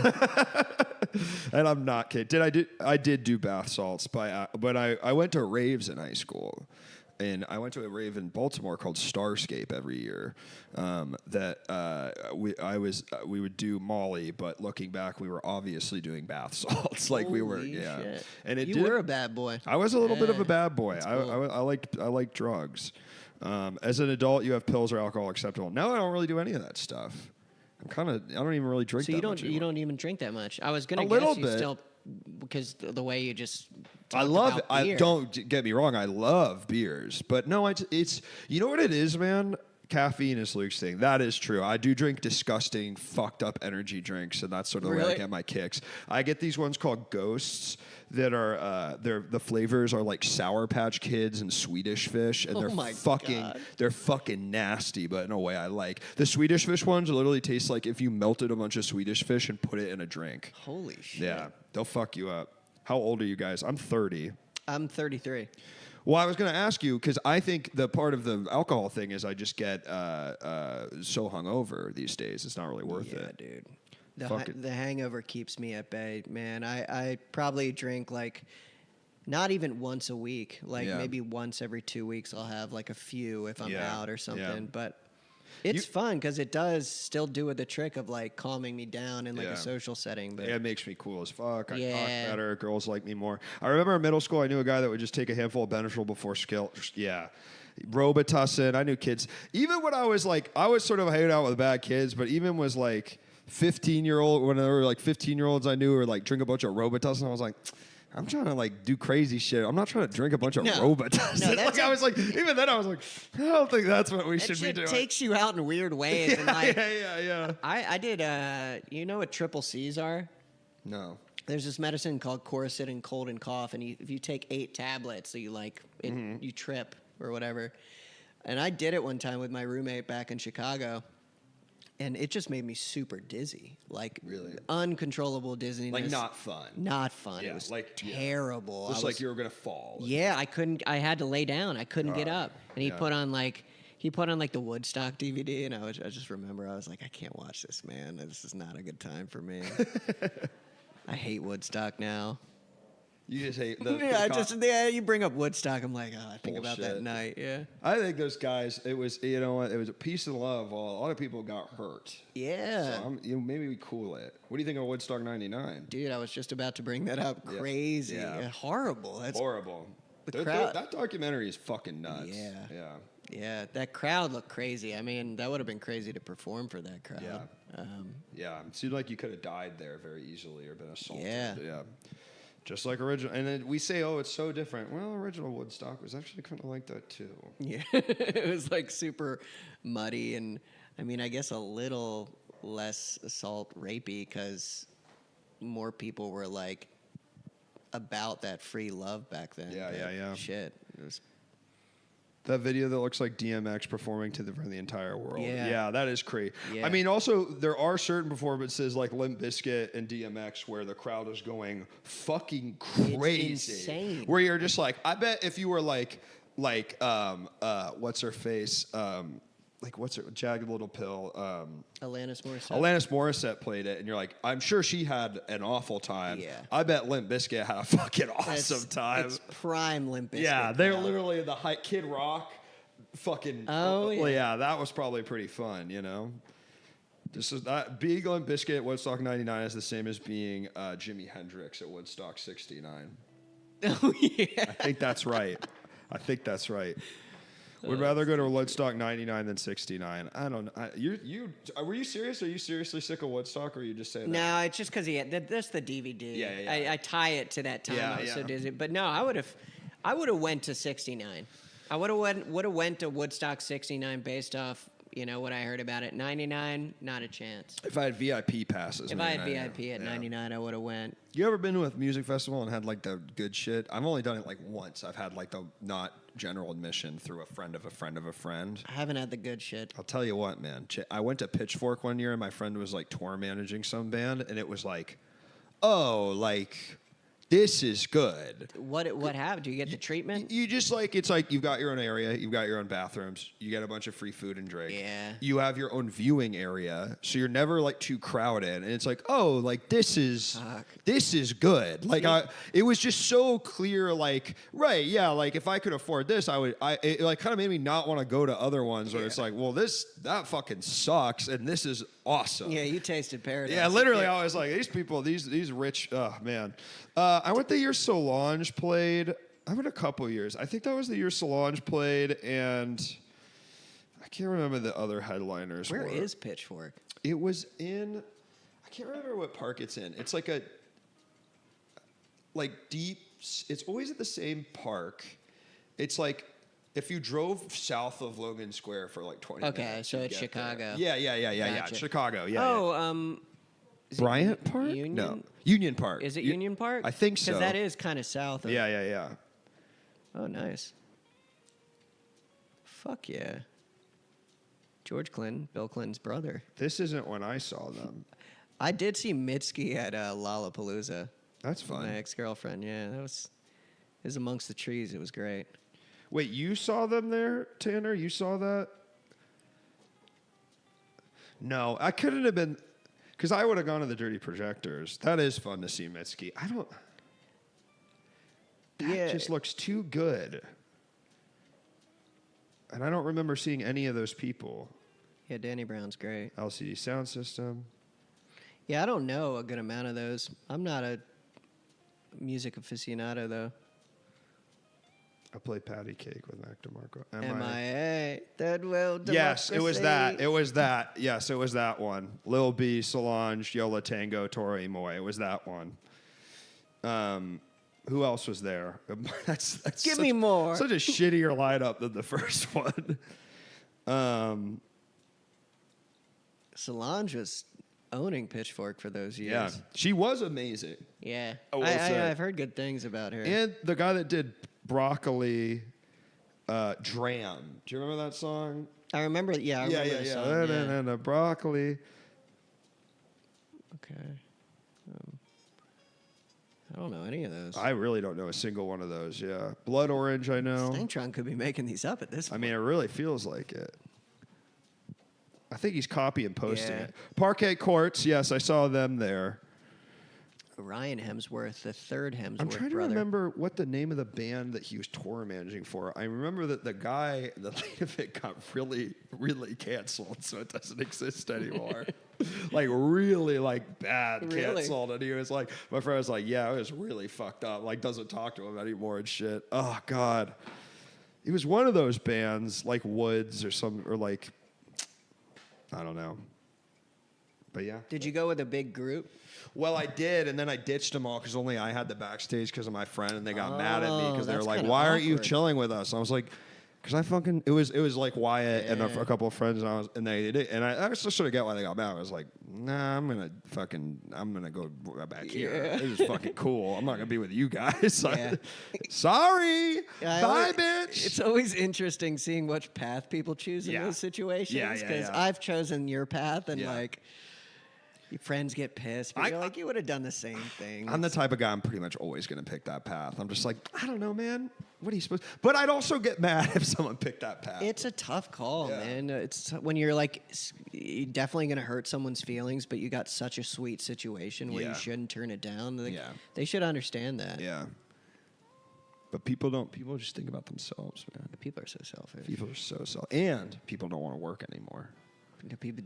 And I'm not kidding. I did do bath salts, but I went to raves in high school. And I went to a rave in Baltimore called Starscape every year. We would do Molly, but looking back, we were obviously doing bath salts. Like we were, shit. And you were a bad boy. I was a little bit of a bad boy. Cool. I liked drugs. As an adult, you have pills or alcohol acceptable. Now I don't really do any of that stuff. I don't even really drink so that you don't much you anymore. don't even drink that much. I was gonna A guess little you bit. still, because the way you just I talked love it. about beer. Don't get me wrong. I love beers, but no, it's you know what it is, man. Caffeine is Luke's thing. That is true. I do drink disgusting, fucked up energy drinks, and that's sort of the way I Really? get my kicks. I get these ones called Ghosts that are the flavors are like Sour Patch Kids and Swedish Fish, and Oh my God. they're fucking nasty, but in a way I like. The Swedish Fish ones literally taste like if you melted a bunch of Swedish fish and put it in a drink. Holy shit. Yeah, they'll fuck you up. How old are you guys? I'm 30. I'm 33. Well, I was going to ask you because I think the part of the alcohol thing is I just get so hungover these days. It's not really worth it. Dude. Fuck it. The hangover keeps me at bay, man. I probably drink like not even once a week. Like Yeah. maybe once every 2 weeks I'll have like a few if I'm Yeah. out or something. Yeah. But it's fun because it does still do the trick of like calming me down in like Yeah. a social setting. But It makes me cool as fuck. I talk Yeah. better. Girls like me more. I remember in middle school, I knew a guy that would just take a handful of Benadryl before skill. Yeah. Robitussin. I knew kids. Even when I was sort of hanging out with bad kids, but even was like 15-year-old, when there were like 15-year-olds I knew were like drink a bunch of Robitussin, I was like, I'm trying to like do crazy shit. I'm not trying to drink a bunch of No. Robitussin. No, that's Like, I was like, even then I was like, I don't think that's what we that should be shit doing. takes you out in weird ways. And like, yeah. I did, you know what triple C's are? No. There's this medicine called Coricidin cold and cough, and if you take 8 tablets, so you like it, you trip or whatever. And I did it one time with my roommate back in Chicago, and it just made me super dizzy, like Really? uncontrollable dizziness. Like not fun. Not fun. Yeah, It was like- yeah. terrible. Just I like was- you were gonna fall. Yeah, I couldn't. I had to lay down. I couldn't get up. And he yeah. put on like the Woodstock DVD, and I just remember I was like, I can't watch this, man. This is not a good time for me. I hate Woodstock now. You just hate the You bring up Woodstock, I'm like, oh, I think about that Bullshit. night. Yeah. I think those guys. It was it was a peace and love. While a lot of people got hurt. Yeah. So maybe we cool it. What do you think of Woodstock '99? Dude, I was just about to bring that up. Yeah. Crazy. Yeah. Horrible. That's Horrible. The crowd- That documentary is fucking nuts. Yeah. Yeah. Yeah, that crowd looked crazy. I mean, that would have been crazy to perform for that crowd. Yeah. Yeah. It seemed like you could have died there very easily or been assaulted. Yeah. Just like original. And then we say, oh, it's so different. Well, original Woodstock was actually kind of like that too. Yeah, it was like super muddy, and I mean, I guess a little less assault rapey because more people were like about that free love back then. Yeah, but yeah. Shit, it was. That video that looks like DMX performing for the entire world. Yeah. That is crazy. Yeah. I mean, also, there are certain performances like Limp Bizkit and DMX where the crowd is going fucking crazy. insane. Where you're just like, I bet if you were like what's her face? What's her Jagged Little Pill? Alanis Morissette. Alanis Morissette played it, and you're like, I'm sure she had an awful time. Yeah. I bet Limp Bizkit had a fucking awesome It's- time. It's prime Limp Bizkit. Yeah, they're crowd. literally the Kid Rock. Fucking. Oh, well, yeah. yeah, that was probably pretty fun, you know. This is that being Limp Bizkit at Woodstock '99 is the same as being Jimi Hendrix at Woodstock '69. Oh yeah. I think that's right. Would rather go to Woodstock '99 than '69. I don't know. Were you serious? Are you seriously sick of Woodstock, or are you just saying that? No, it's just because that's the DVD. Yeah. I tie it to that time. Yeah, I was so yeah. dizzy. But no, I would have went to '69. I would have went to Woodstock '69 based off what I heard about it. '99, not a chance. If I had VIP passes. If I had 99, VIP at '99, I would have went. You ever been to a music festival and had like the good shit? I've only done it like once. I've had like the not general admission through a friend of a friend of a friend. I haven't had the good shit. I'll tell you what, man. I went to Pitchfork one year and my friend was like tour managing some band, and it was like, oh, like this is good. What happened? Do you get the treatment? You just like, it's like you've got your own area, you've got your own bathrooms, you get a bunch of free food and drink. Yeah. You have your own viewing area, so you're never like too crowded. And it's like, oh, like this is good. Like it was just so clear, like, right, yeah, like if I could afford this, it like kind of made me not want to go to other ones where it's like, well, that fucking sucks, and this is awesome. Yeah, you tasted paradise. Yeah, literally, I was like, these people, these rich, oh man. I went the year Solange played. I went a couple years. I think that was the year Solange played, and I can't remember the other headliners. Where is Pitchfork? It was in, I can't remember what park it's in. It's like a, like deep, it's always at the same park. It's like, if you drove south of Logan Square for like 20 minutes. Okay, so it's Chicago. There. Yeah. Gotcha. Chicago, yeah. Oh, is it Bryant Park? Union? No. Union Park. Is it Union Park? I think so. Because that is kind of south of. Yeah. Oh, nice. Fuck yeah. George Clinton, Bill Clinton's brother. This isn't when I saw them. I did see Mitski at Lollapalooza. That's fun. My ex-girlfriend, yeah. It was amongst the trees. It was great. Wait, you saw them there, Tanner? You saw that? No, I couldn't have been, because I would have gone to the Dirty Projectors. That is fun to see Mitski. That just looks too good. And I don't remember seeing any of those people. Yeah, Danny Brown's great. LCD Sound System. Yeah, I don't know a good amount of those. I'm not a music aficionado, though. I played Patty Cake with Mac DeMarco. MIA. Third World Democracy. Yes, it was that. Yes, it was that one. Lil B, Solange, Yola Tango, Tori Moy. It was that one. Who else was there? That's Give me more. Such a shittier lineup than the first one. Solange was owning Pitchfork for those years. Yeah, she was amazing. Yeah. I've heard good things about her. And the guy that did Broccoli, Dram. Do you remember that song? I remember. Yeah, I remember the song. And Broccoli. Okay. I don't know any of those. I really don't know a single one of those. Yeah, Blood Orange. I know. Stangtron could be making these up at this point. I mean, it really feels like it. I think he's copy and pasting it. Parquet Courts. Yes, I saw them there. Ryan Hemsworth, the third Hemsworth I'm trying to brother. remember what the name of the band that he was tour managing for. I remember that the lead of it got really, really canceled, so it doesn't exist anymore. Like really, like bad canceled. And he was like, my friend was like, yeah, it was really fucked up. Like doesn't talk to him anymore and shit. Oh God, it was one of those bands like Woods or like I don't know. But yeah. Did you go with a big group? Well, I did, and then I ditched them all because only I had the backstage because of my friend, and they got mad at me because they were like, "Why aren't you chilling with us?" And I was like, "Because I fucking it was like Wyatt and a couple of friends, and they did, and I just sort of get why they got mad. I was like, "Nah, I'm gonna go back here. This is fucking cool. I'm not gonna be with you guys. Sorry, bye, bitch." It's always interesting seeing which path people choose in those situations because I've chosen your path, and like. Your friends get pissed, but you're like, you would have done the same thing. I'm the type of guy I'm pretty much always going to pick that path. I'm just like, I don't know, man. What are you supposed to? But I'd also get mad if someone picked that path. It's a tough call, man. It's when you're like, you're definitely going to hurt someone's feelings, but you got such a sweet situation where you shouldn't turn it down. Like, they should understand that. Yeah. But people just think about themselves, man. People are so selfish. People are so selfish. And people don't want to work anymore. People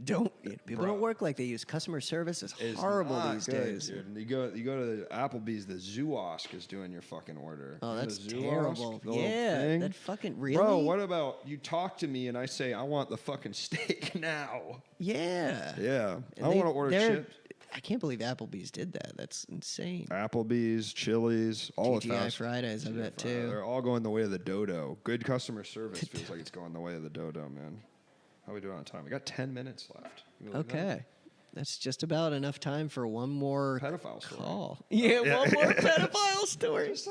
don't work like they use. Customer service is horrible these days. Dude. You go to the Applebee's, the Zoosk is doing your fucking order. Oh, that's terrible. Yeah, that fucking really. Bro, what about you talk to me and I say I want the fucking steak now? Yeah. Yeah. I want to order chips. I can't believe Applebee's did that. That's insane. Applebee's, Chili's, all of TGI Fridays, I bet too. They're all going the way of the dodo. Good customer service feels like it's going the way of the dodo, man. How are we doing on time? We got 10 minutes left. Okay. That's just about enough time for one more pedophile call. Story. Yeah, one more pedophile story. Just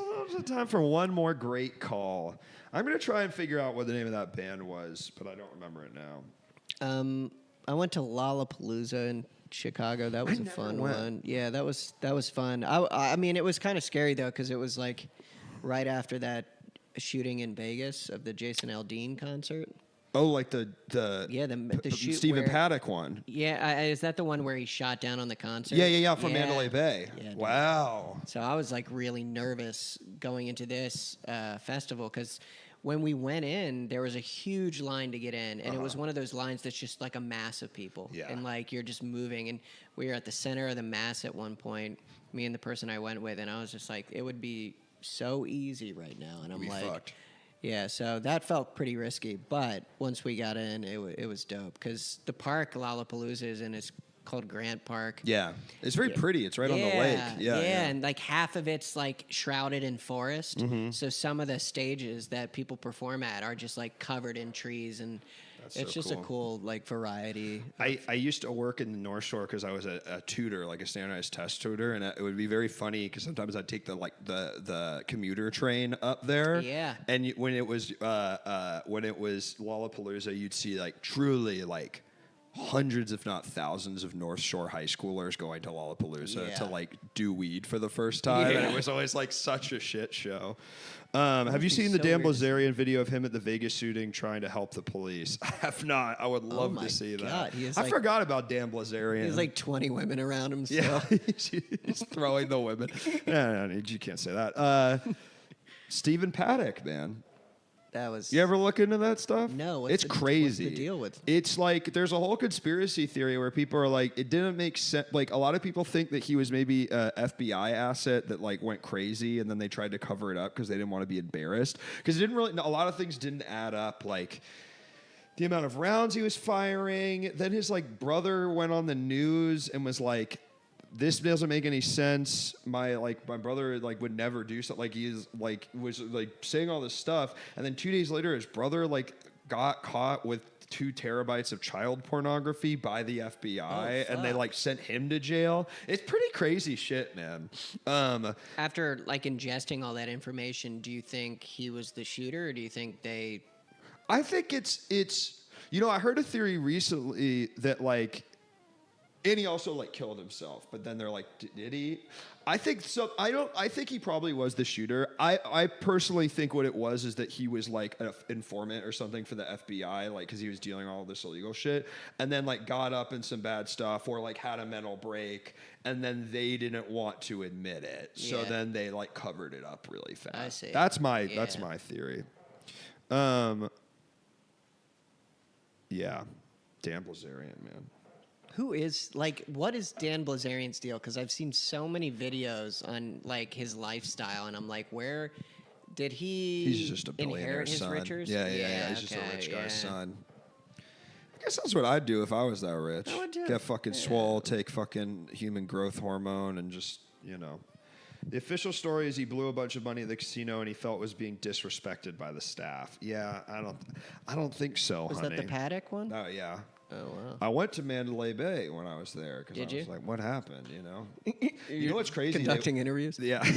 time for one more great call. I'm going to try and figure out what the name of that band was, but I don't remember it now. I went to Lollapalooza in Chicago. That was a fun one. Yeah, that was fun. I mean, it was kind of scary though because it was like right after that shooting in Vegas of the Jason Aldean concert. Oh, like the shoot Stephen Paddock one. Yeah, is that the one where he shot down on the concert? Yeah, from Mandalay Bay. Yeah, wow. So I was like really nervous going into this festival because when we went in, there was a huge line to get in, and it was one of those lines that's just like a mass of people, and like you're just moving. And we were at the center of the mass at one point, me and the person I went with, and I was just like, it would be so easy right now, and I'm like. Fucked. Yeah, so that felt pretty risky, but once we got in, it was dope because the park Lollapalooza is in. It's called Grant Park. Yeah, it's very pretty. It's right on the lake. Yeah, and like half of it's like shrouded in forest. So some of the stages that people perform at are just like covered in trees, and it's just a cool like variety. I used to work in the North Shore because I was a tutor, like a standardized test tutor, and it would be very funny because sometimes I'd take the commuter train up there. Yeah. And when it was Lollapalooza, you'd see like truly like hundreds, if not thousands, of North Shore high schoolers going to Lollapalooza to like do weed for the first time, and it was always like such a shit show. Have you seen the Dan Blazarian video of him at the Vegas shooting trying to help the police? I have not. I would love to see that. I forgot about Dan Blazarian. He has like 20 women around him still. Yeah, he's throwing the women. No, you can't say that. Stephen Paddock, man. That was. You ever look into that stuff? No. It's crazy. What's the deal with? It's like there's a whole conspiracy theory where people are like, it didn't make sense. Like a lot of people think that he was maybe a FBI asset that like went crazy, and then they tried to cover it up because they didn't want to be embarrassed. Because it didn't really. A lot of things didn't add up. Like the amount of rounds he was firing. Then his like brother went on the news and was like, this doesn't make any sense. My brother like would never do something. Like he was saying all this stuff, and then 2 days later, his brother like got caught with 2 terabytes of child pornography by the FBI, and they like sent him to jail. It's pretty crazy shit, man. After like ingesting all that information, do you think he was the shooter, or do you think they? I think it's. I heard a theory recently that like. And he also like killed himself, but then they're like, did he? I think so. I think he probably was the shooter. I personally think what it was is that he was like an informant or something for the FBI, like because he was dealing all this illegal shit, and then like got up in some bad stuff or like had a mental break, and then they didn't want to admit it, so then they like covered it up really fast. I see. That's my theory. Yeah, Dan Blazarian, man. Who is like? What is Dan Blazarian's deal? Because I've seen so many videos on like his lifestyle, and I'm like, where did he? He's just a billionaire inherit his son. riches? Yeah. He's just a rich guy's son. I guess that's what I'd do if I was that rich. I would too. Get fucking swole, take fucking human growth hormone, and just The official story is he blew a bunch of money at the casino and he felt was being disrespected by the staff. Yeah, I don't think so, Was honey. that the Paddock one? Oh yeah. Oh wow. I went to Mandalay Bay when I was there because I was like, "What happened?" You know what's crazy? Conducting interviews. Yeah,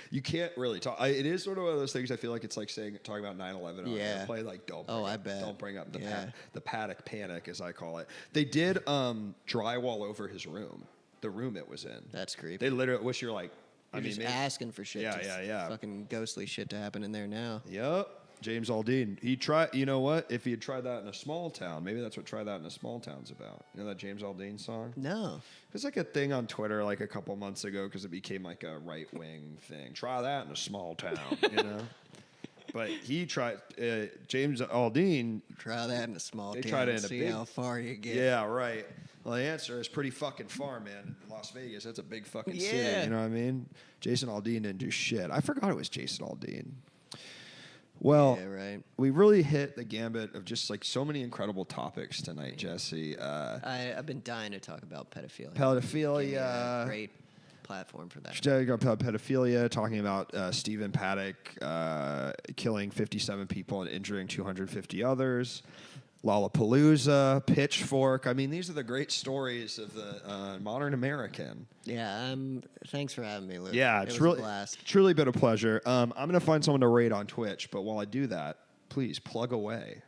you can't really talk. It is sort of one of those things. I feel like it's like talking about 9/11. Yeah. Play like don't. I bet. Don't bring up the Paddock panic, as I call it. They did drywall over his room, the room it was in. That's creepy. They literally wish you're like. You're just asking for shit. Yeah. Fucking ghostly shit to happen in there now. Yep. James Aldean. He tried. You know what? If he had tried that in a small town, maybe that's what "Try That in a Small Town's" about. You know that James Aldean song? No. There's like a thing on Twitter like a couple months ago because it became like a right wing thing. Try that in a small town, But he tried. James Aldean. Try that in a small town. They tried it in a see big. how far you get. Yeah, right. Well, the answer is pretty fucking far, man. Las Vegas, that's a big fucking city. You know what I mean? Jason Aldean didn't do shit. I forgot it was Jason Aldean. Well, we really hit the gambit of just like so many incredible topics tonight, Jesse. I've been dying to talk about pedophilia. Pedophilia. Great platform for that. Pedophilia, talking about Stephen Paddock killing 57 people and injuring 250 others. Lollapalooza, Pitchfork. I mean, these are the great stories of the modern American. Yeah, thanks for having me, Luke. Yeah, it was really, a blast. Truly been a pleasure. I'm going to find someone to raid on Twitch, but while I do that, please plug away.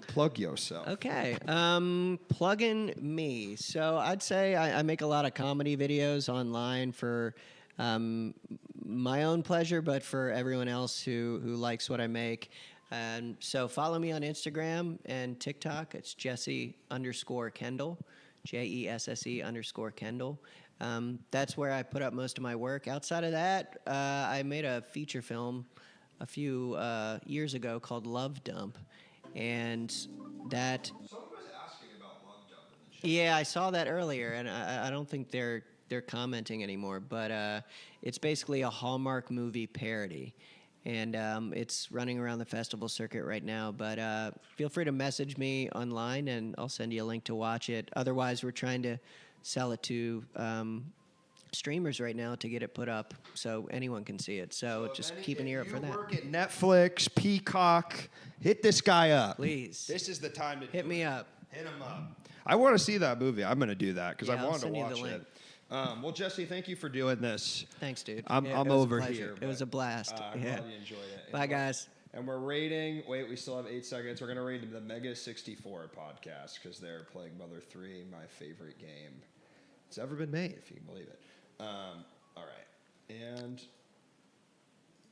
Plug yourself. Okay. Plugging me. So I'd say I make a lot of comedy videos online for my own pleasure, but for everyone else who likes what I make. And so follow me on Instagram and TikTok. It's Jesse_Kendall, JESSE_Kendall. That's where I put up most of my work. Outside of that, I made a feature film a few years ago called Love Dump. And that... Someone was asking about Love Dump in the chat. Yeah, I saw that earlier, and I don't think they're commenting anymore. But it's basically a Hallmark movie parody. and it's running around the festival circuit right now. But feel free to message me online, and I'll send you a link to watch it. Otherwise, we're trying to sell it to streamers right now to get it put up so anyone can see it. So just keep an ear out for that. If you work at Netflix, Peacock, hit this guy up. Please. This is the time to hit me up. Hit him up. I want to see that movie. I'm going to do that because I wanted to watch it. Well, Jesse, thank you for doing this. Thanks, dude. I'm over here. It was a blast. I'm glad you enjoyed it. Bye, guys. And we're rating. Wait, we still have 8 seconds. We're going to rate the Mega 64 podcast because they're playing Mother 3, my favorite game it's ever been made, if you can believe it. All right. And